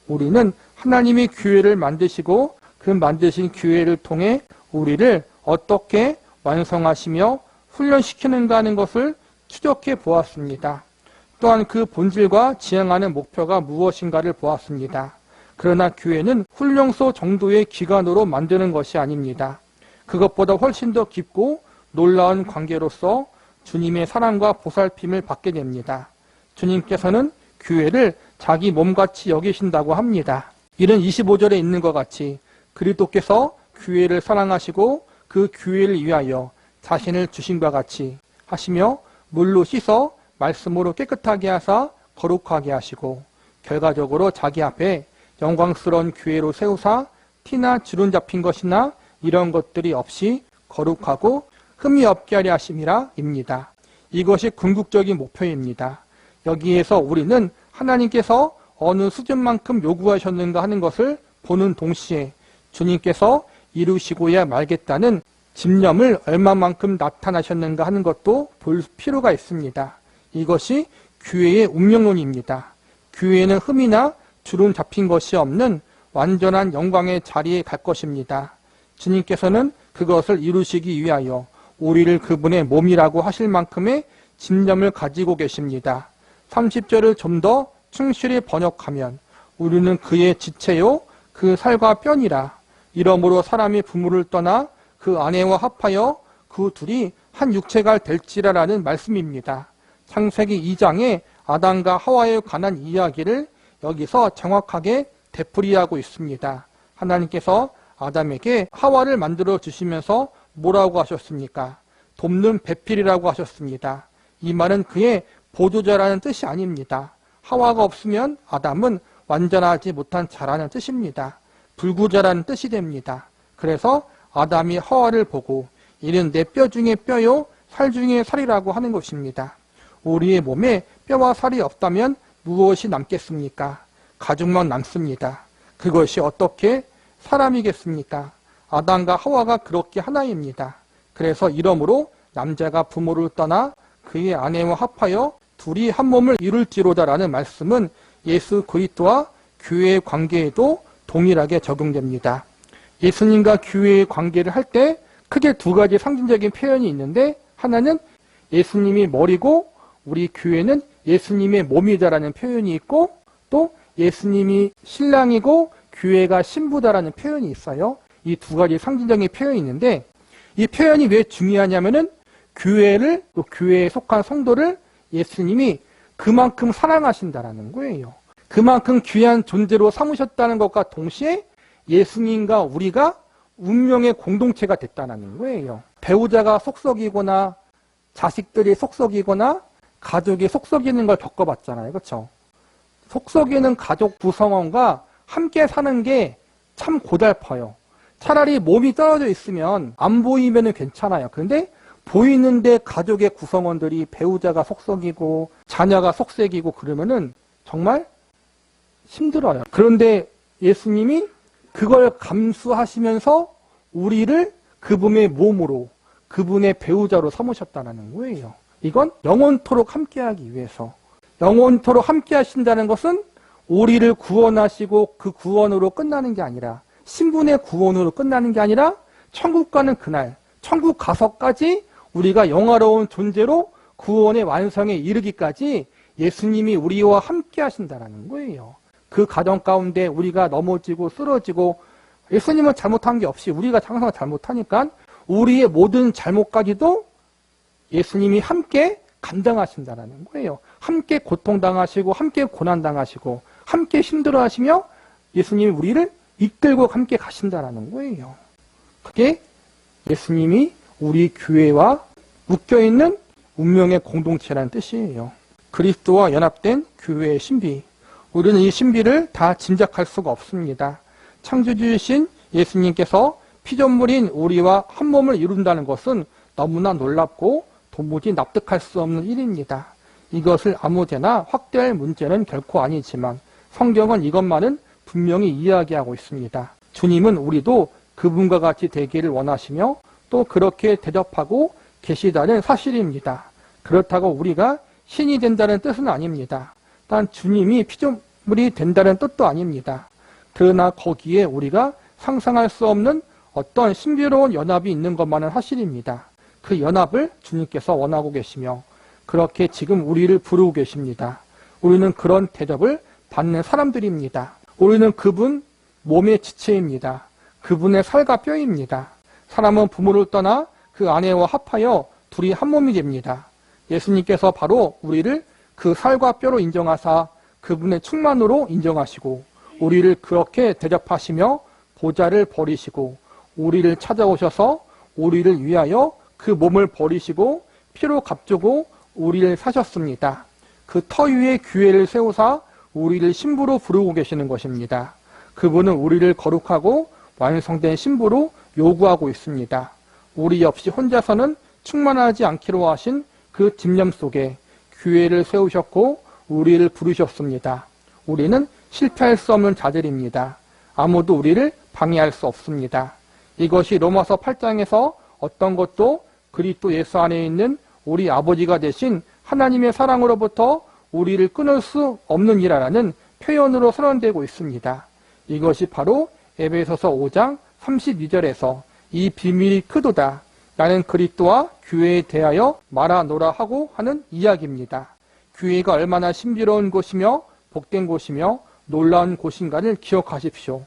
우리는 하나님이 교회를 만드시고 그 만드신 교회를 통해 우리를 어떻게 완성하시며 훈련시키는가 하는 것을 추적해 보았습니다. 또한 그 본질과 지향하는 목표가 무엇인가를 보았습니다. 그러나 교회는 훈련소 정도의 기관으로 만드는 것이 아닙니다. 그것보다 훨씬 더 깊고 놀라운 관계로서 주님의 사랑과 보살핌을 받게 됩니다. 주님께서는 교회를 자기 몸같이 여기신다고 합니다. 이는 25절에 있는 것 같이 그리스도께서 교회를 사랑하시고 그 교회를 위하여 자신을 주심과 같이 하시며 물로 씻어 말씀으로 깨끗하게 하사 거룩하게 하시고 결과적으로 자기 앞에 영광스러운 교회로 세우사 티나 주름 잡힌 것이나 이런 것들이 없이 거룩하고 흠이 없게 하려 하심이라 입니다. 이것이 궁극적인 목표입니다. 여기에서 우리는 하나님께서 어느 수준만큼 요구하셨는가 하는 것을 보는 동시에 주님께서 이루시고야 말겠다는 집념을 얼마만큼 나타나셨는가 하는 것도 볼 필요가 있습니다. 이것이 교회의 운명론입니다. 교회는 흠이나 주름 잡힌 것이 없는 완전한 영광의 자리에 갈 것입니다. 주님께서는 그것을 이루시기 위하여 우리를 그분의 몸이라고 하실 만큼의 집념을 가지고 계십니다. 30절을 좀 더 충실히 번역하면 우리는 그의 지체요 그 살과 뼈니라. 이러므로 사람이 부모를 떠나 그 아내와 합하여 그 둘이 한 육체가 될지라라는 말씀입니다. 창세기 2장에 아담과 하와에 관한 이야기를 여기서 정확하게 되풀이하고 있습니다. 하나님께서 아담에게 하와를 만들어 주시면서 뭐라고 하셨습니까? 돕는 배필이라고 하셨습니다. 이 말은 그의 보조자라는 뜻이 아닙니다. 하와가 없으면 아담은 완전하지 못한 자라는 뜻입니다. 불구자라는 뜻이 됩니다. 그래서 아담이 하와를 보고 이는 내 뼈 중에 뼈요 살 중에 살이라고 하는 것입니다. 우리의 몸에 뼈와 살이 없다면 무엇이 남겠습니까? 가죽만 남습니다. 그것이 어떻게 사람이겠습니까? 아담과 하와가 그렇게 하나입니다. 그래서 이러므로 남자가 부모를 떠나 그의 아내와 합하여 둘이 한 몸을 이룰지로다라는 말씀은 예수 그리스도와 교회의 관계에도 동일하게 적용됩니다. 예수님과 교회의 관계를 할 때 크게 두 가지 상징적인 표현이 있는데, 하나는 예수님이 머리고 우리 교회는 예수님의 몸이다라는 표현이 있고, 또 예수님이 신랑이고 교회가 신부다라는 표현이 있어요. 이 두 가지 상징적인 표현이 있는데, 이 표현이 왜 중요하냐면은 교회를, 또 교회에 속한 성도를 예수님이 그만큼 사랑하신다라는 거예요. 그만큼 귀한 존재로 삼으셨다는 것과 동시에 예수님과 우리가 운명의 공동체가 됐다는 거예요. 배우자가 속썩이거나 자식들이 속썩이거나 가족이 속썩이는 걸 겪어봤잖아요. 그렇죠? 속썩이는 가족 구성원과 함께 사는 게 참 고달퍼요. 차라리 몸이 떨어져 있으면 안 보이면 괜찮아요. 그런데 보이는데 가족의 구성원들이 배우자가 속썩이고 자녀가 속썩이고 그러면은 정말 힘들어요. 그런데 예수님이 그걸 감수하시면서 우리를 그분의 몸으로, 그분의 배우자로 삼으셨다는 거예요. 이건 영원토록 함께하기 위해서. 영원토록 함께하신다는 것은 우리를 구원하시고 그 구원으로 끝나는 게 아니라, 신분의 구원으로 끝나는 게 아니라 천국 가는 그날, 천국 가서까지 우리가 영화로운 존재로 구원의 완성에 이르기까지 예수님이 우리와 함께 하신다는 거예요. 그 가정 가운데 우리가 넘어지고 쓰러지고, 예수님은 잘못한 게 없이 우리가 항상 잘못하니까 우리의 모든 잘못까지도 예수님이 함께 감당하신다는 거예요. 함께 고통당하시고 함께 고난당하시고 함께 힘들어하시며 예수님이 우리를 이끌고 함께 가신다는 거예요. 그게 예수님이 우리 교회와 묶여있는 운명의 공동체라는 뜻이에요. 그리스도와 연합된 교회의 신비. 우리는 이 신비를 다 짐작할 수가 없습니다. 창조주이신 예수님께서 피조물인 우리와 한 몸을 이룬다는 것은 너무나 놀랍고 도무지 납득할 수 없는 일입니다. 이것을 아무데나 확대할 문제는 결코 아니지만 성경은 이것만은 분명히 이야기하고 있습니다. 주님은 우리도 그분과 같이 되기를 원하시며 또 그렇게 대접하고 계시다는 사실입니다. 그렇다고 우리가 신이 된다는 뜻은 아닙니다. 단 주님이 피조물이 된다는 뜻도 아닙니다. 그러나 거기에 우리가 상상할 수 없는 어떤 신비로운 연합이 있는 것만은 사실입니다. 그 연합을 주님께서 원하고 계시며 그렇게 지금 우리를 부르고 계십니다. 우리는 그런 대접을 받는 사람들입니다. 우리는 그분 몸의 지체입니다. 그분의 살과 뼈입니다. 사람은 부모를 떠나 그 아내와 합하여 둘이 한 몸이 됩니다. 예수님께서 바로 우리를 그 살과 뼈로 인정하사 그분의 충만으로 인정하시고 우리를 그렇게 대접하시며 보좌를 버리시고 우리를 찾아오셔서 우리를 위하여 그 몸을 버리시고 피로 값주고 우리를 사셨습니다. 그 터 위에 교회를 세우사 우리를 신부로 부르고 계시는 것입니다. 그분은 우리를 거룩하고 완성된 신부로 요구하고 있습니다. 우리 없이 혼자서는 충만하지 않기로 하신 그 집념 속에 교회를 세우셨고 우리를 부르셨습니다. 우리는 실패할 수 없는 자들입니다. 아무도 우리를 방해할 수 없습니다. 이것이 로마서 8장에서 어떤 것도 그리스도 예수 안에 있는 우리 아버지가 되신 하나님의 사랑으로부터 우리를 끊을 수 없는 이라는 표현으로 선언되고 있습니다. 이것이 바로 에베소서 5장 32절에서 이 비밀이 크도다 라는 그리스도와 교회에 대하여 말하노라 하고 하는 이야기입니다. 교회가 얼마나 신비로운 곳이며 복된 곳이며 놀라운 곳인가를 기억하십시오.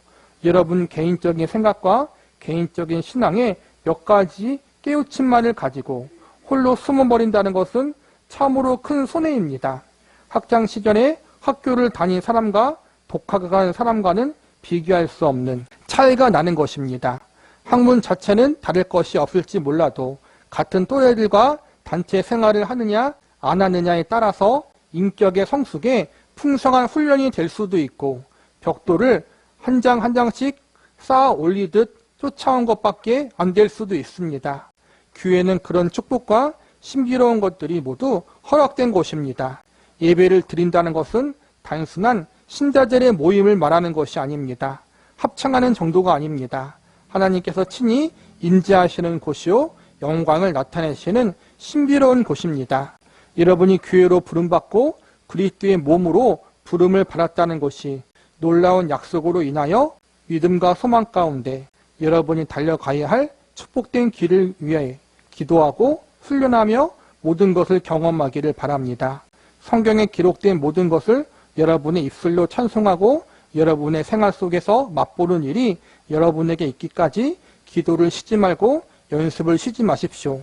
여러분 개인적인 생각과 개인적인 신앙에 몇 가지 깨우침만을 가지고 홀로 숨어버린다는 것은 참으로 큰 손해입니다. 학창 시절에 학교를 다닌 사람과 독학을 간 사람과는 비교할 수 없는 차이가 나는 것입니다. 학문 자체는 다를 것이 없을지 몰라도 같은 또래들과 단체 생활을 하느냐 안 하느냐에 따라서 인격의 성숙에 풍성한 훈련이 될 수도 있고 벽돌을 한 장 한 장씩 쌓아 올리듯 쫓아온 것밖에 안 될 수도 있습니다. 교회는 그런 축복과 신비로운 것들이 모두 허락된 곳입니다. 예배를 드린다는 것은 단순한 신자들의 모임을 말하는 것이 아닙니다. 합창하는 정도가 아닙니다. 하나님께서 친히 임재하시는 곳이요 영광을 나타내시는 신비로운 곳입니다. 여러분이 교회로 부름받고 그리스도의 몸으로 부름을 받았다는 것이 놀라운 약속으로 인하여 믿음과 소망 가운데 여러분이 달려가야 할 축복된 길을 위해 기도하고 훈련하며 모든 것을 경험하기를 바랍니다. 성경에 기록된 모든 것을 여러분의 입술로 찬송하고 여러분의 생활 속에서 맛보는 일이 여러분에게 있기까지 기도를 쉬지 말고 연습을 쉬지 마십시오.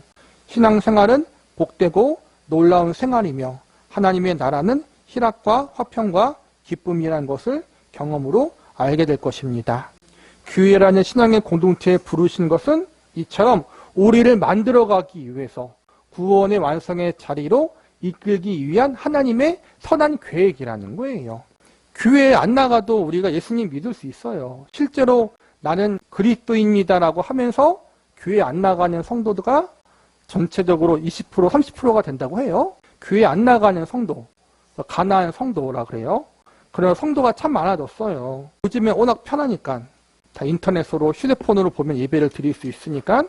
신앙생활은 복되고 놀라운 생활이며 하나님의 나라는 희락과 화평과 기쁨이라는 것을 경험으로 알게 될 것입니다. 교회라는 신앙의 공동체에 부르신 것은 이처럼 우리를 만들어가기 위해서 구원의 완성의 자리로 이끌기 위한 하나님의 선한 계획이라는 거예요. 교회에 안 나가도 우리가 예수님 믿을 수 있어요. 실제로 나는 그리스도인이다라고 하면서 교회 안 나가는 성도가 전체적으로 20%, 30%가 된다고 해요. 교회 안 나가는 성도, 가난한 성도라 그래요. 그런 성도가 참 많아졌어요. 요즘에 워낙 편하니까 다 인터넷으로 휴대폰으로 보면 예배를 드릴 수 있으니까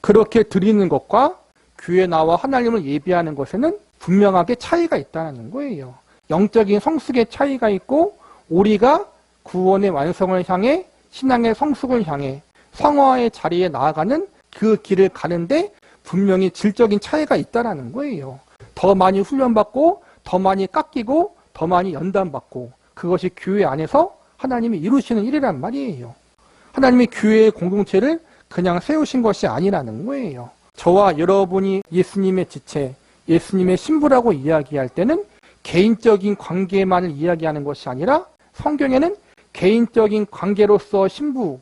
그렇게 드리는 것과 교회 나와 하나님을 예배하는 것에는 분명하게 차이가 있다는 거예요. 영적인 성숙의 차이가 있고 우리가 구원의 완성을 향해 신앙의 성숙을 향해 성화의 자리에 나아가는 그 길을 가는데 분명히 질적인 차이가 있다는 거예요. 더 많이 훈련받고 더 많이 깎이고 더 많이 연단받고 그것이 교회 안에서 하나님이 이루시는 일이란 말이에요. 하나님이 교회의 공동체를 그냥 세우신 것이 아니라는 거예요. 저와 여러분이 예수님의 지체, 예수님의 신부라고 이야기할 때는 개인적인 관계만을 이야기하는 것이 아니라 성경에는 개인적인 관계로서 신부,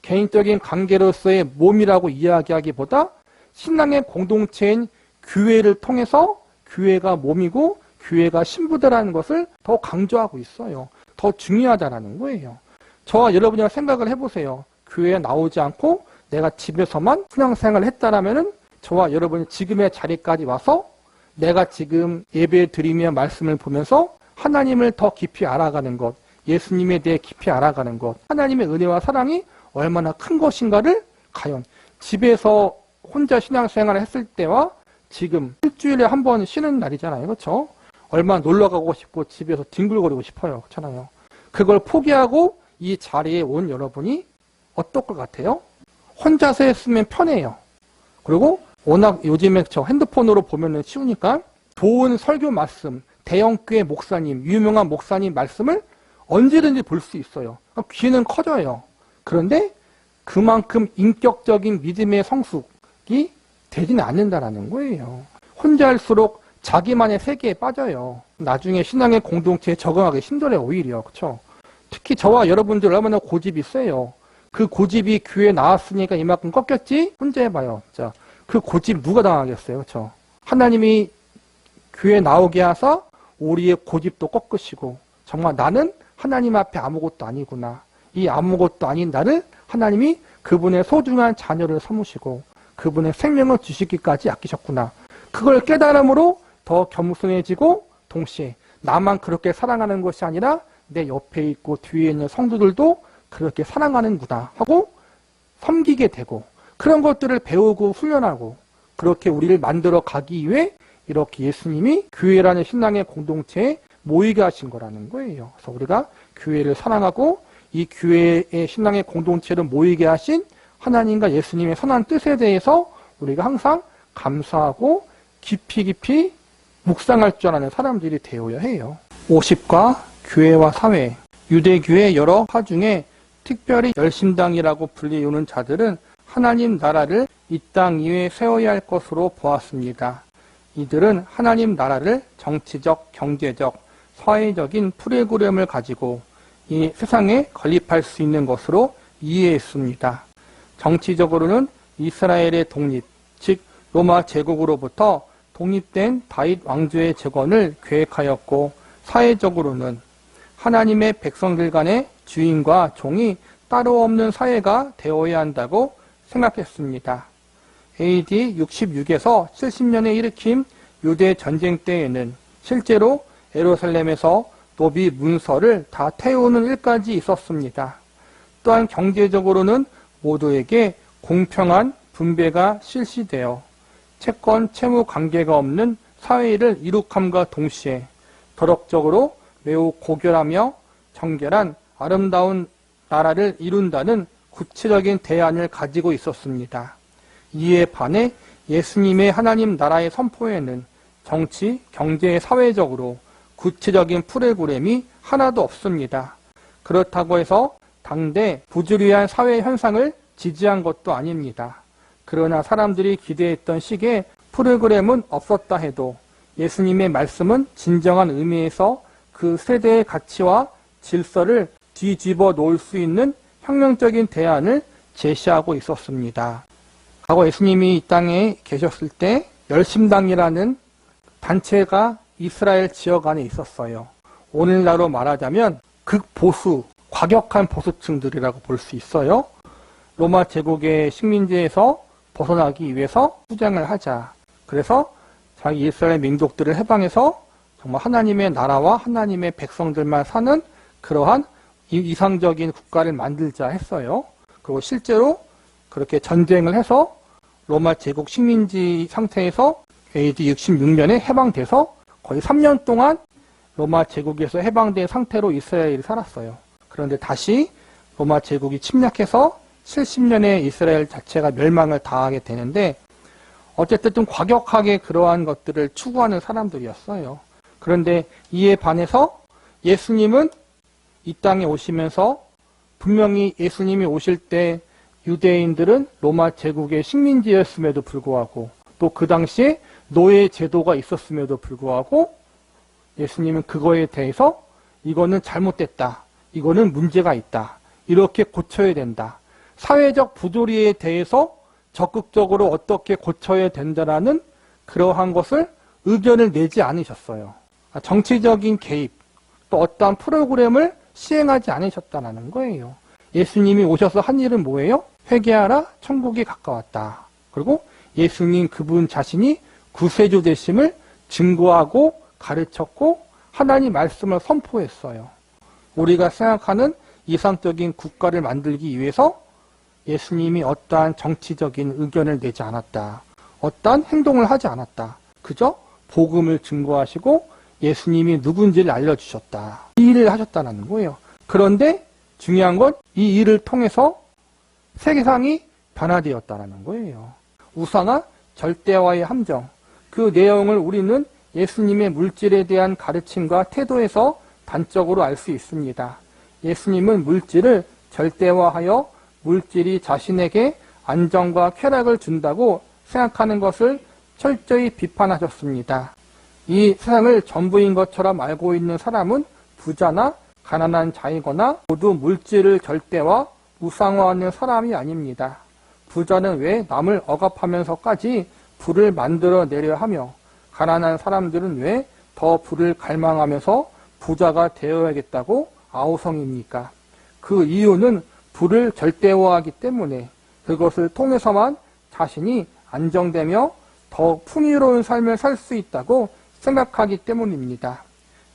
개인적인 관계로서의 몸이라고 이야기하기보다 신앙의 공동체인 교회를 통해서 교회가 몸이고 교회가 신부다라는 것을 더 강조하고 있어요. 더 중요하다라는 거예요. 저와 여러분이랑 생각을 해보세요. 교회에 나오지 않고 내가 집에서만 신앙생활을 했다라면은 저와 여러분이 지금의 자리까지 와서 내가 지금 예배 드리며 말씀을 보면서 하나님을 더 깊이 알아가는 것, 예수님에 대해 깊이 알아가는 것, 하나님의 은혜와 사랑이 얼마나 큰 것인가를 과연 집에서 혼자 신앙생활을 했을 때와 지금 일주일에 한 번 쉬는 날이잖아요. 그렇죠? 얼마나 놀러 가고 싶고 집에서 뒹굴거리고 싶어요. 그렇잖아요. 그걸 포기하고 이 자리에 온 여러분이 어떨 것 같아요? 혼자서 했으면 편해요. 그리고 워낙 요즘에 저 핸드폰으로 보면은 쉬우니까 좋은 설교 말씀, 대형교회 목사님, 유명한 목사님 말씀을 언제든지 볼 수 있어요. 귀는 커져요. 그런데 그만큼 인격적인 믿음의 성숙이 되지는 않는다라는 거예요. 혼자 할수록 자기만의 세계에 빠져요. 나중에 신앙의 공동체에 적응하기 힘들어요, 오히려. 그렇죠? 특히 저와 여러분들 얼마나 고집이 세요. 그 고집이 교회에 나왔으니까 이만큼 꺾였지? 혼자 해봐요. 자, 그 고집 누가 당하겠어요? 그렇죠? 하나님이 교회에 나오게 하사 우리의 고집도 꺾으시고 정말 나는 하나님 앞에 아무것도 아니구나. 이 아무것도 아닌 나를 하나님이 그분의 소중한 자녀를 삼으시고 그분의 생명을 주시기까지 아끼셨구나. 그걸 깨달음으로 더 겸손해지고 동시에 나만 그렇게 사랑하는 것이 아니라 내 옆에 있고 뒤에 있는 성도들도 그렇게 사랑하는구나 하고 섬기게 되고 그런 것들을 배우고 훈련하고 그렇게 우리를 만들어 가기 위해 이렇게 예수님이 교회라는 신앙의 공동체에 모이게 하신 거라는 거예요. 그래서 우리가 교회를 사랑하고 이 교회의 신앙의 공동체를 모이게 하신 하나님과 예수님의 선한 뜻에 대해서 우리가 항상 감사하고 깊이 묵상할 줄 아는 사람들이 되어야 해요. 50과 교회와 사회, 유대교의 여러 파 중에 특별히 열심당이라고 불리우는 자들은 하나님 나라를 이 땅 위에 세워야 할 것으로 보았습니다. 이들은 하나님 나라를 정치적, 경제적, 사회적인 프로그램을 가지고 이 세상에 건립할 수 있는 것으로 이해했습니다. 정치적으로는 이스라엘의 독립, 즉 로마 제국으로부터 독립된 다윗 왕조의 재건을 계획하였고, 사회적으로는 하나님의 백성들 간의 주인과 종이 따로 없는 사회가 되어야 한다고 생각했습니다. AD 66에서 70년에 일으킨 유대 전쟁 때에는 실제로 예루살렘에서 노비 문서를 다 태우는 일까지 있었습니다. 또한 경제적으로는 모두에게 공평한 분배가 실시되어 채권, 채무 관계가 없는 사회를 이룩함과 동시에 도덕적으로 매우 고결하며 정결한 아름다운 나라를 이룬다는 구체적인 대안을 가지고 있었습니다. 이에 반해 예수님의 하나님 나라의 선포에는 정치, 경제, 사회적으로 구체적인 프로그램이 하나도 없습니다. 그렇다고 해서 당대 부주의한 사회 현상을 지지한 것도 아닙니다. 그러나 사람들이 기대했던 식의 프로그램은 없었다 해도 예수님의 말씀은 진정한 의미에서 그 세대의 가치와 질서를 뒤집어 놓을 수 있는 혁명적인 대안을 제시하고 있었습니다. 과거 예수님이 이 땅에 계셨을 때 열심당이라는 단체가 이스라엘 지역 안에 있었어요. 오늘날로 말하자면 극보수, 과격한 보수층들이라고 볼 수 있어요. 로마 제국의 식민지에서 벗어나기 위해서 투쟁을 하자. 그래서 자기 이스라엘 민족들을 해방해서 정말 하나님의 나라와 하나님의 백성들만 사는 그러한 이상적인 국가를 만들자 했어요. 그리고 실제로 그렇게 전쟁을 해서 로마 제국 식민지 상태에서 AD 66년에 해방돼서 거의 3년 동안 로마 제국에서 해방된 상태로 이스라엘이 살았어요. 그런데 다시 로마 제국이 침략해서 70년에 이스라엘 자체가 멸망을 당하게 되는데, 어쨌든 좀 과격하게 그러한 것들을 추구하는 사람들이었어요. 그런데 이에 반해서 예수님은 이 땅에 오시면서 분명히 예수님이 오실 때 유대인들은 로마 제국의 식민지였음에도 불구하고 또 그 당시에 노예 제도가 있었음에도 불구하고 예수님은 그거에 대해서 이거는 잘못됐다, 이거는 문제가 있다, 이렇게 고쳐야 된다, 사회적 부조리에 대해서 적극적으로 어떻게 고쳐야 된다라는 그러한 것을 의견을 내지 않으셨어요. 정치적인 개입, 또 어떠한 프로그램을 시행하지 않으셨다는 거예요. 예수님이 오셔서 한 일은 뭐예요? 회개하라, 천국이 가까웠다. 그리고 예수님 그분 자신이 구세주 되심을 증거하고 가르쳤고 하나님 말씀을 선포했어요. 우리가 생각하는 이상적인 국가를 만들기 위해서 예수님이 어떠한 정치적인 의견을 내지 않았다. 어떠한 행동을 하지 않았다. 그저 복음을 증거하시고 예수님이 누군지를 알려주셨다. 이 일을 하셨다는 거예요. 그런데 중요한 건 이 일을 통해서 세상이 변화되었다는 거예요. 우상화, 절대화의 함정. 그 내용을 우리는 예수님의 물질에 대한 가르침과 태도에서 단적으로 알 수 있습니다. 예수님은 물질을 절대화하여 물질이 자신에게 안정과 쾌락을 준다고 생각하는 것을 철저히 비판하셨습니다. 이 세상을 전부인 것처럼 알고 있는 사람은 부자나 가난한 자이거나 모두 물질을 절대화, 우상화하는 사람이 아닙니다. 부자는 왜 남을 억압하면서까지 부를 만들어내려 하며, 가난한 사람들은 왜 더 부를 갈망하면서 부자가 되어야겠다고 아우성입니까? 그 이유는 부를 절대화하기 때문에 그것을 통해서만 자신이 안정되며 더 풍요로운 삶을 살 수 있다고 생각하기 때문입니다.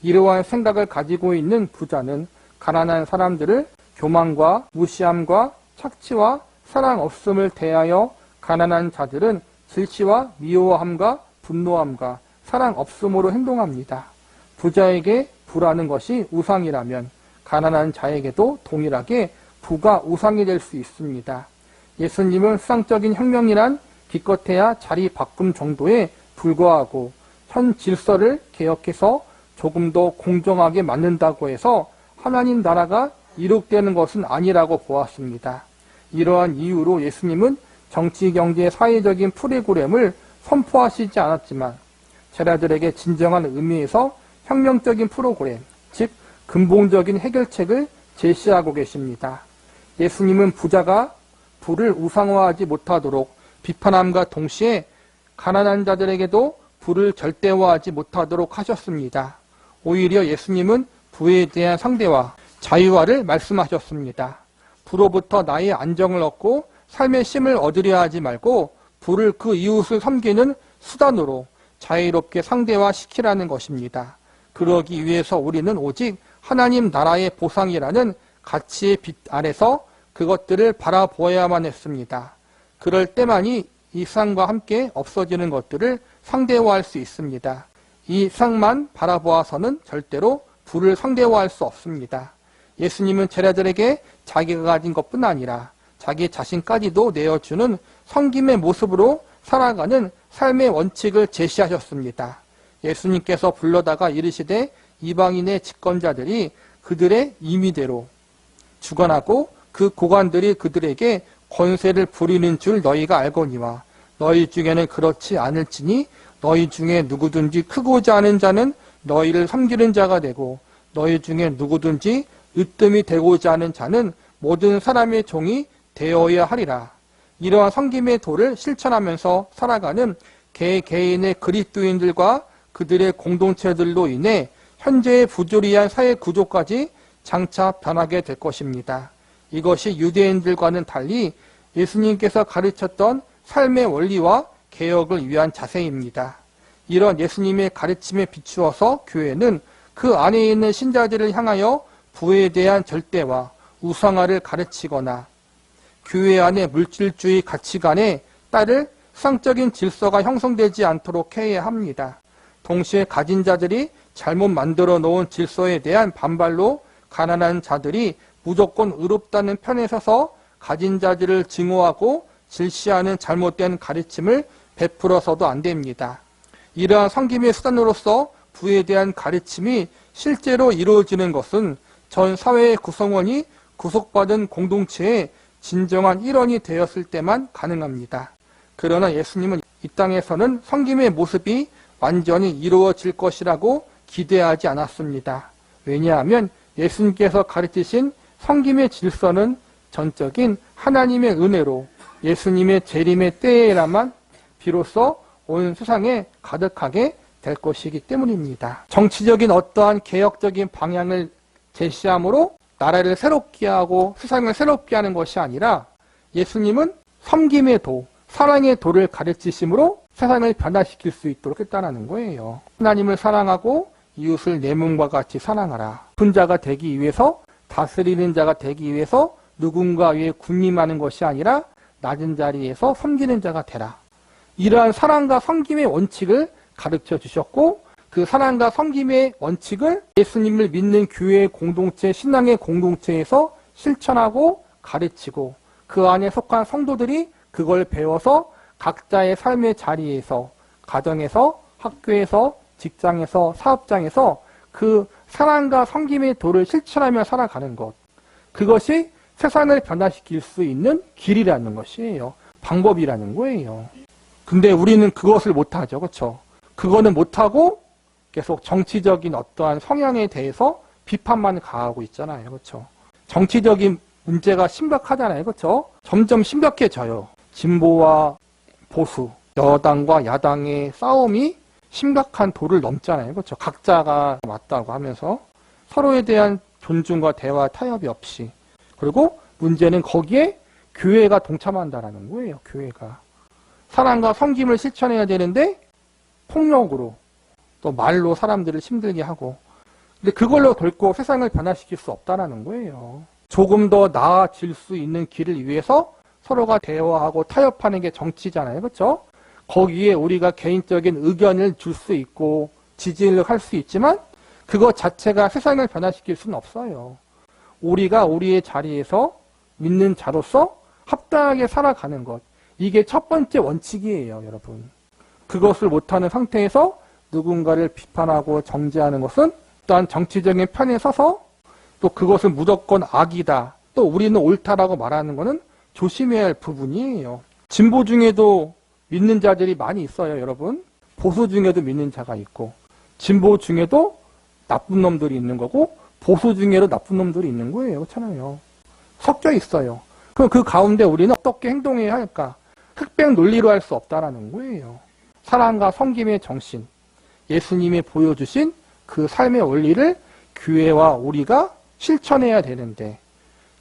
이러한 생각을 가지고 있는 부자는 가난한 사람들을 교만과 무시함과 착취와 사랑 없음을 대하여, 가난한 자들은 질시와 미워함과 분노함과 사랑 없음으로 행동합니다. 부자에게 부라는 것이 우상이라면 가난한 자에게도 동일하게 부가 우상이 될 수 있습니다. 예수님은 수상적인 혁명이란 기껏해야 자리 바꿈 정도에 불과하고 현 질서를 개혁해서 조금 더 공정하게 만든다고 해서 하나님 나라가 이룩되는 것은 아니라고 보았습니다. 이러한 이유로 예수님은 정치, 경제, 사회적인 프로그램을 선포하시지 않았지만 제자들에게 진정한 의미에서 혁명적인 프로그램, 즉 근본적인 해결책을 제시하고 계십니다. 예수님은 부자가 부를 우상화하지 못하도록 비판함과 동시에 가난한 자들에게도 부를 절대화하지 못하도록 하셨습니다. 오히려 예수님은 부에 대한 상대화, 자유화를 말씀하셨습니다. 부로부터 나의 안정을 얻고 삶의 쉼을 얻으려 하지 말고 부를 그 이웃을 섬기는 수단으로 자유롭게 상대화시키라는 것입니다. 그러기 위해서 우리는 오직 하나님 나라의 보상이라는 가치의 빛 아래서 그것들을 바라보아야만 했습니다. 그럴 때만이 이 상과 함께 없어지는 것들을 상대화할 수 있습니다. 이 상만 바라보아서는 절대로 부를 상대화할 수 없습니다. 예수님은 제자들에게 자기가 가진 것뿐 아니라 자기 자신까지도 내어주는 섬김의 모습으로 살아가는 삶의 원칙을 제시하셨습니다. 예수님께서 불러다가 이르시되 이방인의 집권자들이 그들의 임의대로 주관하고 그 고관들이 그들에게 권세를 부리는 줄 너희가 알거니와 너희 중에는 그렇지 않을지니 너희 중에 누구든지 크고자 하는 자는 너희를 섬기는 자가 되고 너희 중에 누구든지 으뜸이 되고자 하는 자는 모든 사람의 종이 되어야 하리라. 이러한 섬김의 도를 실천하면서 살아가는 개개인의 그리스도인들과 그들의 공동체들로 인해 현재의 부조리한 사회 구조까지 장차 변하게 될 것입니다. 이것이 유대인들과는 달리 예수님께서 가르쳤던 삶의 원리와 개혁을 위한 자세입니다. 이런 예수님의 가르침에 비추어서 교회는 그 안에 있는 신자들을 향하여 부에 대한 절대와 우상화를 가르치거나 교회 안의 물질주의 가치관에 따를 수상적인 질서가 형성되지 않도록 해야 합니다. 동시에 가진 자들이 잘못 만들어 놓은 질서에 대한 반발로 가난한 자들이 무조건 의롭다는 편에 서서 가진 자들을 증오하고 질시하는 잘못된 가르침을 베풀어서도 안 됩니다. 이러한 섬김의 수단으로서 부에 대한 가르침이 실제로 이루어지는 것은 전 사회의 구성원이 구속받은 공동체의 진정한 일원이 되었을 때만 가능합니다. 그러나 예수님은 이 땅에서는 섬김의 모습이 완전히 이루어질 것이라고 기대하지 않았습니다. 왜냐하면 예수님께서 가르치신 섬김의 질서는 전적인 하나님의 은혜로 예수님의 재림의 때에라만 비로소 온 세상에 가득하게 될 것이기 때문입니다. 정치적인 어떠한 개혁적인 방향을 제시함으로 나라를 새롭게 하고 세상을 새롭게 하는 것이 아니라 예수님은 섬김의 도, 사랑의 도를 가르치심으로 세상을 변화시킬 수 있도록 했다는 거예요. 하나님을 사랑하고 이웃을 내 몸과 같이 사랑하라. 높은 자가 되기 위해서, 다스리는 자가 되기 위해서 누군가 위에 군림하는 것이 아니라 낮은 자리에서 섬기는 자가 되라. 이러한 사랑과 섬김의 원칙을 가르쳐 주셨고 그 사랑과 섬김의 원칙을 예수님을 믿는 교회의 공동체, 신앙의 공동체에서 실천하고 가르치고 그 안에 속한 성도들이 그걸 배워서 각자의 삶의 자리에서, 가정에서, 학교에서, 직장에서, 사업장에서 그 사랑과 섬김의 도를 실천하며 살아가는 것. 그것이 세상을 변화시킬 수 있는 길이라는 것이에요. 방법이라는 거예요. 근데 우리는 그것을 못하죠. 그렇죠? 그거는 못하고 계속 정치적인 어떠한 성향에 대해서 비판만 가하고 있잖아요. 그렇죠? 정치적인 문제가 심각하잖아요. 그렇죠? 점점 심각해져요. 진보와 보수, 여당과 야당의 싸움이 심각한 도를 넘잖아요. 그렇죠? 각자가 맞다고 하면서 서로에 대한 존중과 대화, 타협이 없이. 그리고 문제는 거기에 교회가 동참한다라는 거예요. 교회가. 사랑과 섬김을 실천해야 되는데 폭력으로 또 말로 사람들을 힘들게 하고 근데 그걸로 결코 세상을 변화시킬 수 없다는 거예요. 조금 더 나아질 수 있는 길을 위해서 서로가 대화하고 타협하는 게 정치잖아요. 그렇죠? 거기에 우리가 개인적인 의견을 줄 수 있고 지지를 할 수 있지만 그것 자체가 세상을 변화시킬 수는 없어요. 우리가 우리의 자리에서 믿는 자로서 합당하게 살아가는 것. 이게 첫 번째 원칙이에요, 여러분. 그것을 못하는 상태에서 누군가를 비판하고 정죄하는 것은 또한 정치적인 편에 서서 또 그것은 무조건 악이다. 또 우리는 옳다라고 말하는 것은 조심해야 할 부분이에요. 진보 중에도 믿는 자들이 많이 있어요, 여러분. 보수 중에도 믿는 자가 있고 진보 중에도 나쁜 놈들이 있는 거고 보수 중에도 나쁜 놈들이 있는 거예요. 그렇잖아요. 섞여 있어요. 그럼 그 가운데 우리는 어떻게 행동해야 할까? 흑백 논리로 할 수 없다라는 거예요. 사랑과 섬김의 정신, 예수님이 보여주신 그 삶의 원리를 교회와 우리가 실천해야 되는데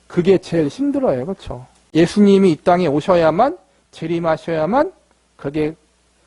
그게 제일 힘들어요. 그렇죠? 예수님이 이 땅에 오셔야만 재림하셔야만 그게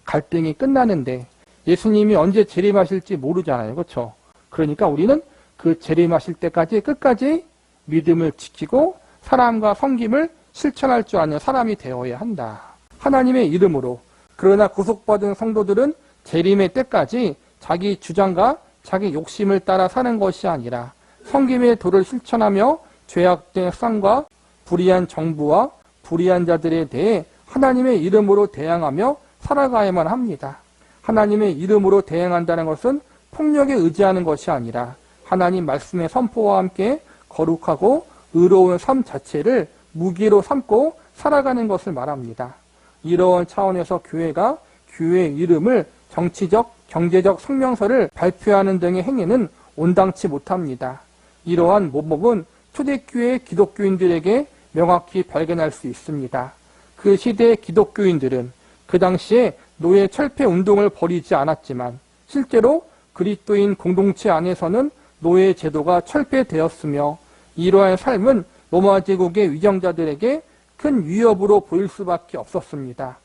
갈등이 끝나는데 예수님이 언제 재림하실지 모르잖아요. 그렇죠? 그러니까 우리는 그 재림하실 때까지 끝까지 믿음을 지키고 사랑과 섬김을 실천할 줄 아는 사람이 되어야 한다. 하나님의 이름으로. 그러나 구속받은 성도들은 재림의 때까지 자기 주장과 자기 욕심을 따라 사는 것이 아니라 섬김의 도를 실천하며 죄악된 세상과 불의한 정부와 불의한 자들에 대해 하나님의 이름으로 대항하며 살아가야만 합니다. 하나님의 이름으로 대항한다는 것은 폭력에 의지하는 것이 아니라 하나님 말씀의 선포와 함께 거룩하고 의로운 삶 자체를 무기로 삼고 살아가는 것을 말합니다. 이러한 차원에서 교회가 교회의 이름을 정치적, 경제적 성명서를 발표하는 등의 행위는 온당치 못합니다. 이러한 모범은 초대교회 기독교인들에게 명확히 발견할 수 있습니다. 그 시대의 기독교인들은 그 당시에 노예 철폐 운동을 벌이지 않았지만 실제로 그리스도인 공동체 안에서는 노예 제도가 철폐되었으며 이러한 삶은 로마 제국의 위정자들에게 큰 위협으로 보일 수밖에 없었습니다.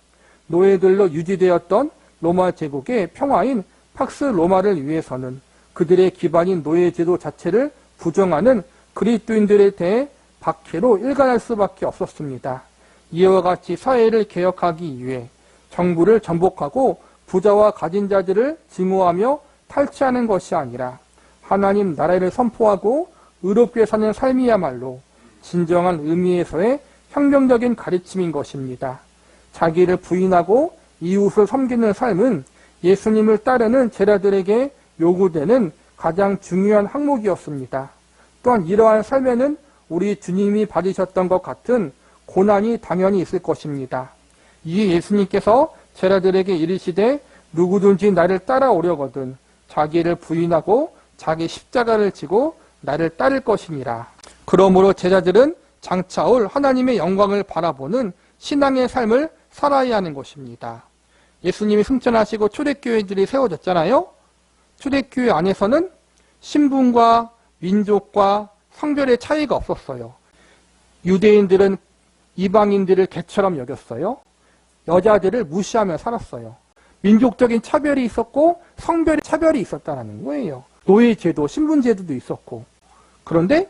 노예들로 유지되었던 로마 제국의 평화인 팍스 로마를 위해서는 그들의 기반인 노예 제도 자체를 부정하는 그리스도인들에 대해 박해로 일관할 수밖에 없었습니다. 이와 같이 사회를 개혁하기 위해 정부를 전복하고 부자와 가진 자들을 증오하며 탈취하는 것이 아니라 하나님 나라를 선포하고 의롭게 사는 삶이야말로 진정한 의미에서의 혁명적인 가르침인 것입니다. 자기를 부인하고 이웃을 섬기는 삶은 예수님을 따르는 제자들에게 요구되는 가장 중요한 항목이었습니다. 또한 이러한 삶에는 우리 주님이 받으셨던 것 같은 고난이 당연히 있을 것입니다. 이에 예수님께서 제자들에게 이르시되 누구든지 나를 따라오려거든 자기를 부인하고 자기 십자가를 지고 나를 따를 것이니라. 그러므로 제자들은 장차올 하나님의 영광을 바라보는 신앙의 삶을 살아야 하는 것입니다. 예수님이 승천하시고 초대교회들이 세워졌잖아요. 초대교회 안에서는 신분과 민족과 성별의 차이가 없었어요. 유대인들은 이방인들을 개처럼 여겼어요. 여자들을 무시하며 살았어요. 민족적인 차별이 있었고 성별의 차별이 있었다는 거예요. 노예제도, 신분제도도 있었고. 그런데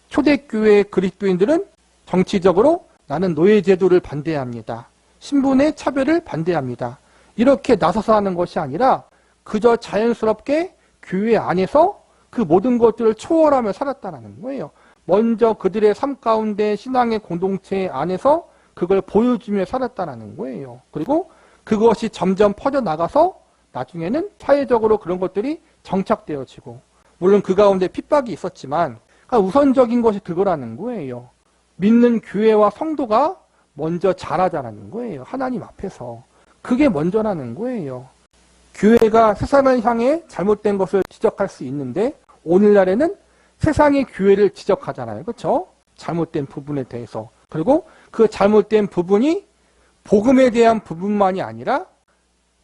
초대교회 그리스도인들은 정치적으로 나는 노예제도를 반대합니다. 신분의 차별을 반대합니다. 이렇게 나서서 하는 것이 아니라 그저 자연스럽게 교회 안에서 그 모든 것들을 초월하며 살았다는 거예요. 먼저 그들의 삶 가운데 신앙의 공동체 안에서 그걸 보여주며 살았다는 거예요. 그리고 그것이 점점 퍼져나가서 나중에는 사회적으로 그런 것들이 정착되어지고, 물론 그 가운데 핍박이 있었지만 우선적인 것이 그거라는 거예요. 믿는 교회와 성도가 먼저 자라자라는 거예요. 하나님 앞에서. 그게 먼저라는 거예요. 교회가 세상을 향해 잘못된 것을 지적할 수 있는데 오늘날에는 세상이 교회를 지적하잖아요. 그렇죠? 잘못된 부분에 대해서. 그리고 그 잘못된 부분이 복음에 대한 부분만이 아니라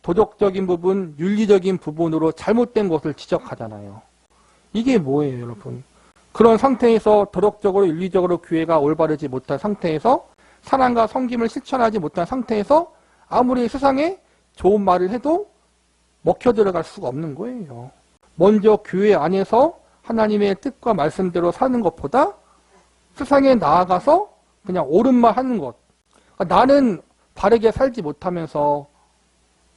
도덕적인 부분, 윤리적인 부분으로 잘못된 것을 지적하잖아요. 이게 뭐예요, 여러분? 그런 상태에서 도덕적으로, 윤리적으로 교회가 올바르지 못한 상태에서 사랑과 섬김을 실천하지 못한 상태에서 아무리 세상에 좋은 말을 해도 먹혀 들어갈 수가 없는 거예요. 먼저 교회 안에서 하나님의 뜻과 말씀대로 사는 것보다 세상에 나아가서 그냥 옳은 말 하는 것. 그러니까 나는 바르게 살지 못하면서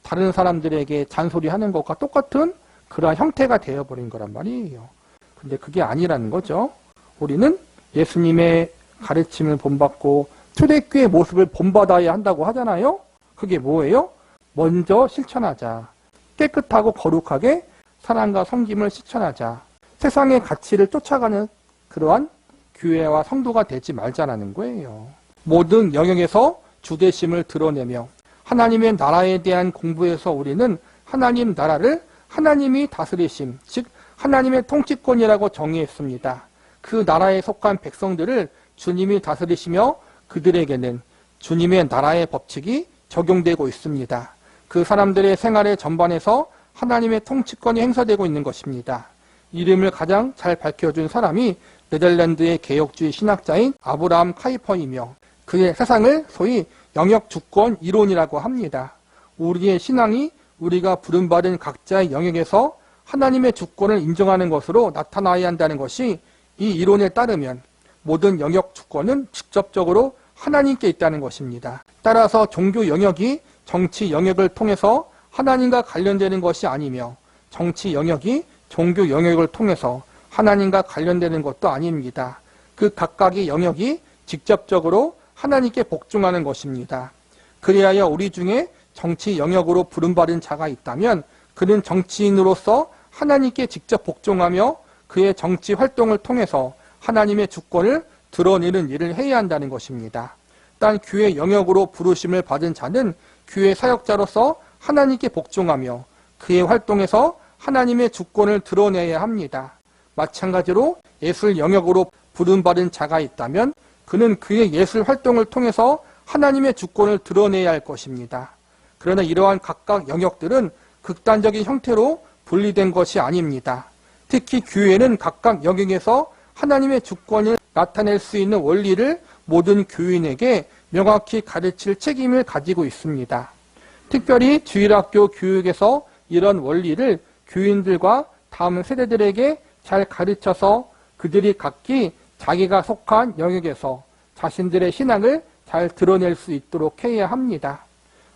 다른 사람들에게 잔소리하는 것과 똑같은 그러한 형태가 되어버린 거란 말이에요. 근데 그게 아니라는 거죠. 우리는 예수님의 가르침을 본받고 초대교회의 모습을 본받아야 한다고 하잖아요. 그게 뭐예요? 먼저 실천하자. 깨끗하고 거룩하게 사랑과 섬김을 실천하자. 세상의 가치를 쫓아가는 그러한 교회와 성도가 되지 말자라는 거예요. 모든 영역에서 주대심을 드러내며 하나님의 나라에 대한 공부에서 우리는 하나님 나라를 하나님이 다스리심, 즉 하나님의 통치권이라고 정의했습니다. 그 나라에 속한 백성들을 주님이 다스리시며 그들에게는 주님의 나라의 법칙이 적용되고 있습니다. 그 사람들의 생활의 전반에서 하나님의 통치권이 행사되고 있는 것입니다. 이름을 가장 잘 밝혀준 사람이 네덜란드의 개혁주의 신학자인 아브라함 카이퍼이며 그의 세상을 소위 영역주권 이론이라고 합니다. 우리의 신앙이 우리가 부름받은 각자의 영역에서 하나님의 주권을 인정하는 것으로 나타나야 한다는 것이 이 이론에 따르면 모든 영역 주권은 직접적으로 하나님께 있다는 것입니다. 따라서 종교 영역이 정치 영역을 통해서 하나님과 관련되는 것이 아니며 정치 영역이 종교 영역을 통해서 하나님과 관련되는 것도 아닙니다. 그 각각의 영역이 직접적으로 하나님께 복종하는 것입니다. 그리하여 우리 중에 정치 영역으로 부름받은 자가 있다면 그는 정치인으로서 하나님께 직접 복종하며 그의 정치 활동을 통해서 하나님의 주권을 드러내는 일을 해야 한다는 것입니다. 단 교회 영역으로 부르심을 받은 자는 교회 사역자로서 하나님께 복종하며 그의 활동에서 하나님의 주권을 드러내야 합니다. 마찬가지로 예술 영역으로 부름받은 자가 있다면 그는 그의 예술 활동을 통해서 하나님의 주권을 드러내야 할 것입니다. 그러나 이러한 각각 영역들은 극단적인 형태로 분리된 것이 아닙니다. 특히 교회는 각각 영역에서 하나님의 주권을 나타낼 수 있는 원리를 모든 교인에게 명확히 가르칠 책임을 가지고 있습니다. 특별히 주일학교 교육에서 이런 원리를 교인들과 다음 세대들에게 잘 가르쳐서 그들이 각기 자기가 속한 영역에서 자신들의 신앙을 잘 드러낼 수 있도록 해야 합니다.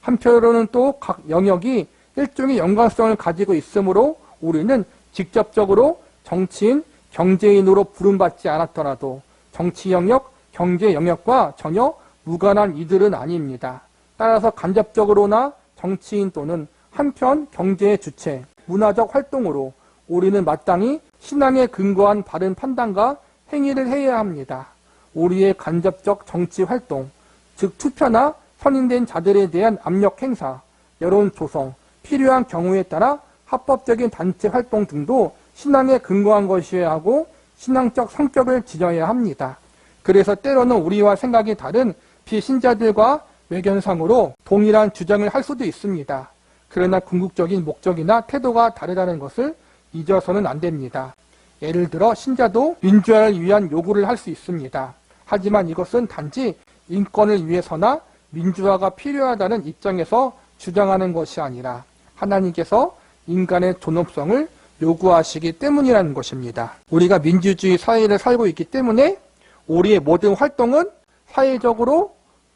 한편으로는 또 각 영역이 일종의 연관성을 가지고 있으므로 우리는 직접적으로 정치인, 경제인으로 부름받지 않았더라도 정치 영역, 경제 영역과 전혀 무관한 이들은 아닙니다. 따라서 간접적으로나 정치인 또는 한편 경제의 주체, 문화적 활동으로 우리는 마땅히 신앙에 근거한 바른 판단과 행위를 해야 합니다. 우리의 간접적 정치 활동, 즉 투표나 선임된 자들에 대한 압력 행사, 여론 조성, 필요한 경우에 따라 합법적인 단체 활동 등도 신앙에 근거한 것이어야 하고 신앙적 성격을 지녀야 합니다. 그래서 때로는 우리와 생각이 다른 비신자들과 외견상으로 동일한 주장을 할 수도 있습니다. 그러나 궁극적인 목적이나 태도가 다르다는 것을 잊어서는 안 됩니다. 예를 들어 신자도 민주화를 위한 요구를 할 수 있습니다. 하지만 이것은 단지 인권을 위해서나 민주화가 필요하다는 입장에서 주장하는 것이 아니라 하나님께서 인간의 존엄성을 요구하시기 때문이라는 것입니다. 우리가 민주주의 사회를 살고 있기 때문에 우리의 모든 활동은 사회적으로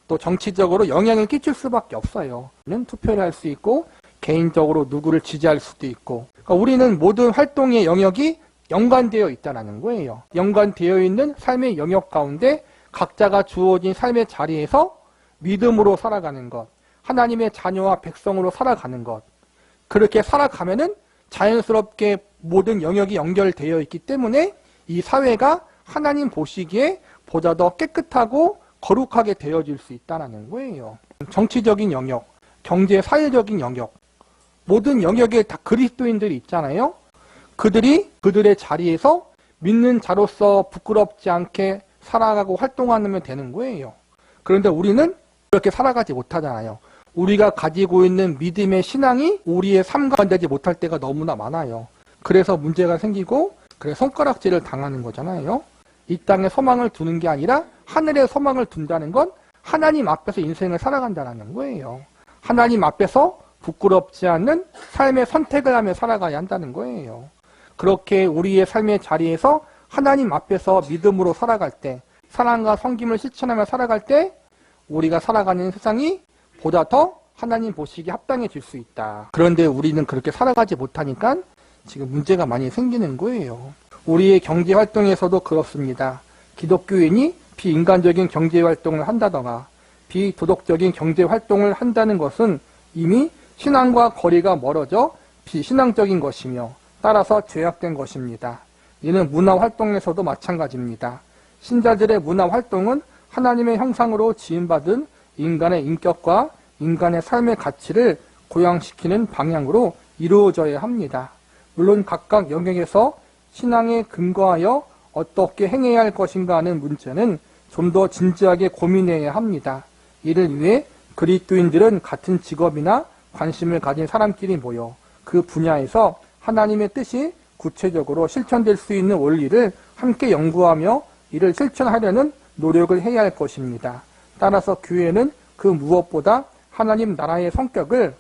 또 정치적으로 영향을 끼칠 수밖에 없어요. 투표를 할 수 있고 개인적으로 누구를 지지할 수도 있고, 그러니까 우리는 모든 활동의 영역이 연관되어 있다는 거예요. 연관되어 있는 삶의 영역 가운데 각자가 주어진 삶의 자리에서 믿음으로 살아가는 것, 하나님의 자녀와 백성으로 살아가는 것, 그렇게 살아가면은 자연스럽게 모든 영역이 연결되어 있기 때문에 이 사회가 하나님 보시기에 보다 더 깨끗하고 거룩하게 되어질 수 있다는 거예요. 정치적인 영역, 경제, 사회적인 영역, 모든 영역에 다 그리스도인들이 있잖아요. 그들이 그들의 자리에서 믿는 자로서 부끄럽지 않게 살아가고 활동하면 되는 거예요. 그런데 우리는 그렇게 살아가지 못하잖아요. 우리가 가지고 있는 믿음의 신앙이 우리의 삶과 관계되지 못할 때가 너무나 많아요. 그래서 문제가 생기고 그래서 손가락질을 당하는 거잖아요. 이 땅에 소망을 두는 게 아니라 하늘에 소망을 둔다는 건 하나님 앞에서 인생을 살아간다는 거예요. 하나님 앞에서 부끄럽지 않는 삶의 선택을 하며 살아가야 한다는 거예요. 그렇게 우리의 삶의 자리에서 하나님 앞에서 믿음으로 살아갈 때, 사랑과 섬김을 실천하며 살아갈 때 우리가 살아가는 세상이 보다 더 하나님 보시기에 합당해질 수 있다. 그런데 우리는 그렇게 살아가지 못하니까 지금 문제가 많이 생기는 거예요. 우리의 경제활동에서도 그렇습니다. 기독교인이 비인간적인 경제활동을 한다거나 비도덕적인 경제활동을 한다는 것은 이미 신앙과 거리가 멀어져 비신앙적인 것이며 따라서 죄악된 것입니다. 이는 문화활동에서도 마찬가지입니다. 신자들의 문화활동은 하나님의 형상으로 지음받은 인간의 인격과 인간의 삶의 가치를 고양시키는 방향으로 이루어져야 합니다. 물론 각각 영역에서 신앙에 근거하여 어떻게 행해야 할 것인가 하는 문제는 좀 더 진지하게 고민해야 합니다. 이를 위해 그리스도인들은 같은 직업이나 관심을 가진 사람끼리 모여 그 분야에서 하나님의 뜻이 구체적으로 실천될 수 있는 원리를 함께 연구하며 이를 실천하려는 노력을 해야 할 것입니다. 따라서 교회는 그 무엇보다 하나님 나라의 성격을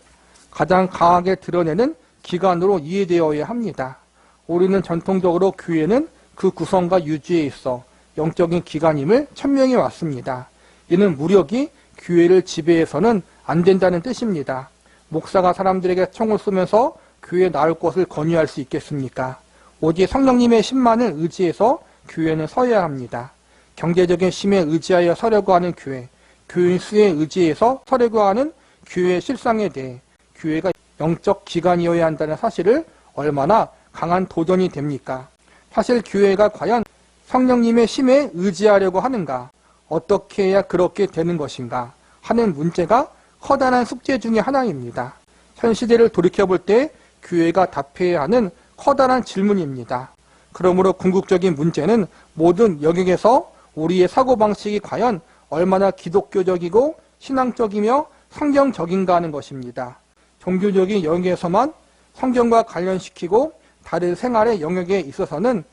가장 강하게 드러내는 기관으로 이해되어야 합니다. 우리는 전통적으로 교회는 그 구성과 유지에 있어 영적인 기관임을 천명해 왔습니다. 이는 무력이 교회를 지배해서는 안 된다는 뜻입니다. 목사가 사람들에게 총을 쏘면서 교회에 나올 것을 권유할 수 있겠습니까? 오직 성령님의 힘만을 의지해서 교회는 서야 합니다. 경제적인 힘에 의지하여 서려고 하는 교회, 교인 수에 의지해서 서려고 하는 교회의 실상에 대해 교회가 영적 기관이어야 한다는 사실을 얼마나 강한 도전이 됩니까? 사실 교회가 과연 성령님의 힘에 의지하려고 하는가? 어떻게 해야 그렇게 되는 것인가? 하는 문제가 커다란 숙제 중의 하나입니다. 현 시대를 돌이켜볼 때 교회가 답해야 하는 커다란 질문입니다. 그러므로 궁극적인 문제는 모든 영역에서 우리의 사고방식이 과연 얼마나 기독교적이고 신앙적이며 성경적인가 하는 것입니다. 종교적인 영역에서만 성경과 관련시키고 다른 생활의 영역에 있어서는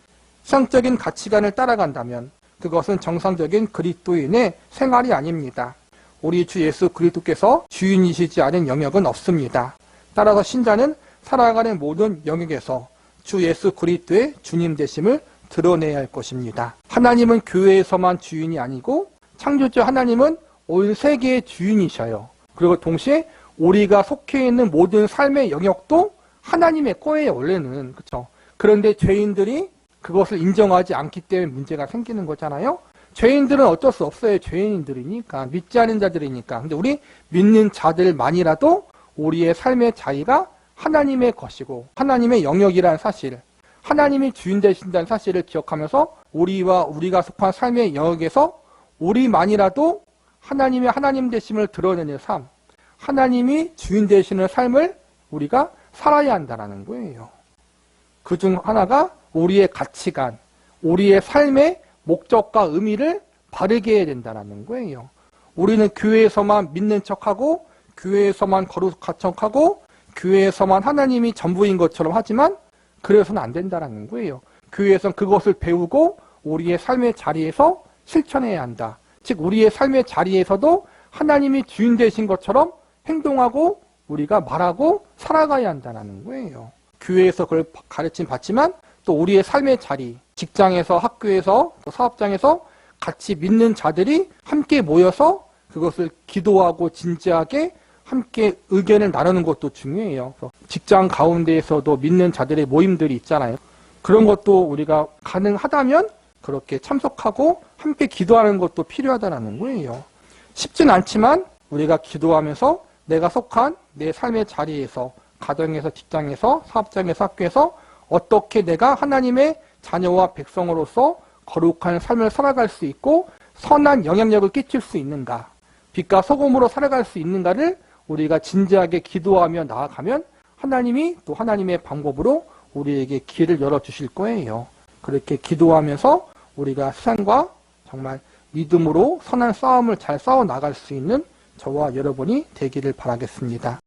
세상적인 가치관을 따라간다면 그것은 정상적인 그리스도인의 생활이 아닙니다. 우리 주 예수 그리스도께서 주인이시지 않은 영역은 없습니다. 따라서 신자는 살아가는 모든 영역에서 주 예수 그리스도의 주님 되심을 드러내야 할 것입니다. 하나님은 교회에서만 주인이 아니고 창조주 하나님은 온 세계의 주인이셔요. 그리고 동시에 우리가 속해 있는 모든 삶의 영역도 하나님의 거예요, 원래는. 그렇죠? 그런데 죄인들이 그것을 인정하지 않기 때문에 문제가 생기는 거잖아요. 죄인들은 어쩔 수 없어요. 죄인들이니까, 믿지 않은 자들이니까. 근데 우리 믿는 자들만이라도 우리의 삶의 자리가 하나님의 것이고 하나님의 영역이라는 사실, 하나님이 주인 되신다는 사실을 기억하면서 우리와 우리가 속한 삶의 영역에서 우리만이라도 하나님의 하나님 되심을 드러내는 삶, 하나님이 주인 되시는 삶을 우리가 살아야 한다는 거예요. 그중 하나가 우리의 가치관, 우리의 삶의 목적과 의미를 바르게 해야 된다는 거예요. 우리는 교회에서만 믿는 척하고 교회에서만 거룩한 척하고 교회에서만 하나님이 전부인 것처럼 하지만 그래서는 안 된다는 거예요. 교회에서는 그것을 배우고 우리의 삶의 자리에서 실천해야 한다. 즉 우리의 삶의 자리에서도 하나님이 주인 되신 것처럼 행동하고 우리가 말하고 살아가야 한다는 거예요. 교회에서 그걸 가르침 받지만 또 우리의 삶의 자리, 직장에서, 학교에서, 또 사업장에서 같이 믿는 자들이 함께 모여서 그것을 기도하고 진지하게 함께 의견을 나누는 것도 중요해요. 직장 가운데에서도 믿는 자들의 모임들이 있잖아요. 그런 것도 우리가 가능하다면 그렇게 참석하고 함께 기도하는 것도 필요하다는 거예요. 쉽진 않지만 우리가 기도하면서 내가 속한 내 삶의 자리에서, 가정에서, 직장에서, 사업장에서, 학교에서 어떻게 내가 하나님의 자녀와 백성으로서 거룩한 삶을 살아갈 수 있고 선한 영향력을 끼칠 수 있는가, 빛과 소금으로 살아갈 수 있는가를 우리가 진지하게 기도하며 나아가면 하나님이 또 하나님의 방법으로 우리에게 길을 열어주실 거예요. 그렇게 기도하면서 우리가 세상과 정말 믿음으로 선한 싸움을 잘 싸워 나갈 수 있는 저와 여러분이 되기를 바라겠습니다.